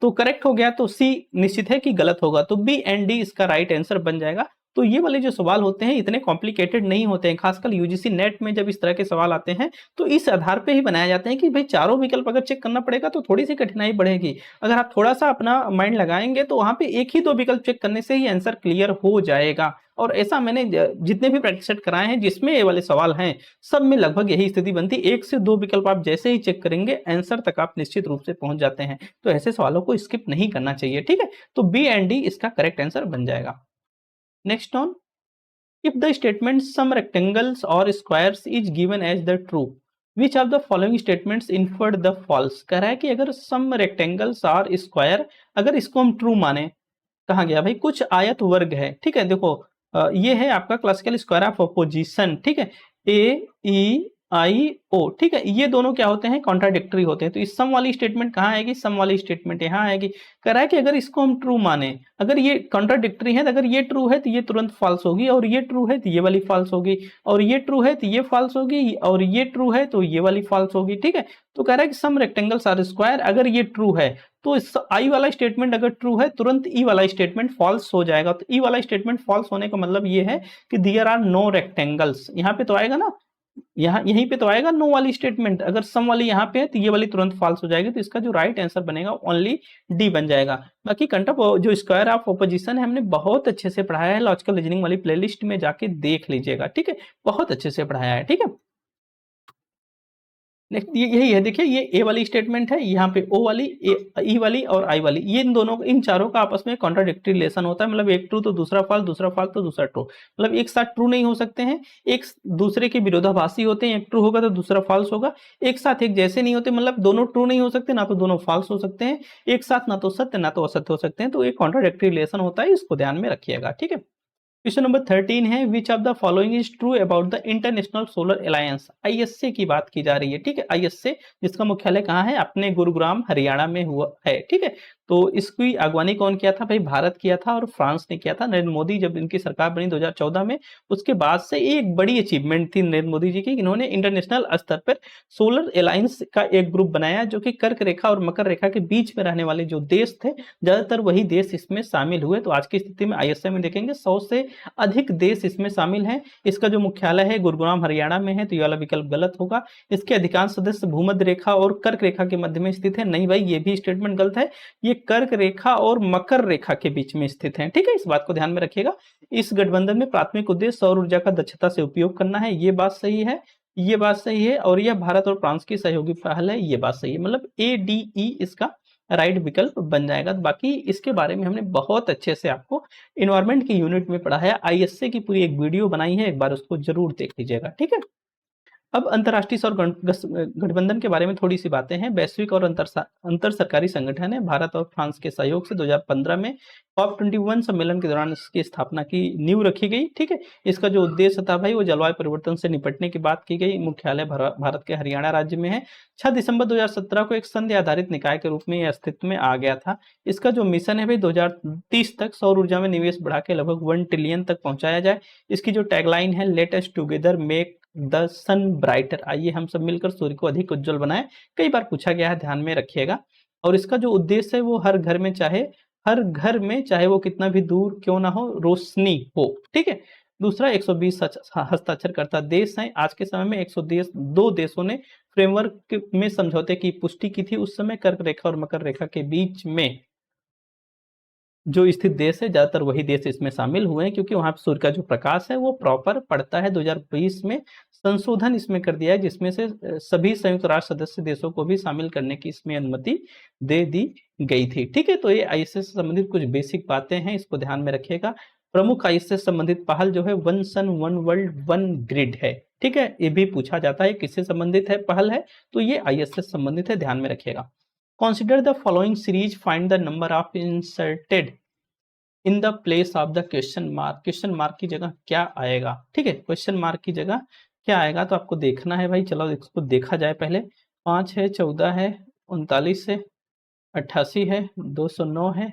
तो करेक्ट हो गया, तो सी निश्चित है कि गलत होगा। तो बी एंड डी इसका राइट आंसर बन जाएगा। तो ये वाले जो सवाल होते हैं इतने कॉम्प्लिकेटेड नहीं होते हैं, खासकर यूजीसी नेट में जब इस तरह के सवाल आते हैं तो इस आधार पे ही बनाया जाते हैं कि भाई चारों विकल्प अगर चेक करना पड़ेगा तो थोड़ी सी कठिनाई बढ़ेगी। अगर आप थोड़ा सा अपना माइंड लगाएंगे तो वहां पे एक ही दो विकल्प चेक करने से ही आंसर क्लियर हो जाएगा। और ऐसा मैंने जितने भी प्रैक्टिस सेट कराए हैं जिसमें ये वाले सवाल हैं सब में लगभग यही स्थिति बनती है, एक से दो विकल्प आप जैसे ही चेक करेंगे आंसर तक आप निश्चित रूप से पहुंच जाते हैं। तो ऐसे सवालों को स्किप नहीं करना चाहिए, ठीक है। तो बी एंड डी इसका करेक्ट आंसर बन जाएगा। Next on, if the statement some rectangles or squares is given as the true, which of the following statements inferred the false। कह रहा है कि अगर some rectangles or square, अगर इसको हम ट्रू माने, कहा गया भाई कुछ आयत वर्ग है, ठीक है। देखो ये है आपका क्लासिकल स्क्वायर ऑफ अपोजिशन, ठीक है, ए ई आई ओ, ठीक है। ये दोनों क्या होते हैं कॉन्ट्राडिक्टरी होते हैं। तो इस सम वाली स्टेटमेंट कहाँ आएगी, सम वाली स्टेटमेंट यहाँ आएगी। कह रहा है कि अगर इसको हम ट्रू माने, अगर ये कॉन्ट्राडिक्टरी है तो अगर ये ट्रू है तो ये तुरंत फॉल्स होगी, और ये ट्रू है तो ये वाली फॉल्स होगी, और ये ट्रू है तो ये फॉल्स होगी, और ये ट्रू है तो ये वाली फॉल्स होगी, ठीक है। तो कह रहा है कि सम रेक्टेंगल्स आर स्क्वायर, अगर ये ट्रू है तो आई वाला स्टेटमेंट अगर ट्रू है तुरंत ई वाला स्टेटमेंट फॉल्स हो जाएगा। तो ई वाला स्टेटमेंट फॉल्स होने का मतलब ये है कि देयर आर नो रेक्टेंगल्स, यहाँ पे तो आएगा ना, यहाँ यहीं पे तो आएगा नो वाली स्टेटमेंट। अगर सम वाली यहाँ पे है तो ये वाली तुरंत फॉल्स हो जाएगी। तो इसका जो राइट आंसर बनेगा ओनली डी बन जाएगा। बाकी कंसेप्ट जो स्क्वायर ऑफ ऑपोजिशन है हमने बहुत अच्छे से पढ़ाया है, लॉजिकल रीजनिंग वाली प्लेलिस्ट में जाके देख लीजिएगा, ठीक है, बहुत अच्छे से पढ़ाया है, ठीक है। नेक्स्ट यही है, देखिए ये ए वाली स्टेटमेंट है, यहाँ पे ओ वाली, ई वाली और आई वाली, ये इन दोनों इन चारों का आपस में कॉन्ट्राडिक्टरी रिलेशन होता है। मतलब एक ट्रू तो दूसरा फॉल्स, दूसरा फॉल्स तो दूसरा ट्रू, मतलब एक साथ ट्रू नहीं हो सकते हैं, एक दूसरे के विरोधाभासी होते हैं। एक ट्रू होगा तो दूसरा फॉल्स होगा, एक साथ एक जैसे नहीं होते, मतलब दोनों ट्रू नहीं हो सकते, ना तो दोनों फॉल्स हो सकते हैं, एक साथ ना तो सत्य ना तो असत्य हो सकते हैं। तो एक कॉन्ट्राडिक्टरी रिलेशन होता है, इसको ध्यान में रखिएगा, ठीक है। क्वेश्चन नंबर 13 है, which of the following is true about the international solar alliance. ISA की बात की जा रही है, ठीक है। आईएसए जिसका मुख्यालय कहाँ है, अपने गुरुग्राम हरियाणा में हुआ है, ठीक है। तो इसकी अगवानी कौन किया था भाई? भारत किया था और फ्रांस ने किया था। नरेंद्र मोदी जब इनकी सरकार बनी 2014 में, उसके बाद से ये एक बड़ी अचीवमेंट थी नरेंद्र मोदी जी की, इन्होंने इंटरनेशनल स्तर पर सोलर अलायंस का एक ग्रुप बनाया जो कि कर्क रेखा और मकर रेखा के बीच में रहने वाले जो देश थे, ज्यादातर वही देश इसमें शामिल हुए। तो आज की स्थिति में ISA में देखेंगे 100 से अधिक देश इसमें शामिल हैं। इसका जो मुख्यालय है गुरुग्राम हरियाणा में है, तो ये वाला विकल्प गलत होगा। इसके अधिकांश सदस्य भूमध्य रेखा और कर्क रेखा के मध्य में स्थित है। नहीं भाई, ये भी स्टेटमेंट गलत है, ये कर्क रेखा और मकर रेखा के बीच में स्थित है। ठीक है, इस बात को ध्यान में रखिएगा। इस गठबंधन में प्राथमिक उद्देश्य सौर ऊर्जा का दक्षता से उपयोग करना है, ये बात सही है, ये बात सही है। और यह भारत और फ्रांस की सहयोगी पहल है, ये बात सही है। मतलब ADE इसका राइट विकल्प बन जाएगा। बाकी इसके बारे में हमने बहुत अच्छे से आपको इन्वायरमेंट की यूनिट में पढ़ा है, ISA की पूरी एक वीडियो बनाई है, एक बार उसको जरूर देख लीजिएगा। ठीक है, अब अंतर्राष्ट्रीय सौर गठबंधन के बारे में थोड़ी सी बातें हैं। वैश्विक और अंतर सरकारी संगठन है। भारत और फ्रांस के सहयोग से 2015 में COP21 सम्मेलन के दौरान इसकी स्थापना की नींव रखी गई। ठीक है, इसका जो उद्देश्य था भाई वो जलवायु परिवर्तन से निपटने की बात की गई। मुख्यालय भारत के हरियाणा राज्य में है। 6 दिसंबर 2017 को एक संधि आधारित निकाय के रूप में यह अस्तित्व में आ गया था। इसका जो मिशन है भाई 2030 तक सौर ऊर्जा में निवेश बढ़ा के लगभग 1 ट्रिलियन तक पहुंचाया जाए। इसकी जो टैगलाइन है, let us together make the sun brighter, आइए हम सब मिलकर सूर्य को अधिक उज्जवल बनाएं। कई बार पूछा गया है, ध्यान में रखिएगा। और इसका जो उद्देश्य है वो हर घर में चाहे वो कितना भी दूर क्यों ना हो, रोशनी हो। ठीक है, दूसरा 120 हस्ताक्षरकर्ता देश हैं। आज के समय में 102 देशों ने फ्रेमवर्क में समझौते की पुष्टि की थी। उस समय कर्क रेखा और मकर रेखा के बीच में जो स्थित देश है, ज्यादातर वही देश इसमें शामिल हुए हैं, क्योंकि वहां सूर्य का जो प्रकाश है वो प्रॉपर पड़ता है। 2020 में संशोधन इसमें कर दिया है, जिसमें से सभी संयुक्त राष्ट्र सदस्य देशों को भी शामिल करने की इसमें अनुमति दे दी गई थी। ठीक है, तो ये ISA से संबंधित कुछ बेसिक बातें हैं, इसको ध्यान में रखिएगा। प्रमुख ISA से संबंधित पहल जो है one sun one world one grid है। ठीक है, ये भी पूछा जाता है किससे संबंधित है पहल है, तो ये ISA से संबंधित है, ध्यान में रखिएगा। Consider the following series, find the number of inserted in the place of the question mark। Question mark की जगह क्या आएगा? ठीक है, क्वेश्चन मार्क की जगह क्या आएगा तो आपको देखना है भाई। चलो इसको देखा जाए पहले। 5 है, 14 है, 39 है, 88 है, 209 है,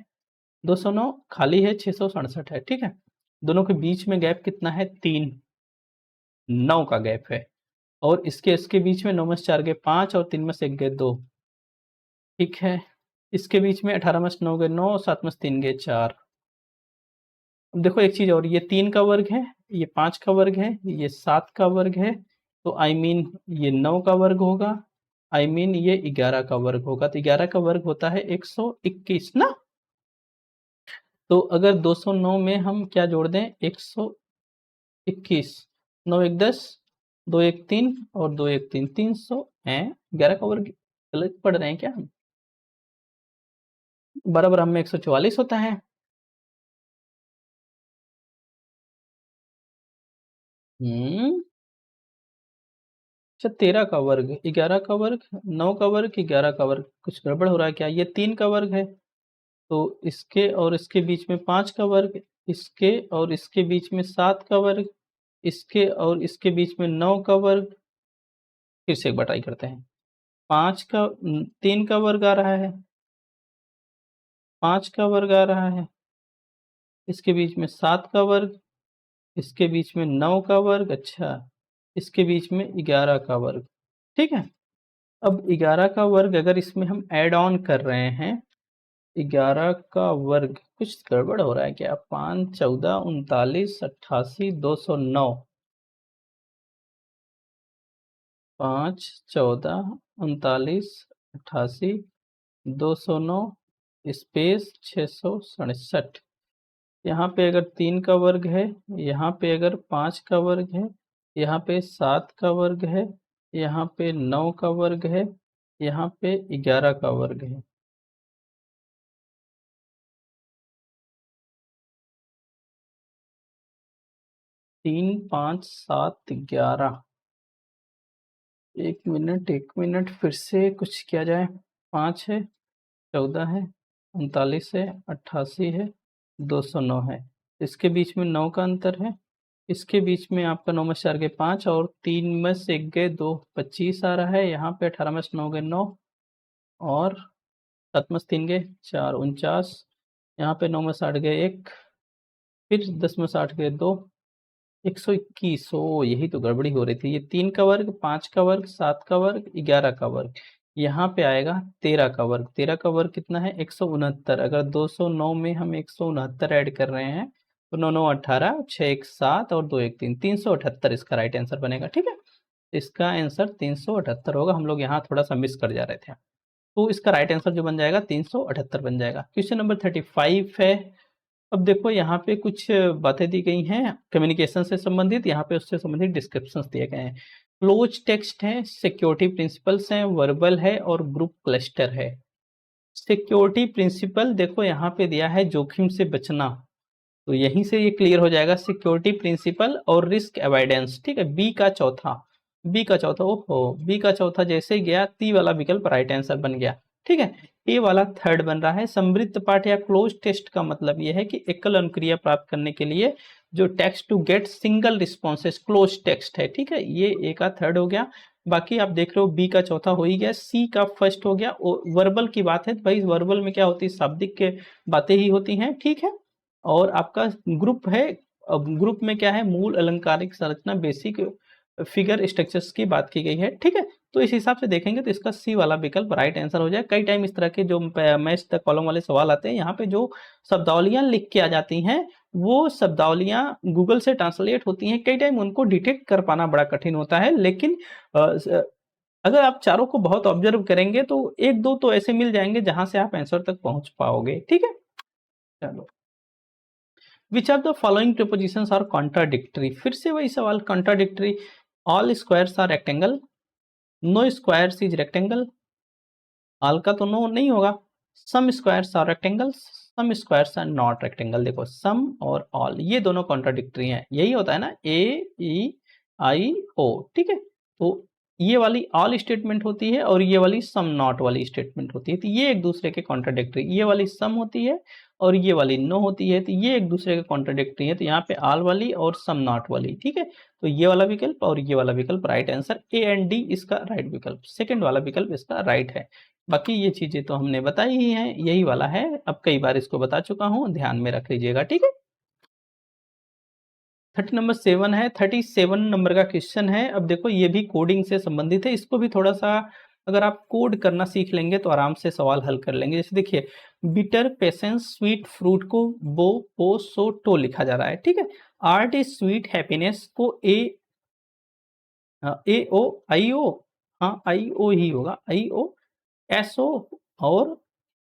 209 खाली है, 667 है। ठीक है, दोनों के बीच में गैप कितना है? 3, 9 का गैप है। और इसके बीच में 9 में से 4 गए 5 और 3 में से 1 गए 2। ठीक है, इसके बीच में 18 में से 9 गए 9 और 7 में से 3 गए 4। अब देखो एक चीज और, ये 3 का वर्ग है, ये 5 का वर्ग है, ये 7 का वर्ग है, तो आई मीन ये 9 का वर्ग होगा, आई मीन ये 11 का वर्ग होगा। तो 11 का वर्ग होता है 121 ना। तो अगर 209 में हम क्या जोड़ दें? 121, 9 1 10, 2 1 3 और 2 1 3, 300 है। 11 का वर्ग गलत पढ़ रहे हैं क्या हम? बराबर हम में 144 होता है। अच्छा, 13 का वर्ग, 11 का वर्ग, 9 का वर्ग, 11 का वर्ग, कुछ गड़बड़ हो रहा है क्या? ये 3 का वर्ग है, तो इसके और इसके बीच में 5 का वर्ग, इसके और इसके बीच में 7 का वर्ग, इसके और इसके बीच में 9 का वर्ग। फिर से एक बार ट्राई करते हैं। 3 का वर्ग आ रहा है, 5 का वर्ग आ रहा है, इसके बीच में 7 का वर्ग, इसके बीच में 9 का वर्ग, अच्छा इसके बीच में 11 का वर्ग। ठीक है, अब 11 का वर्ग अगर इसमें हम ऐड ऑन कर रहे हैं, 11 का वर्ग, कुछ गड़बड़ हो रहा है क्या? 5 14 39 88 209, 5 14 39 88 209 स्पेस 667। यहाँ पे अगर 3 का वर्ग है, यहाँ पे अगर 5 का वर्ग है, यहाँ पे 7 का वर्ग है, यहाँ पे 9 का वर्ग है, यहाँ पे 11 का वर्ग है। 3 5 7 11, एक मिनट फिर से कुछ किया जाए। 5 है, 14 है, 39 है, 88 है, 209 है, इसके बीच में 9 का अंतर है, इसके बीच में आपका 9 में से 4 गए 5 और 3 में से 1 गए 2, 25 आ रहा है। यहाँ पे 18 में से 9 गए 9 और 7 में 3 गए 4 49, यहाँ पे 9 में 60 गए 1, फिर 10 में 60 गए 2, 121। ओ यही तो गड़बड़ी हो रही थी। ये 3 का वर्ग, 5 का वर्ग, 7 का वर्ग, 11 का वर्ग, यहाँ पे आएगा 13 का वर्ग। 13 का वर्ग कितना है? 169। अगर 209 में हम 169 ऐड कर रहे हैं तो 9 9 18, 6 1 7 और 2 1 3, 378 इसका राइट आंसर बनेगा। ठीक है, इसका आंसर 378 होगा। हम लोग यहाँ थोड़ा सा मिस कर जा रहे थे, तो इसका राइट आंसर जो बन जाएगा 378 बन जाएगा। क्वेश्चन नंबर 35 है। अब देखो यहाँ पे कुछ बातें दी गई हैं कम्युनिकेशन से संबंधित, यहाँ पे उससे संबंधित डिस्क्रिप्शंस दिए गए हैं। क्लोज टेक्स्ट है, सिक्योरिटी प्रिंसिपल्स हैं, वर्बल है और ग्रुप क्लस्टर है। सिक्योरिटी प्रिंसिपल देखो यहाँ पे दिया है जोखिम से बचना, तो यहीं से ये क्लियर हो जाएगा सिक्योरिटी प्रिंसिपल और रिस्क अवॉइडेंस। ठीक है, बी का चौथा ओहो, बी का चौथा जैसे गया ती वाला विकल्प राइट आंसर बन गया। ठीक है, ए वाला थर्ड बन रहा है। समृद्ध पाठ या क्लोज टेस्ट का मतलब यह है कि एकल अनुक्रिया प्राप्त करने के लिए जो text to get single responses close text है। ठीक है, ये ए का थर्ड हो गया। बाकी आप देख रहे हो बी का चौथा हो ही गया, सी का फर्स्ट हो गया। वर्बल की बात है भाई, वर्बल में क्या होती है? शाब्दिक के बातें ही होती हैं। ठीक है, और आपका ग्रुप है। अब ग्रुप में क्या है? मूल अलंकारिक संरचना, बेसिक फिगर स्ट्रक्चर्स की बात की गई है। ठीक है, तो इस हिसाब से देखेंगे तो इसका सी वाला विकल्प राइट आंसर हो जाए। कई टाइम इस तरह के जो मैच द कॉलम वाले सवाल आते हैं, यहाँ पे जो शब्दावलियां लिख के आ जाती हैं वो शब्दावलियां गूगल से ट्रांसलेट होती हैं, कई टाइम उनको डिटेक्ट कर पाना बड़ा कठिन होता है। लेकिन अगर आप चारों को बहुत ऑब्जर्व करेंगे तो एक दो तो ऐसे मिल जाएंगे जहां से आप आंसर तक पहुंच पाओगे। ठीक है, चलो। Which of the following prepositions are contradictory? फिर से वही सवाल, contradictory. All squares are rectangle, no squares is rectangle. All का तो नो नहीं होगा। Some squares are rectangles, some squares are not rectangle. देखो सम और ऑल ये दोनों कॉन्ट्राडिक्टरी हैं, यही होता है ना, ए ई आई ओ। ठीक है, तो ये वाली ऑल स्टेटमेंट होती है और ये वाली सम नॉट वाली स्टेटमेंट होती है, तो ये एक दूसरे के कॉन्ट्राडिक्टरी। ये वाली सम होती है और ये वाली नो होती है, तो ये एक दूसरे के कॉन्ट्राडिक्टरी है। तो यहाँ पे ऑल वाली और सम नॉट वाली। ठीक है, तो ये वाला विकल्प और ये वाला विकल्प right answer, A and D इसका राइट विकल्प, सेकंड वाला विकल्प इसका राइट है। बाकी ये चीजें तो हमने बताई ही हैं, यही वाला है। अब कई बार इसको बता चुका हूं, ध्यान में रख लीजिएगा। ठीक है, 30 नंबर 7 है, 37 नंबर का क्वेश्चन है। अब देखो ये भी कोडिंग से संबंधित है, इसको भी थोड़ा सा अगर आप कोड करना सीख लेंगे तो आराम से सवाल हल कर लेंगे। जैसे देखिए, बिटर पेशेंस स्वीट फ्रूट को बो पो सो टो लिखा जा रहा है। ठीक है, आर्ट इज स्वीट हैप्पीनेस को ए ओ आई ओ, हाँ आई ओ ही होगा, आई ओ एस ओ और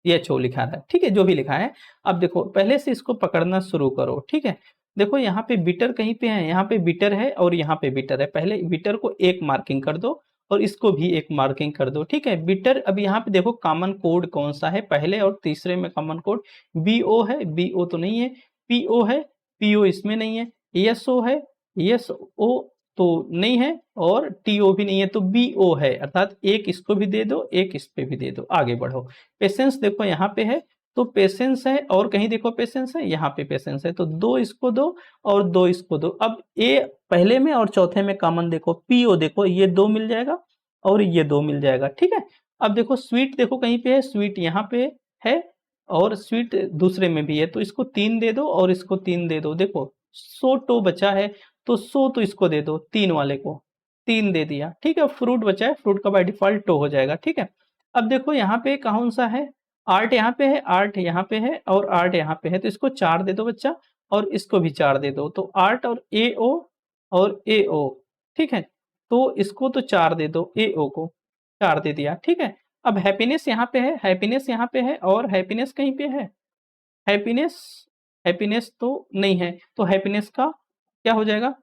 एच ओ लिखा है। ठीक है, जो भी लिखा है। अब देखो पहले से इसको पकड़ना शुरू करो। ठीक है, देखो यहाँ पे बिटर कहीं पे है, यहाँ पे बिटर है और यहाँ पे बिटर है। पहले बिटर को एक मार्किंग कर दो और इसको भी एक मार्किंग कर दो। ठीक है, बिटर। अब यहाँ पे देखो कॉमन कोड कौन सा है, पहले और तीसरे में कॉमन कोड बी ओ है, बी ओ तो नहीं है, पी ओ है, पी ओ इसमें नहीं है, एस ओ है, एस ओ तो नहीं है और टीओ भी नहीं है, तो बीओ है। अर्थात एक इसको भी दे दो, एक इस पे भी दे दो। आगे बढ़ो। पेशेंस देखो यहाँ पे है, तो पेशेंस है, और कहीं देखो पेशेंस है, यहाँ पे पेशेंस है, तो दो इसको दो और दो इसको दो। अब ए पहले में और चौथे में कॉमन देखो, पीओ देखो ये दो मिल जाएगा और ये दो मिल जाएगा। ठीक है, अब देखो स्वीट देखो कहीं पे है, स्वीट यहाँ पे है और स्वीट दूसरे में भी है, तो इसको 3 दे दो और इसको 3 दे दो। देखो सो टो बचा है, तो सो तो इसको दे दो, 3 वाले को 3 दे दिया। ठीक है, फ्रूट बचा है, फ्रूट का बाय डिफॉल्ट टो हो जाएगा। ठीक है, अब देखो यहाँ पे कौन सा है, आर्ट यहाँ पे है, आर्ट यहाँ पे है और आर्ट यहाँ पे है, तो इसको 4 दे दो बच्चा और इसको भी 4 दे दो, तो आर्ट और ए ओ। ठीक है, तो इसको तो 4 दे दो, ए ओ को 4 दे दिया। ठीक है, अब हैप्पीनेस यहाँ पे है, हैप्पीनेस यहाँ पे है और हैप्पीनेस कहीं पे है, हैप्पीनेस, हैप्पीनेस तो नहीं है, तो हैप्पीनेस का क्या हो जाएगा?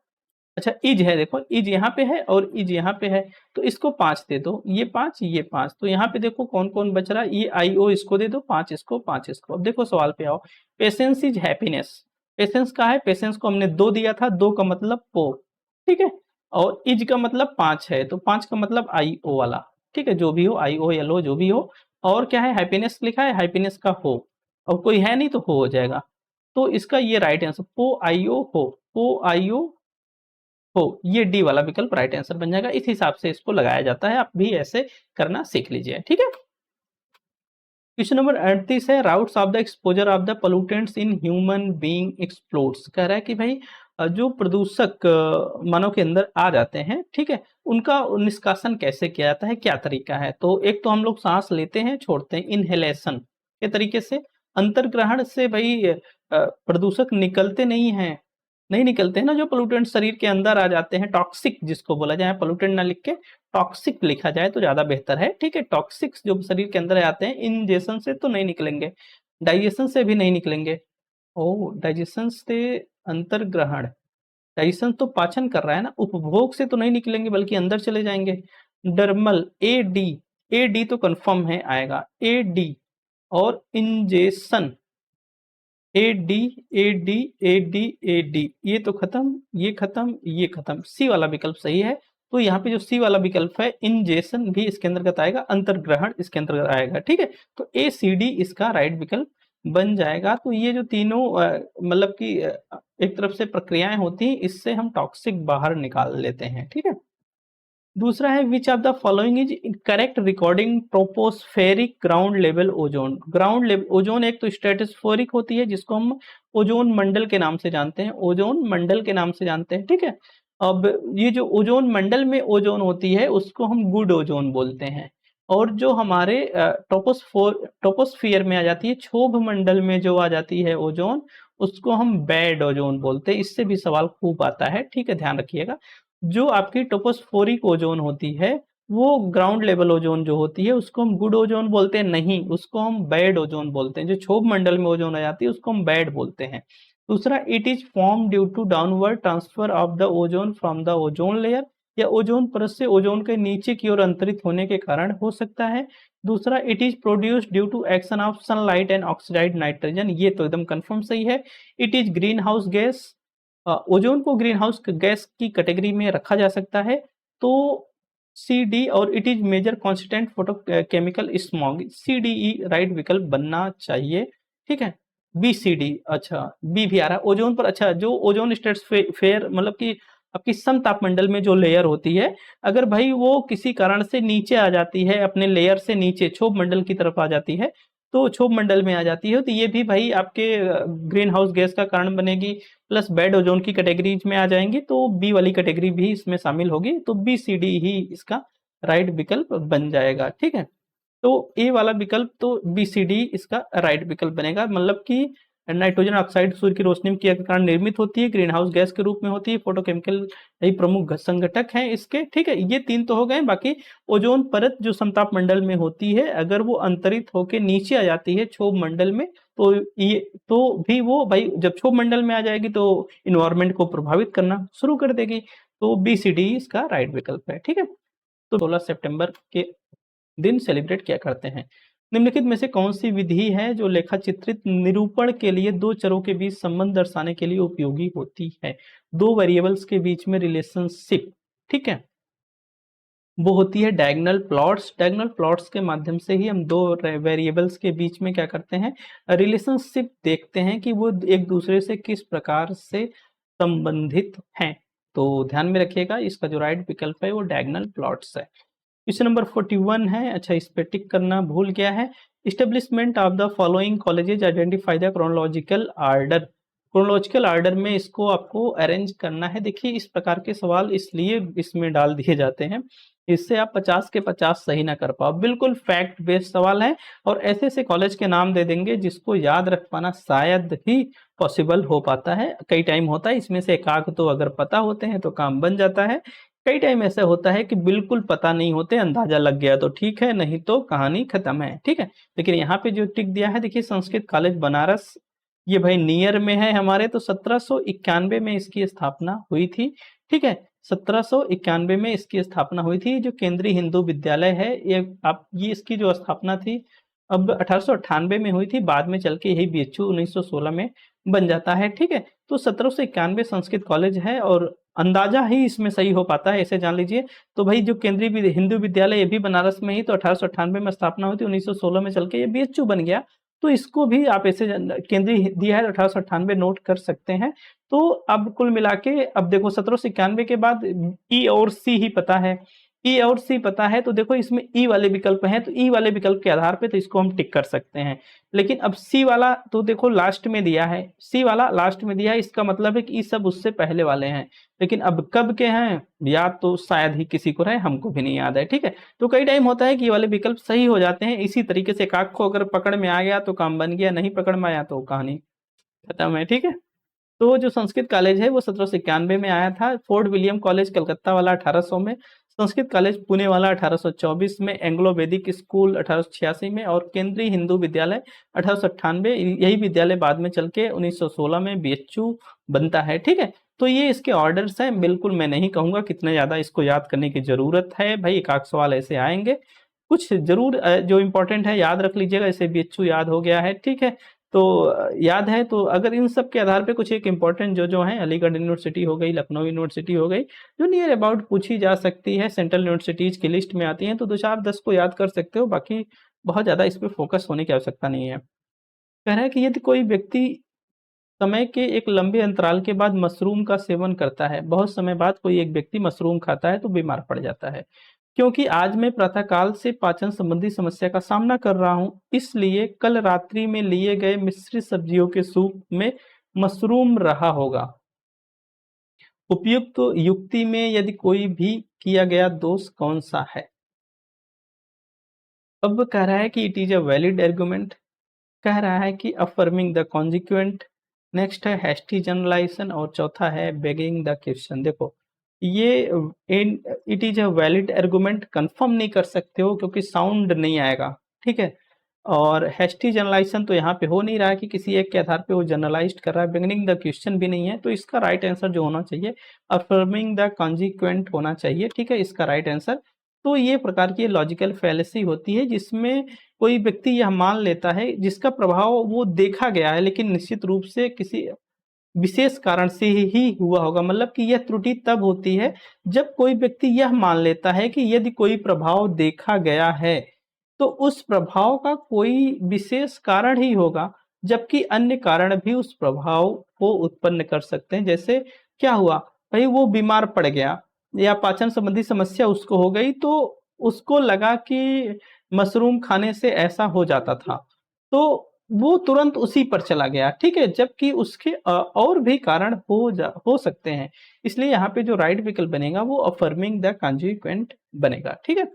अच्छा इज है, देखो इज यहाँ पे है और इज यहाँ पे है, तो इसको 5 दे दो, ये 5 ये 5, तो यहाँ पे देखो कौन कौन बच रहा है, ये आई ओ इसको दे दो, 5 इसको 5 इसको। अब देखो सवाल पे आओ, पेशेंस इज हैप्पीनेस, पेशेंस का है, पेशेंस को हमने 2 दिया था, 2 का मतलब पो। ठीक है, और इज का मतलब 5 है, तो 5 का मतलब आई ओ वाला। ठीक है, जो भी हो आई ओ एल ओ जो भी हो, और क्या है हैप्पीनेस लिखा है, हैप्पीनेस का हो, और कोई है नहीं तो हो जाएगा, तो इसका ये राइट आंसर पो आई ओ हो, पो आई ओ हो, ये डी वाला विकल्प राइट आंसर बन जाएगा। इस हिसाब से इसको लगाया जाता है, आप भी ऐसे करना सीख लीजिए। ठीक है, क्वेश्चन नंबर 38 है, routes of the exposure of the pollutants in human being explodes. कह रहा है कि भाई जो प्रदूषक मानव के अंदर आ जाते हैं, ठीक है, उनका निष्कासन कैसे किया जाता है, क्या तरीका है। तो एक तो हम लोग सांस लेते हैं, छोड़ते हैं, इनहेलेशन के तरीके से। अंतर्ग्रहण से भाई प्रदूषक निकलते नहीं निकलते हैं ना, जो पोल्यूटेंट शरीर के अंदर आ जाते हैं, टॉक्सिक जिसको बोला जाए, पोल्यूटेंट ना लिख के टॉक्सिक लिखा जाए तो ज्यादा बेहतर है, ठीक है। टॉक्सिक्स जो शरीर के अंदर आते हैं, इंजेशन से तो नहीं निकलेंगे, डाइजेशन से भी नहीं निकलेंगे। ओ, डाइजेशन से अंतर्ग्रहण, डाइजेशन तो पाचन कर रहा है ना, उपभोग से तो नहीं निकलेंगे बल्कि अंदर चले जाएंगे। डर्मल, ए डी तो कंफर्म है आएगा, ए डी। और ingestion, A D A D A D A D, ये तो खत्म, ये खत्म, ये खत्म, सी वाला विकल्प सही है। तो यहाँ पे जो सी वाला विकल्प है, इंजेशन भी इसके अंतर्गत आएगा, अंतर्ग्रहण इसके अंतर्गत आएगा, ठीक है। तो ए सी डी इसका राइट विकल्प बन जाएगा। तो ये जो तीनों मतलब कि एक तरफ से प्रक्रियाएं होती हैं, इससे हम टॉक्सिक बाहर निकाल लेते हैं, ठीक है। दूसरा है, which of the following is correct recording tropospheric ground level ozone. Ground level ozone एक तो स्ट्रेटोस्फेरिक होती है, जिसको हम ओजोन मंडल के नाम से जानते हैं, ओजोन मंडल के नाम से जानते हैं, ठीक है। अब ये जो ओजोन मंडल में ओजोन होती है, उसको हम गुड ओजोन बोलते हैं। और जो हमारे ट्रोपोस्फियर में आ जाती है, क्षोभ मंडल में जो आ जाती है ओजोन, उसको हम बैड ओजोन बोलते हैं। इससे भी सवाल खूब आता है, ठीक है, ध्यान रखिएगा। जो आपकी ट्रोपोस्फेरिक ओजोन होती है, वो ग्राउंड लेवल ओजोन जो होती है, उसको हम गुड ओजोन बोलते हैं नहीं, उसको हम बैड ओजोन बोलते हैं। जो क्षोभ मंडल में ओजोन आ जाती है, उसको हम बैड बोलते हैं। दूसरा, it is form due to downward transfer of the ozone from the ozone layer, या ओजोन परत से ओजोन के नीचे की ओर अंतरित होने के कारण हो सकता है। दूसरा, it is produced due to action of sunlight and oxide nitrogen, ये तो एकदम कंफर्म सही है। It is greenhouse gas, ozone को ग्रीन हाउस गैस की कैटेगरी में रखा जा सकता है। तो सी डी, और it is major constant photochemical smog, C D E right विकल्प बनना चाहिए, ठीक है। बी सी डी, अच्छा बी भी आ रहा है ओजोन पर। अच्छा, जो ओजोन स्ट्रेटोस्फेयर मतलब कि आपकी समतापमंडल में जो लेयर होती है, अगर भाई वो किसी कारण से नीचे आ जाती है, अपने लेयर से नीचे क्षोभ मंडल की तरफ आ जाती है, तो क्षोभ मंडल में आ जाती है, तो ये भी भाई आपके ग्रीन हाउस गैस का कारण बनेगी, प्लस बैड ओजोन की कैटेगरीज में आ जाएंगी। तो बी वाली कैटेगरी भी इसमें शामिल होगी। तो बी सी डी ही इसका राइट विकल्प बन जाएगा, ठीक है। तो ए वाला विकल्प, तो बी सी डी इसका राइट विकल्प बनेगा। मतलब कि नाइट्रोजन ऑक्साइड सूर्य की रोशनी के कारण निर्मित होती है, ग्रीन हाउस गैस के रूप में होती है, फोटोकेमिकल यही प्रमुख संघटक हैं इसके, ठीक है। ये तीन तो हो गए। बाकी ओजोन परत जो समताप मंडल में होती है, अगर वो अंतरित होकर नीचे आ जाती है क्षोभ मंडल में, तो ये तो भी वो भाई जब क्षोभ मंडल में आ जाएगी तो इन्वायरमेंट को प्रभावित करना शुरू कर देगी। तो बी सी डी इसका राइट विकल्प है, ठीक है। तो 16 सितंबर के दिन सेलिब्रेट किया करते हैं। निम्नलिखित में से कौन सी विधि है जो लेखा चित्रित निरूपण के लिए दो चरों के बीच संबंध दर्शाने के लिए उपयोगी होती है। दो वेरिएबल्स के बीच में रिलेशनशिप, ठीक है, वो होती है डायगोनल प्लॉट्स। डायगोनल प्लॉट्स के माध्यम से ही हम दो वेरिएबल्स के बीच में क्या करते हैं, रिलेशनशिप देखते हैं कि वो एक दूसरे से किस प्रकार से संबंधित हैं। तो ध्यान में रखिएगा, इसका जो राइट विकल्प है वो डायगोनल प्लॉट्स है। क्वेश्चन नंबर 41 है, अच्छा इस पे टिक करना भूल गया है। Establishment of the following colleges identify the chronological order. Chronological order में इसको आपको अरेंज करना है। देखिए, इस प्रकार के सवाल इसलिए इसमें डाल दिए जाते हैं, इससे आप 50 के 50 सही ना कर पाओ। बिल्कुल फैक्ट बेस्ड सवाल है, और ऐसे ऐसे कॉलेज के नाम दे देंगे जिसको याद रख पाना शायद ही पॉसिबल हो पाता है। कई टाइम होता है इसमें से एकाक तो अगर पता होते हैं तो काम बन जाता है। कई टाइम ऐसा होता है कि बिल्कुल पता नहीं होते, अंदाजा लग गया तो ठीक है, नहीं तो कहानी खत्म है, ठीक है। लेकिन यहाँ पे जो टिक दिया है, देखिए संस्कृत कॉलेज बनारस, ये भाई नियर में है हमारे। तो 1791 में इसकी स्थापना हुई थी, ठीक है। 1791 में इसकी स्थापना हुई थी। जो केंद्रीय हिंदू विद्यालय है, ये इसकी जो स्थापना थी अब 1898 में हुई थी, बाद में चल के यही बीएचयू 1916 में बन जाता है, ठीक है। तो 1791 संस्कृत कॉलेज है, और अंदाजा ही इसमें सही हो पाता है, ऐसे जान लीजिए। तो भाई जो केंद्रीय हिंदू विद्यालय, ये भी बनारस में ही, तो 1898 में स्थापना हुई थी, 1916 में चल के ये बीएचयू बन गया। तो इसको भी आप ऐसे केंद्रीय दिया है 1898 नोट कर सकते हैं। तो अब कुल मिला के अब देखो 1791 के बाद ई और सी ही पता है, ई और सी पता है तो देखो इसमें ई वाले विकल्प हैं, तो ई वाले विकल्प के आधार पे तो इसको हम टिक कर सकते हैं। लेकिन अब सी वाला तो देखो लास्ट में दिया है, सी वाला लास्ट में दिया है, इसका मतलब है कि ये सब उससे पहले वाले हैं। लेकिन अब कब के हैं याद तो शायद ही किसी को रहे, हमको भी नहीं याद है। ठीक है, तो कई टाइम होता है कि ये वाले विकल्प सही हो जाते हैं। इसी तरीके से काक को अगर पकड़ में आ गया तो काम बन गया, नहीं पकड़ में आया तो कहानी खत्म है। ठीक है, तो जो संस्कृत कॉलेज है वो 1791 में आया था। फोर्ट विलियम कॉलेज कलकत्ता वाला 1800 में, संस्कृत कॉलेज पुणे वाला 1824 में, एंग्लो वैदिक स्कूल 1886 में और केंद्रीय हिंदू विद्यालय 1898। यही विद्यालय बाद में चल के 1916 में बीएचयू बनता है। ठीक है, तो ये इसके ऑर्डर्स हैं। बिल्कुल मैं नहीं कहूंगा कितने ज्यादा इसको याद करने की जरूरत है भाई, एक आध सवाल ऐसे आएंगे, कुछ जरूर जो इंपॉर्टेंट है याद रख लीजिएगा। जैसे बीएचयू याद हो गया है। ठीक है, तो याद है तो अगर इन सब के आधार पे कुछ एक इंपॉर्टेंट जो है, अलीगढ़ यूनिवर्सिटी हो गई, लखनऊ यूनिवर्सिटी हो गई, जो नियर अबाउट पूछी जा सकती है, सेंट्रल यूनिवर्सिटीज की लिस्ट में आती हैं, तो 2 4 10 को याद कर सकते हो। बाकी बहुत ज्यादा इस पे फोकस होने की आवश्यकता नहीं है। कह रहा है कि यदि कोई व्यक्ति समय के एक लंबे अंतराल के बाद मशरूम का सेवन करता है, बहुत समय बाद कोई एक व्यक्ति मशरूम खाता है तो बीमार पड़ जाता है। क्योंकि आज मैं प्रातःकाल से पाचन संबंधी समस्या का सामना कर रहा हूं, इसलिए कल रात्रि में लिए गए मिश्रित सब्जियों के सूप में मशरूम रहा होगा। उपयुक्त युक्ति में यदि कोई भी किया गया दोष कौन सा है? अब कह रहा है कि it is a valid argument, कह रहा है कि अफर्मिंग द कॉन्जिक्वेंट, नेक्स्ट है हैस्टी जनरलाइजेशन और चौथा है बेगिंग द क्वेश्चन। देखो ये it is a valid argument confirm नहीं कर सकते हो क्योंकि साउंड नहीं आएगा। ठीक है, और हैस्टी जनरलाइजेशन तो यहाँ पे हो नहीं रहा है कि किसी एक के आधार पे वो जनरलाइज कर रहा है। बिगिनिंग द क्वेश्चन भी नहीं है, तो इसका राइट आंसर जो होना चाहिए अफर्मिंग द कॉन्जिक्वेंट होना चाहिए। ठीक है, इसका राइट आंसर। तो ये प्रकार की लॉजिकल फैलेसी होती है जिसमें कोई व्यक्ति यह मान लेता है जिसका प्रभाव वो देखा गया है, लेकिन निश्चित रूप से किसी विशेष कारण से ही हुआ होगा। मतलब कि यह त्रुटि तब होती है जब कोई व्यक्ति यह मान लेता है कि यदि कोई प्रभाव देखा गया है तो उस प्रभाव का कोई विशेष कारण ही होगा, जबकि अन्य कारण भी उस प्रभाव को उत्पन्न कर सकते हैं। जैसे क्या हुआ भाई, वो बीमार पड़ गया या पाचन संबंधी समस्या उसको हो गई, तो उसको लगा कि मशरूम खाने से ऐसा हो जाता था, तो वो तुरंत उसी पर चला गया। ठीक है, जबकि उसके और भी कारण हो सकते हैं। इसलिए यहाँ पे जो राइट विकल्प बनेगा वो अफर्मिंग द कॉन्जिक्वेंट बनेगा। ठीक है,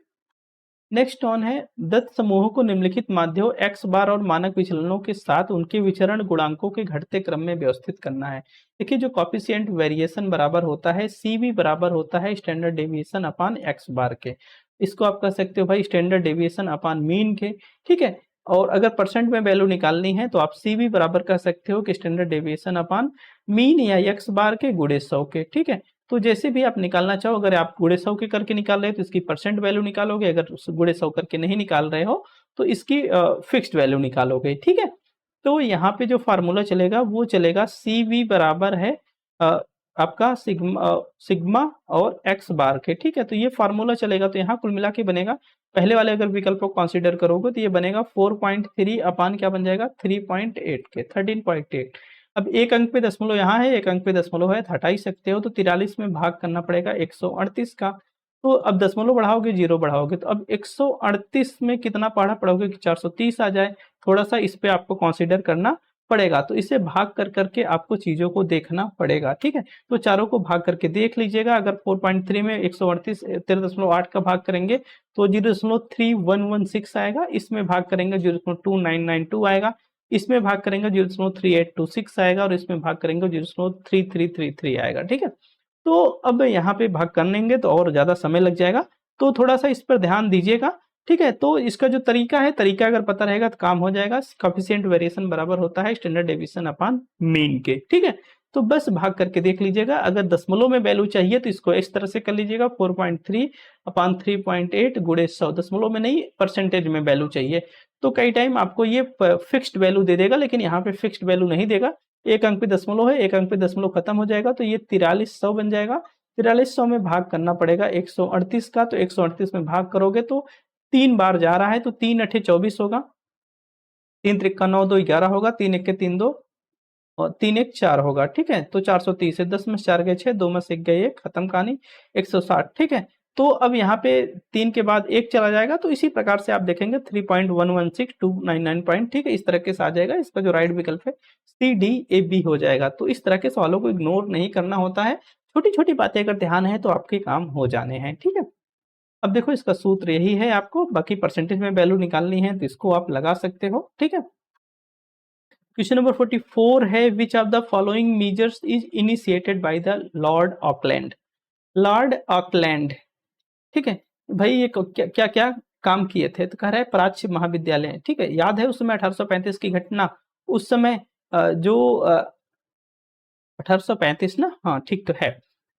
नेक्स्ट ऑन है दत्त समूहों को निम्नलिखित माध्यों एक्स बार और मानक विचलनों के साथ उनके विचरण गुणांकों के घटते क्रम में व्यवस्थित करना है। देखिए जो कॉफिशिएंट वेरिएशन बराबर होता है सीवी बराबर होता है स्टैंडर्ड डेविएशन अपान एक्स बार के। इसको आप कह सकते हो भाई स्टैंडर्ड डेविएशन अपान मीन के। ठीक है, और अगर परसेंट में वैल्यू निकालनी है तो आप सीवी बराबर कह सकते हो कि स्टैंडर्ड डेविएशन अपान मीन या एक्स बार के गुणे 100 के। ठीक है, तो जैसे भी आप निकालना चाहो, अगर आप गुणे 100 के करके निकाल रहे हो तो इसकी परसेंट वैल्यू निकालोगे, अगर गुणे 100 करके नहीं निकाल रहे हो तो इसकी फिक्स्ड वैल्यू निकालोगे। ठीक है, तो यहाँ पे जो फार्मूला चलेगा वो चलेगा CV बराबर है आपका सिग्मा और एक्स बार के। ठीक है, तो ये फार्मूला चलेगा, तो यहाँ कुल मिला के बनेगा, पहले वाले अगर विकल्प को कंसीडर करोगे तो ये बनेगा 4.3 अपान क्या बन जाएगा 3.8 के 13.8। अब एक अंक पे दशमलव यहाँ है, एक अंक पे दशमलव है, तो हटा ही सकते हो, तो 43 में भाग करना पड़ेगा 138 का। तो अब दशमलव बढ़ाओगे जीरो बढ़ाओगे, तो अब 138 में कितना पढ़ा पढ़ोगे कि 430 आ जाए। थोड़ा सा इस पे आपको कंसीडर करना पड़ेगा, तो इसे भाग कर करके आपको चीजों को देखना पड़ेगा। ठीक है, तो चारों को भाग करके देख लीजिएगा। अगर 4.3 में 138 13.8 का भाग करेंगे तो 0.3116 आएगा, इसमें भाग करेंगे 0.2992 आएगा, इसमें भाग करेंगे 0.3826 आएगा और इसमें भाग करेंगे 0.3333 आएगा। ठीक है, तो अब यहाँ पे भाग कर लेंगे तो और ज्यादा समय लग जाएगा, तो थोड़ा सा इस पर ध्यान दीजिएगा। ठीक है, तो इसका जो तरीका है, तरीका अगर पता रहेगा तो काम हो जाएगा। कॉफिशिएंट वेरिएशन बराबर होता है स्टैंडर्ड डेविएशन अपान मीन के। ठीक है, तो बस भाग करके देख लीजिएगा। अगर दशमलव में वैल्यू चाहिए तो इसको इस तरह से कर लीजिएगा 4.3 अपान 3.8 गुणे 100, दशमलव में नहीं परसेंटेज में वैल्यू चाहिए। तो कई टाइम आपको ये फिक्स्ड वैल्यू दे देगा, लेकिन यहाँ पे फिक्स्ड वैल्यू नहीं देगा। एक अंक पे दशमलव है, एक अंक पे दशमलव खत्म हो जाएगा, तो ये 4300 बन जाएगा। 4300 में भाग करना पड़ेगा 138 का, तो 138 में भाग करोगे तो 3 बार जा रहा है, तो 3 अठे 24 होगा, 3 त्रिक्का 9 2 11 होगा, 3 एक के 3 2 और 3 एक 4 होगा। ठीक है, तो 430 है, 10 में 4 गए 6, 2 में से 1 गए 1, खत्म कहानी 160। ठीक है, तो अब यहाँ पे 3 के बाद 1 चला जाएगा, तो इसी प्रकार से आप देखेंगे 3.116 पॉइंट, ठीक है, इस तरह के से आ जाएगा। इसका जो राइट विकल्प है CDAB हो जाएगा। तो इस तरह के सवालों को इग्नोर नहीं करना होता है, छोटी छोटी बातें अगर ध्यान है तो आपके काम हो जाने हैं, ठीक है। अब देखो इसका सूत्र यही है, आपको बाकी परसेंटेज में वैल्यू निकालनी है तो इसको आप लगा सकते हो, ठीक है। क्वेश्चन नंबर 44 है, which of the following measures is initiated by the Lord Auckland. Lord Auckland, ठीक है भाई, ये क्या क्या क्या काम किए थे, तो कह रहा है प्राच्य महाविद्यालय, ठीक है। याद है उस समय 1835 की घटना, उस समय जो 1835 ना, हाँ ठीक तो है।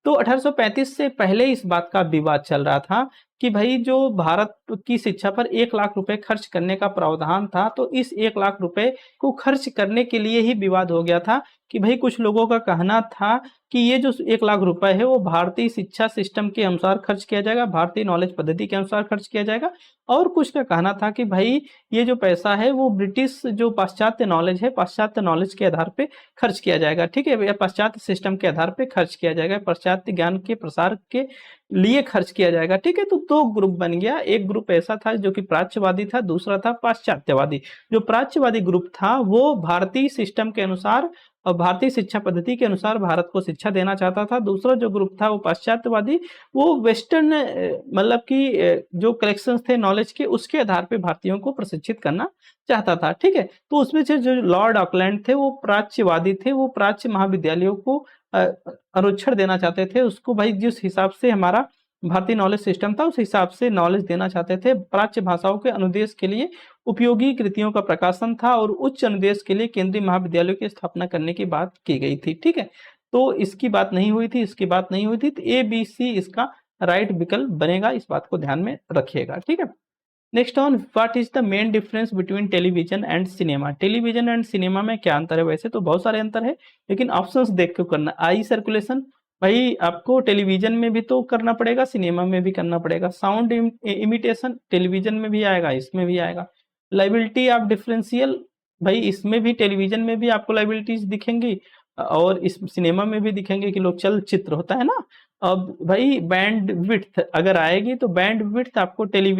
तो 1835 से पहले इस बात का विवाद चल रहा था कि भाई जो भारत की शिक्षा पर 1 लाख रुपए खर्च करने का प्रावधान था, तो इस 1 लाख रुपए को खर्च करने के लिए ही विवाद हो गया था कि भाई कुछ लोगों का कहना था कि ये जो 1 लाख रुपए है वो भारतीय शिक्षा सिस्टम के अनुसार खर्च किया जाएगा, भारतीय नॉलेज पद्धति के अनुसार खर्च किया जाएगा, और कुछ का कहना था कि भाई ये जो पैसा है वो ब्रिटिश जो पाश्चात्य नॉलेज है, पाश्चात्य नॉलेज के आधार पे खर्च किया जाएगा, ठीक है, या पाश्चात्य सिस्टम के आधार पे खर्च किया जाएगा, पाश्चात्य ज्ञान के प्रसार के लिए खर्च किया जाएगा, ठीक है। तो 2 ग्रुप बन गया, एक ग्रुप ऐसा था जो कि प्राच्यवादी था, दूसरा था पाश्चात्यवादी। जो प्राच्यवादी ग्रुप था वो भारतीय सिस्टम के अनुसार और भारतीय शिक्षा पद्धति के अनुसार भारत को शिक्षा देना चाहता था। दूसरा जो ग्रुप था वो पाश्चात्यवादी, वो वेस्टर्न मतलब कि जो कलेक्शंस थे नॉलेज के, उसके आधार पे भारतीयों को प्रशिक्षित करना चाहता था, ठीक है। तो उसमें से जो लॉर्ड ऑकलैंड थे वो प्राच्यवादी थे, वो प्राच्य महाविद्यालयों को आरक्षण देना चाहते थे, उसको भाई जिस हिसाब से हमारा भारतीय नॉलेज सिस्टम था उस हिसाब से नॉलेज देना चाहते थे। प्राच्य भाषाओं के अनुदेश के लिए उपयोगी कृतियों का प्रकाशन था और उच्च अनुदेश के लिए केंद्रीय महाविद्यालयों की स्थापना करने की बात की गई थी, ठीक है। तो इसकी बात नहीं हुई थी, इसकी बात नहीं हुई थी, तो ABC इसका राइट विकल्प बनेगा, इस बात को ध्यान में रखिएगा, ठीक है। Next on, what is the main difference between television and cinema. Television and cinema में क्या अंतर है, वैसे तो बहुत सारे अंतर है, लेकिन ऑप्शंस देख के करना। आई सर्कुलेशन, भाई आपको टेलीविजन में भी तो करना पड़ेगा, सिनेमा में भी करना पड़ेगा। साउंड इमिटेशन, टेलीविजन में भी आएगा, इसमें भी आएगा। लाइबिलिटी ऑफ डिफरेंशियल, भाई इसमें भी टेलीविजन में भी आपको लाइबिलिटीज दिखेंगी और इस सिनेमा में भी दिखेंगे कि लोग चलचित्र होता है ना। अब भाई बैंड विड्थ अगर आएगी तो बैंड विड्थ आपको टेलीविजन